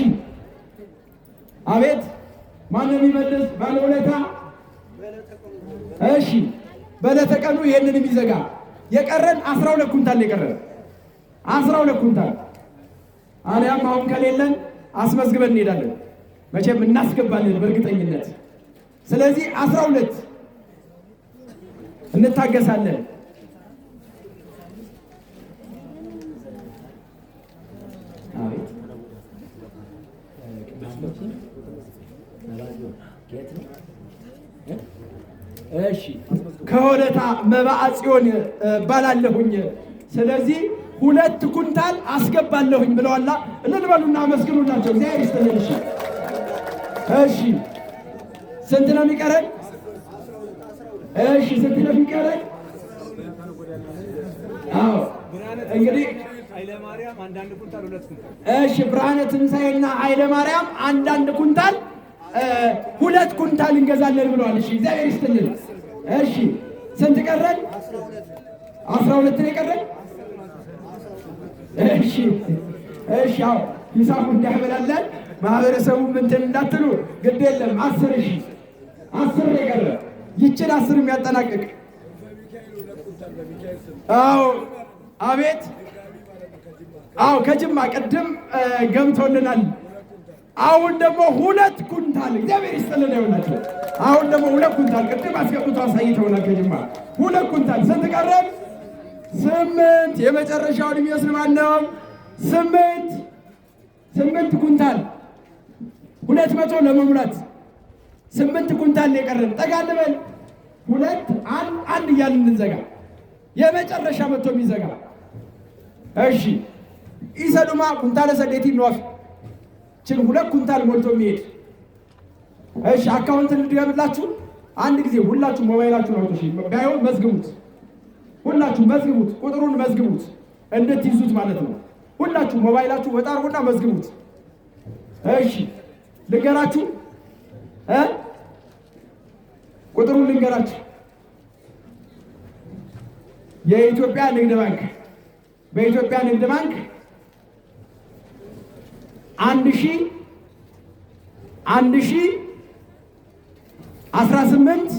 አቤት ማን ነው የሚመልስ? ባለውለታ። እሺ በለተቀኑ ይሄንን የሚዘጋ የቀረን 12 ኩንታል የቀረን 12 ኩንታል። አሊያም አሁን ከሌለን አስመዝግበን እንሄዳለን። መቼም እናስገባለን በእርግጠኝነት። ስለዚህ 12 እንታገሳለን። እሺ ከሆለታ መባዓ ጽዮን ባላለሁኝ። ስለዚህ 2 ኩንታል አስገባለሁኝ ብለዋላ። እልል በሉና አመስግኑላቸው። እግዚአብሔር ይስጥልን። እሺ ስንት ነው የሚቀረን? እሺ ስንት ነው የሚቀረን? አዎ እንግዲህ ኃይለማርያም አንዳንድ ኩንታል 2 ኩንታል። እሺ ብርሃነ ትንሣኤና ኃይለማርያም አንዳንድ ኩንታል 2 ኩንታል እንገዛለን ብለዋል። እሺ እግዚአብሔር ይስጥልን። እሺ ስንት ቀረን? 12 ነው የቀረን። እሺ አዎ ሂሳቡ እንዳይበላለን ማህበረሰቡ እንትን እንዳትሉ ግድ የለም። 10 ነው የቀረ። ይችን 10 የሚያጠናቅቅ አዎ አቤት አዎ ከጅማ ቅድም ገምቶልናል። አሁን ደግሞ 2 ኩንታል እግዚአብሔር ይስጥልን። ይሆናቸው አሁን ደግሞ 2 ኩንታል ቅድም አስገብቶ አሳይተውናል። ከጅማ 2 ኩንታል ስንት ቀረን? 8 የመጨረሻውን የሚወስድ ማን ነው? 8 ኩንታል 200 ለመሙላት 8 ኩንታል የቀረን። ጠጋ እንበል 2 1 እያልን እንዘጋ። የመጨረሻ መጥቶ የሚዘጋ እሺ ኢሰዱማ ኩንታለ ሰዴቲ ነዋፍ ችን 2 ኩንታል ሞልቶ የሚሄድ እሺ አካውንት እንድገምላችሁ አንድ ጊዜ ሁላችሁ ሞባይላችሁን አውጡ። እሺ ባይሆን መዝግቡት። ሁላችሁ መዝግቡት። ቁጥሩን መዝግቡት እንድትይዙት ማለት ነው። ሁላችሁ ሞባይላችሁ ወጣርጉና መዝግቡት። እሺ ልንገራችሁ ቁጥሩን ልንገራችሁ። የኢትዮጵያ ንግድ ባንክ በኢትዮጵያ ንግድ ባንክ 1000 18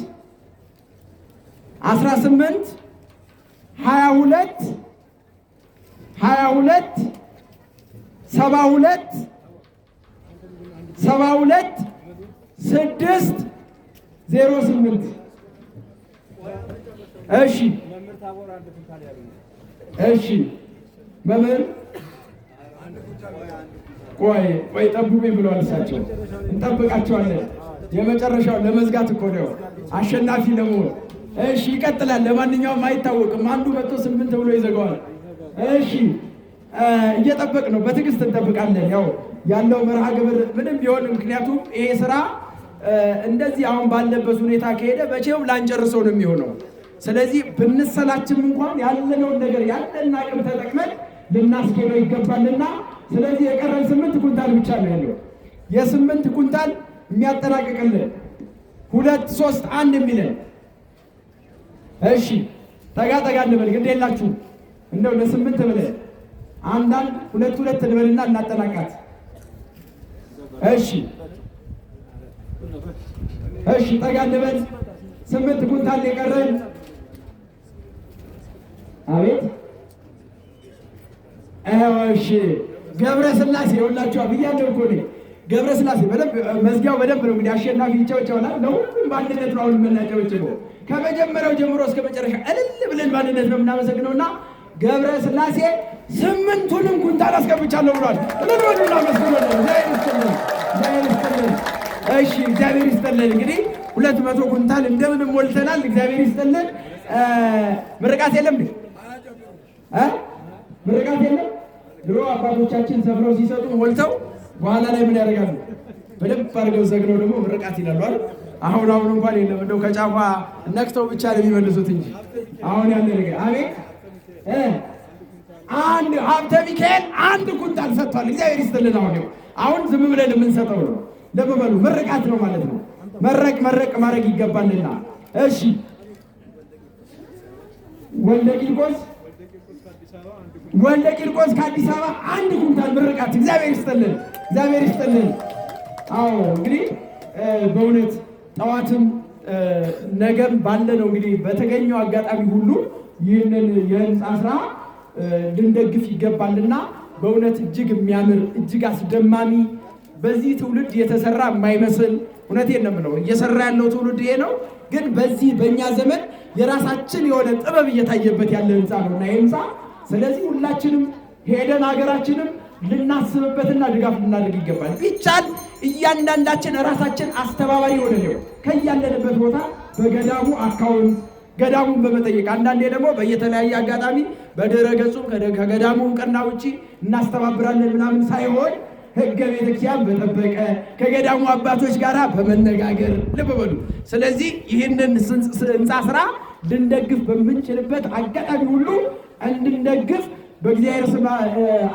22 72 608 እሺ መምህር ታቦር አንድ ኩንታል ያሉ እሺ መምህር ቆይ ጠብቁኝ ብለዋል እሳቸው። እንጠብቃቸዋለን። የመጨረሻው ለመዝጋት እኮ ነው አሸናፊ ለመሆን። እሺ ይቀጥላል። ለማንኛውም አይታወቅም። አንዱ መጥቶ 8 ብሎ ይዘጋዋል። እሺ እየጠበቅ ነው፣ በትዕግስት እንጠብቃለን። ያው ያለው መርሃ ግብር ምንም ቢሆን ምክንያቱም ይሄ ስራ እንደዚህ አሁን ባለበት ሁኔታ ከሄደ መቼም ላንጨርሰው ነው የሚሆነው። ስለዚህ ብንሰላችም እንኳን ያለነውን ነገር ያለን አቅም ተጠቅመን ልናስኬደው ይገባልና ስለዚህ የቀረን 8 ኩንታል ብቻ ነው ያለው። የ8 ኩንታል የሚያጠናቅቅልን 2 3 1 የሚለን እሺ ጠጋ እንበል። ግድ የላችሁ እንደው ለ8 ብለን አንዳንድ 2 2 እንበልና እናጠናቃት። እሺ ጠጋ እንበል። 8 ኩንታል የቀረን አቤት እሺ ገብረ ስላሴ ሁላችሁ ብያለሁ እኮ እኔ ገብረ ስላሴ በደንብ መዝጊያው በደንብ ነው እንግዲህ አሸናፊ ይጨውጨውናል። ለሁሉም በአንድነት ነው አሁን የምናጨበጭበው ከመጀመሪያው ጀምሮ እስከ መጨረሻ እልል ብለን በአንድነት ነው የምናመሰግነውና ገብረ ስላሴ 8ቱንም ኩንታል አስገብቻለሁ ብሏል። እልል በሉና መስገነው እግዚአብሔር ይስጥልን። እሺ እግዚአብሔር ይስጥልን። እንግዲህ 200 ኩንታል እንደምንም ሞልተናል። እግዚአብሔር ይስጥልን። ምርቃት የለም እንዴ? ምርቃት የለም? ድሮ አባቶቻችን ሰፍረው ሲሰጡ ሞልተው በኋላ ላይ ምን ያደርጋሉ? በደንብ አድርገው ዘግነው ደግሞ ምርቃት ይላሉ አይደል? አሁን እንኳን የለም። እንደው ከጫፏ ነክተው ብቻ ነው የሚመልሱት እንጂ አሁን ያለ ነገር አቤት አንድ ሀብተ ሚካኤል 1 ኩንታል ሰጥቷል። እግዚአብሔር ይስጥልን። አሁን ዝም ብለን የምንሰጠው ነው። ለበበሉ ምርቃት ነው ማለት ነው። መረቅ ማድረግ ይገባልና እሺ ወልደ ቂርቆስ ከአዲስ አበባ 1 ኩንታል ምርቃት። እግዚአብሔር ይስጥልን። አዎ እንግዲህ በእውነት ጠዋትም ነገም ባለ ነው እንግዲህ በተገኘው አጋጣሚ ሁሉ ይህንን የህንፃ ስራ ልንደግፍ ይገባልና በእውነት እጅግ የሚያምር እጅግ አስደማሚ በዚህ ትውልድ የተሰራ የማይመስል እውነቴን ነው የምለው እየሰራ ያለው ትውልድ ይሄ ነው። ግን በዚህ በእኛ ዘመን የራሳችን የሆነ ጥበብ እየታየበት ያለ ህንፃ ነው እና ይህ ህንፃ ስለዚህ ሁላችንም ሄደን ሀገራችንም ልናስብበትና ድጋፍ ልናደርግ ይገባል። ቢቻል እያንዳንዳችን ራሳችን አስተባባሪ ሆነ ነው ከያለንበት ቦታ በገዳሙ አካውንት ገዳሙን በመጠየቅ አንዳንዴ ደግሞ በየተለያየ አጋጣሚ በድረ ገጹም ከገዳሙ እውቅና ውጪ እናስተባብራለን ምናምን ሳይሆን ህገ ቤተክርስቲያን በጠበቀ ከገዳሙ አባቶች ጋር በመነጋገር ልብ በሉ። ስለዚህ ይህንን ህንፃ ስራ ልንደግፍ በምንችልበት አጋጣሚ ሁሉ እንድንደግፍ በእግዚአብሔር ስም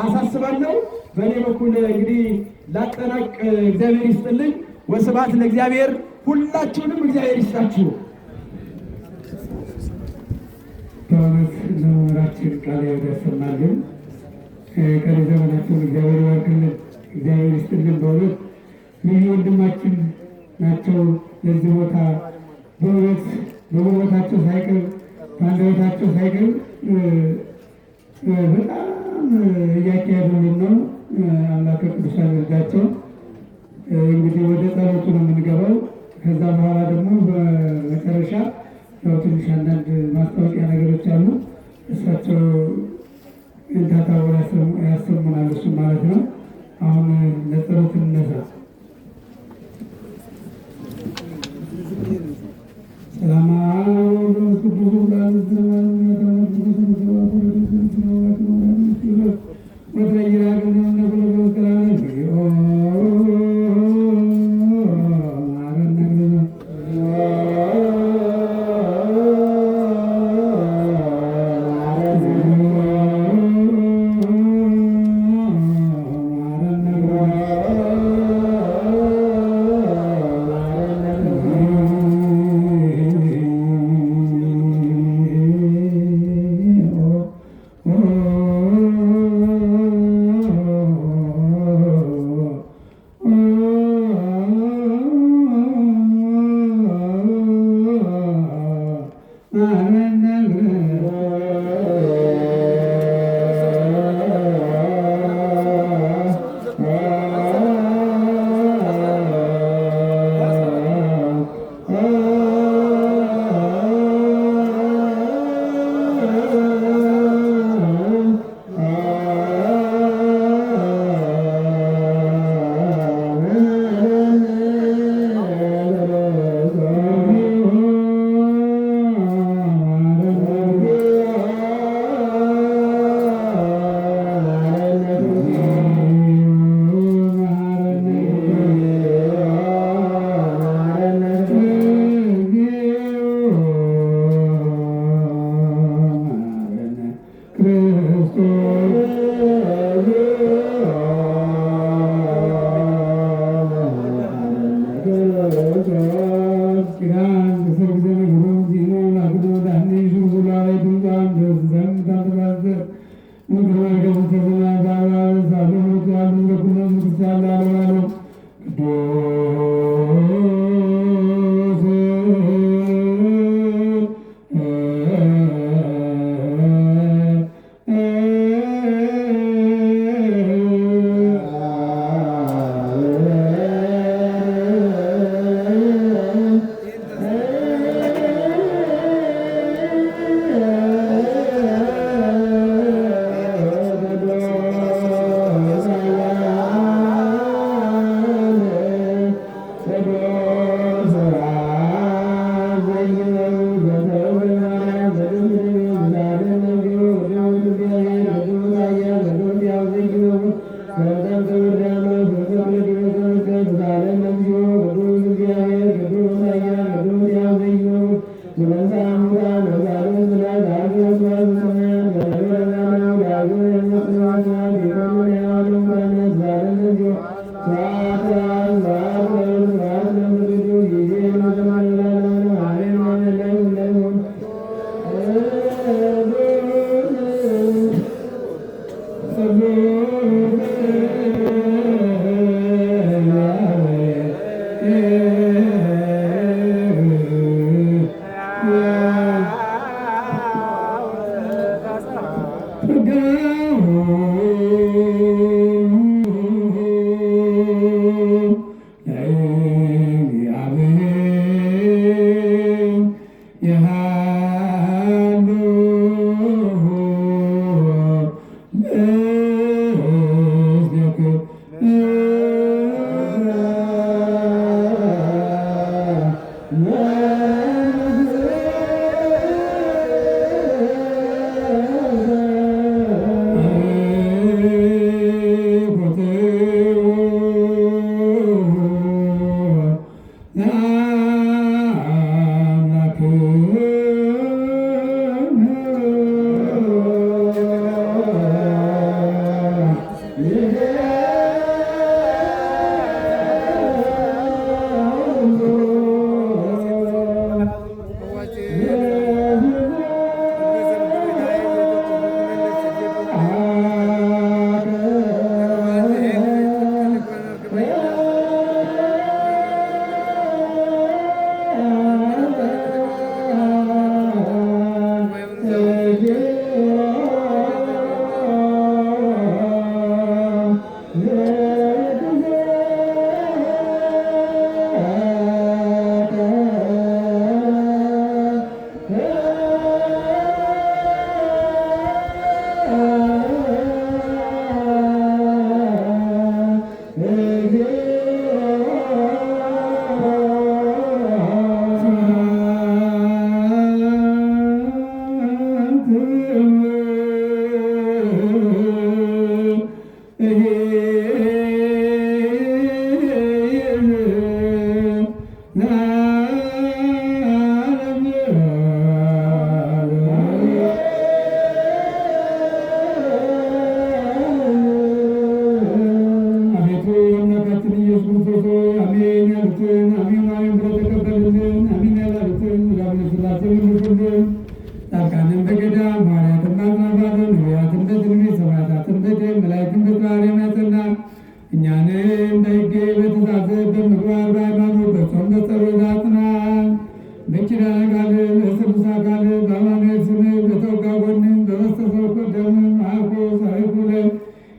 አሳስባለሁ። በእኔ በኩል እንግዲህ ላጠናቅ። እግዚአብሔር ይስጥልኝ። ወስብሐት ለእግዚአብሔር። ሁላችሁንም እግዚአብሔር ይስጣችሁ። በእውነት ለመምህራችን ቃል ያሰማልን። ቀሪ ዘመናቸውን እግዚአብሔር ይባርክልን፣ እግዚአብሔር ይስጥልን። በእውነት ልዩ ወንድማችን ናቸው። ለዚህ ቦታ በእውነት በውበታቸው ሳይቀር በአንደበታቸው ሳይቀር በጣም እያካሄዱልን ነው። አምላከ ቅዱሳን ይርዳቸው። እንግዲህ ወደ ጸሎቱ ነው የምንገባው። ከዛ በኋላ ደግሞ በመጨረሻ ያው ትንሽ አንዳንድ ማስታወቂያ ነገሮች አሉ። እሳቸው እንታታወር ያሰሙናል። እሱ ማለት ነው። አሁን ለጸሎት እንነሳ። ሰላም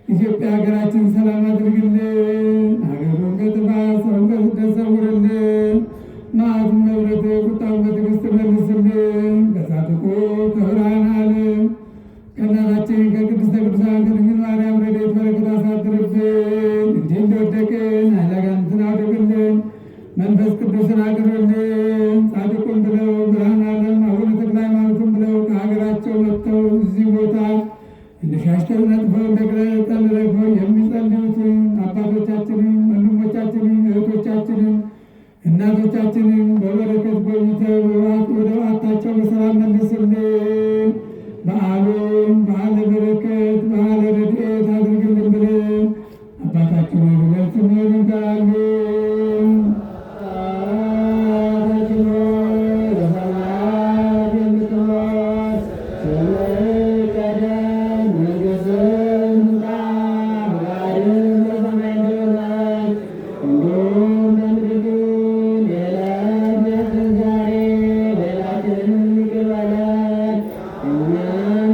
ኢትዮጵያ ሀገራችን ሰላም አድርግልን። ሀገሩን ከጥፋት ሰውን ከስደት ሰውርልን። መዓቱን በምሕረት ቁጣውን በትዕግስት መልስልን። ከጻድቁ ከብርሃነ ዓለም ከእናታችን ከቅድስተ ቅዱሳን ከድንግል ማርያም ረድኤት በረከት አሳድርብን። እንዲህ እንደወደቅን ኃይለ አጋንንትን አውድቅልን። መንፈስ ቅዱስን አቅርብልን። ጻድቁን ብለው ብርሃነ ዓለም አቡነ ተክለ ሃይማኖትን ብለው ከሀገራቸው መጥተው እዚህ ቦታ እንደሻሽተው ነጥፈው እንደቀጠል ረግፈው የሚጸልዩትን አባቶቻችንን፣ ወንድሞቻችንን፣ እህቶቻችንን፣ እናቶቻችንን በበረከት ጎብኝተው ወደ ዋታቸው በሰላም መልስልን። በዓሉን በዓለ በረከት በዓለ ረድኤት አድርግልን ብለን አባታችን ሆይ ብለን ስምህን እንጠራለን። አባታችን ሆይ በሰማያት የምትኖር ስምህ ይቀደስ፣ መንግሥትህ ትምጣ፣ ፈቃድህ በሰማይ እንደሆነች እንዲሁም በምድር ትሁን። የዕለት እንጀራችንን ዛሬ በደላችንን ይቅር በለን እኛም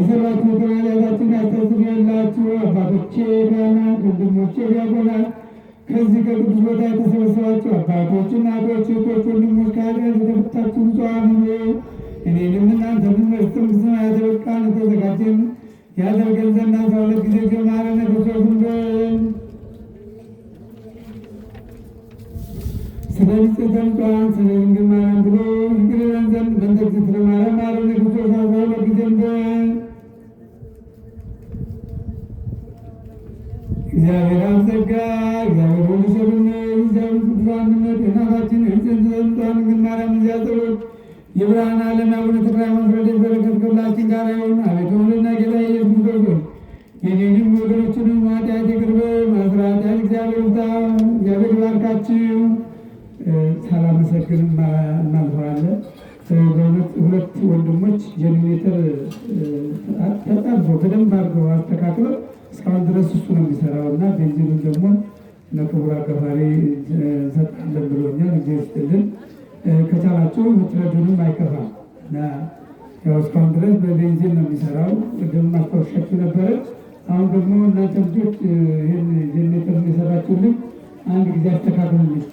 የሰራችሁትን ኃጢአታችሁን ያስተሰርይላችሁ። አባቶቼ ካህናት፣ ወንድሞቼ ዲያቆናት፣ ከዚህ ከቅዱስ ቦታ የተሰበሰባችሁ አባቶች፣ እናቶች፣ እህቶች፣ ወንድሞች ከኃጢአት የተፈታችሁ ብፁዓን ሁኑ። እኔንም እናንተንም መንግሥተ ሰማያት ያበቃን የተዘጋጀን ያደርገን ዘንድ 12 ጊዜ ከማረነ ክርስቶስ በል። ስለ ንጽሕተ ንጹሐን ስለ ድንግል ማርያም ብሎ ይቅር ይለን ዘንድ በእንተ እግዝእትነ ማርያም ማረነ ክርስቶስ 12 ጊዜ በል። እግዚአብሔር አብ ጸጋ፣ እግዚአብሔር ወልድ ቸርነት፣ እግዚአብሔር ቅዱስ አንድነት የእናታችን የንጽሕተ ንጹሐን ድንግል ማርያም ምልጃ ጸሎት የብርሃን ዓለም አቡነ ተክለ ሃይማኖት ረድኤት በረከት ከሁላችን ጋር ይሁን። አቤቱ ወልድና ጌታ ኢየሱስ ክርስቶስ የኔንም ወገኖችንም ኃጢአት ይቅር በል። ማሰረ ኃጢአት እግዚአብሔር ይፍታ። እግዚአብሔር ይባርካችሁ። ሳላመሰግን እናልፈዋለን። በእውነት ሁለት ወንድሞች ጀኔሬተር ተጣርፎ በደንብ አድርገው አስተካክለው እስካሁን ድረስ እሱ ነው የሚሰራው እና ቤንዚኑን ደግሞ ለክቡር አጋፋሪ እንሰጣለን ብሎኛል። ጊዜ ስጥልን ከቻላችሁ ምትረዱንም አይከፋም እና ያው እስካሁን ድረስ በቤንዚን ነው የሚሰራው። ቅድም ማስታወሻችሁ ነበረ። አሁን ደግሞ እናንተ ልጆች ይህን ጀኔሬተር የሰራችሁልን አንድ ጊዜ አስተካክሉልኝ።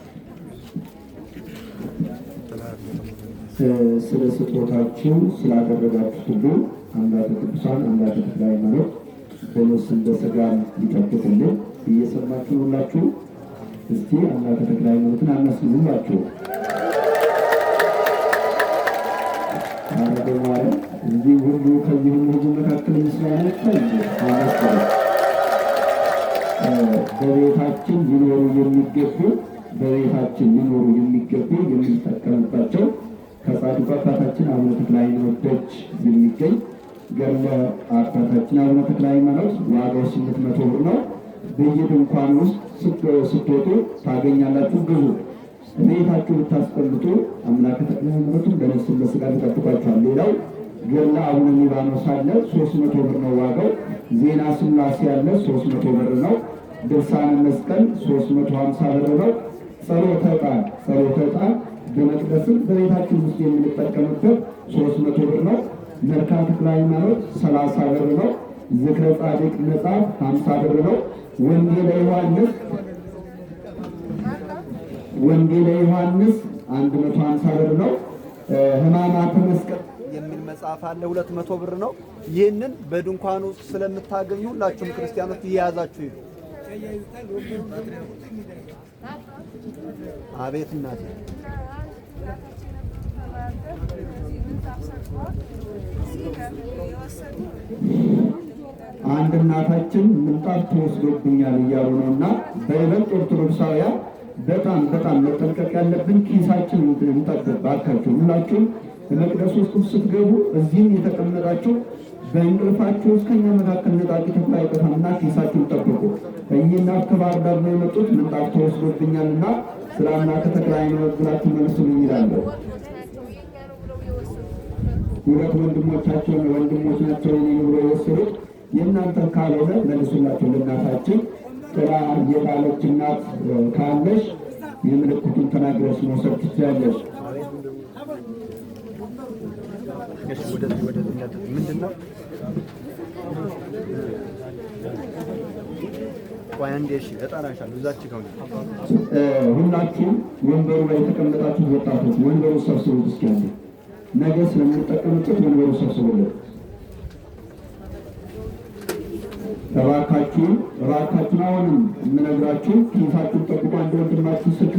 ስለ ስጦታችሁ ስላደረጋችሁት ሁሉ አምላከ ቅዱሳን አምላከ ተክለ ሃይማኖት በነፍስም በሥጋም ይጠብቅልን። እየሰማችሁ ሁላችሁ እስቲ አምላከ ተክለ ሃይማኖትን አመስግኑላችሁ። አረገ ማለት እንዲህ ሁሉ ከዚህ ሁሉ ህዝብ መካከል ምስጋና ይመስላል። በቤታችን ሊኖሩ የሚገቡ የምንጠቀምባቸው ከጻድቁ አባታችን አቡነ ተክለ ሃይማኖት ደጅ የሚገኝ ገድለ አባታችን አቡነ ተክለ ሃይማኖት ዋጋው 800 ብር ነው። በየድንኳን ውስጥ ስትወጡ ታገኛላችሁ። ግዙ። ቤታችሁ ብታስቀምጡ አምላከ ተክለ ሃይማኖትን በነፍስም በሥጋ ይጠብቋችኋል። ሌላው ገድለ አቡነ ሊባኖስ አለ፣ 300 ብር ነው ዋጋው። ዜና ሥላሴ አለ፣ 300 ብር ነው። ድርሳነ መስቀል 350 ብር ነው። ጸሎተ ዕጣን በመቅደስም በቤታችን ውስጥ የምንጠቀምበት 300 ብር ነው። መልክአ ተክለ ሃይማኖት 30 ብር ነው። ዝክረ ጻድቅ መጽሐፍ 50 ብር ነው። ወንጌለ ዮሐንስ 150 ብር ነው። ሕማማተ መስቀል የሚል መጽሐፍ አለ 200 ብር ነው። ይህንን በድንኳኑ ስለምታገኙ ሁላችሁም ክርስቲያኖች እየያዛችሁ ይሉ። አቤት እናቴ አንድ እናታችን ምንጣፍ ተወስዶብኛል እያሉ ነው እና በይበልጥ ኦርቶዶክሳውያን በጣም መጠንቀቅ ያለብን ኪሳችን እንጠብቅ። ባካችሁ ሁላችሁም በመቅደስ ውስጥ ስትገቡ እዚህም የተቀመጣችሁ በእንቅልፋችሁ ውስጥ ከኛ መካከል ነጣቂ ተኩላ አይጠፋምና ኪሳችሁን ጠብቁ። እኚህና ከባህር ዳር ነው የመጡት ምንጣፍ ተወስዶብኛልና ስለ አምላከ ተክለ ሃይማኖት ብላችሁ መልሱልኝ ይላለሁ። ሁለት ወንድሞች ናቸው የኔ ብሎ የወሰዱት። የእናንተን ካልሆነ መልሱላቸው ለእናታችን። ጥላ የጣለች እናት ካለሽ የምልክቱን ተናግረሽ መውሰድ ትችላለሽ። ምንድን ነው ሁላችሁም ወንበሩ ላይ የተቀመጣችሁ ወጣቶች ወንበሩ ሰብስቡት። እስኪ ያለ ነገ ስለምንጠቀምበት ወንበሩ ሰብስቡለት እባካችሁን። አሁንም የምነግራችሁ ኪሳችሁን ጠብቁ። አንድ ወንድማችሁ ስልክ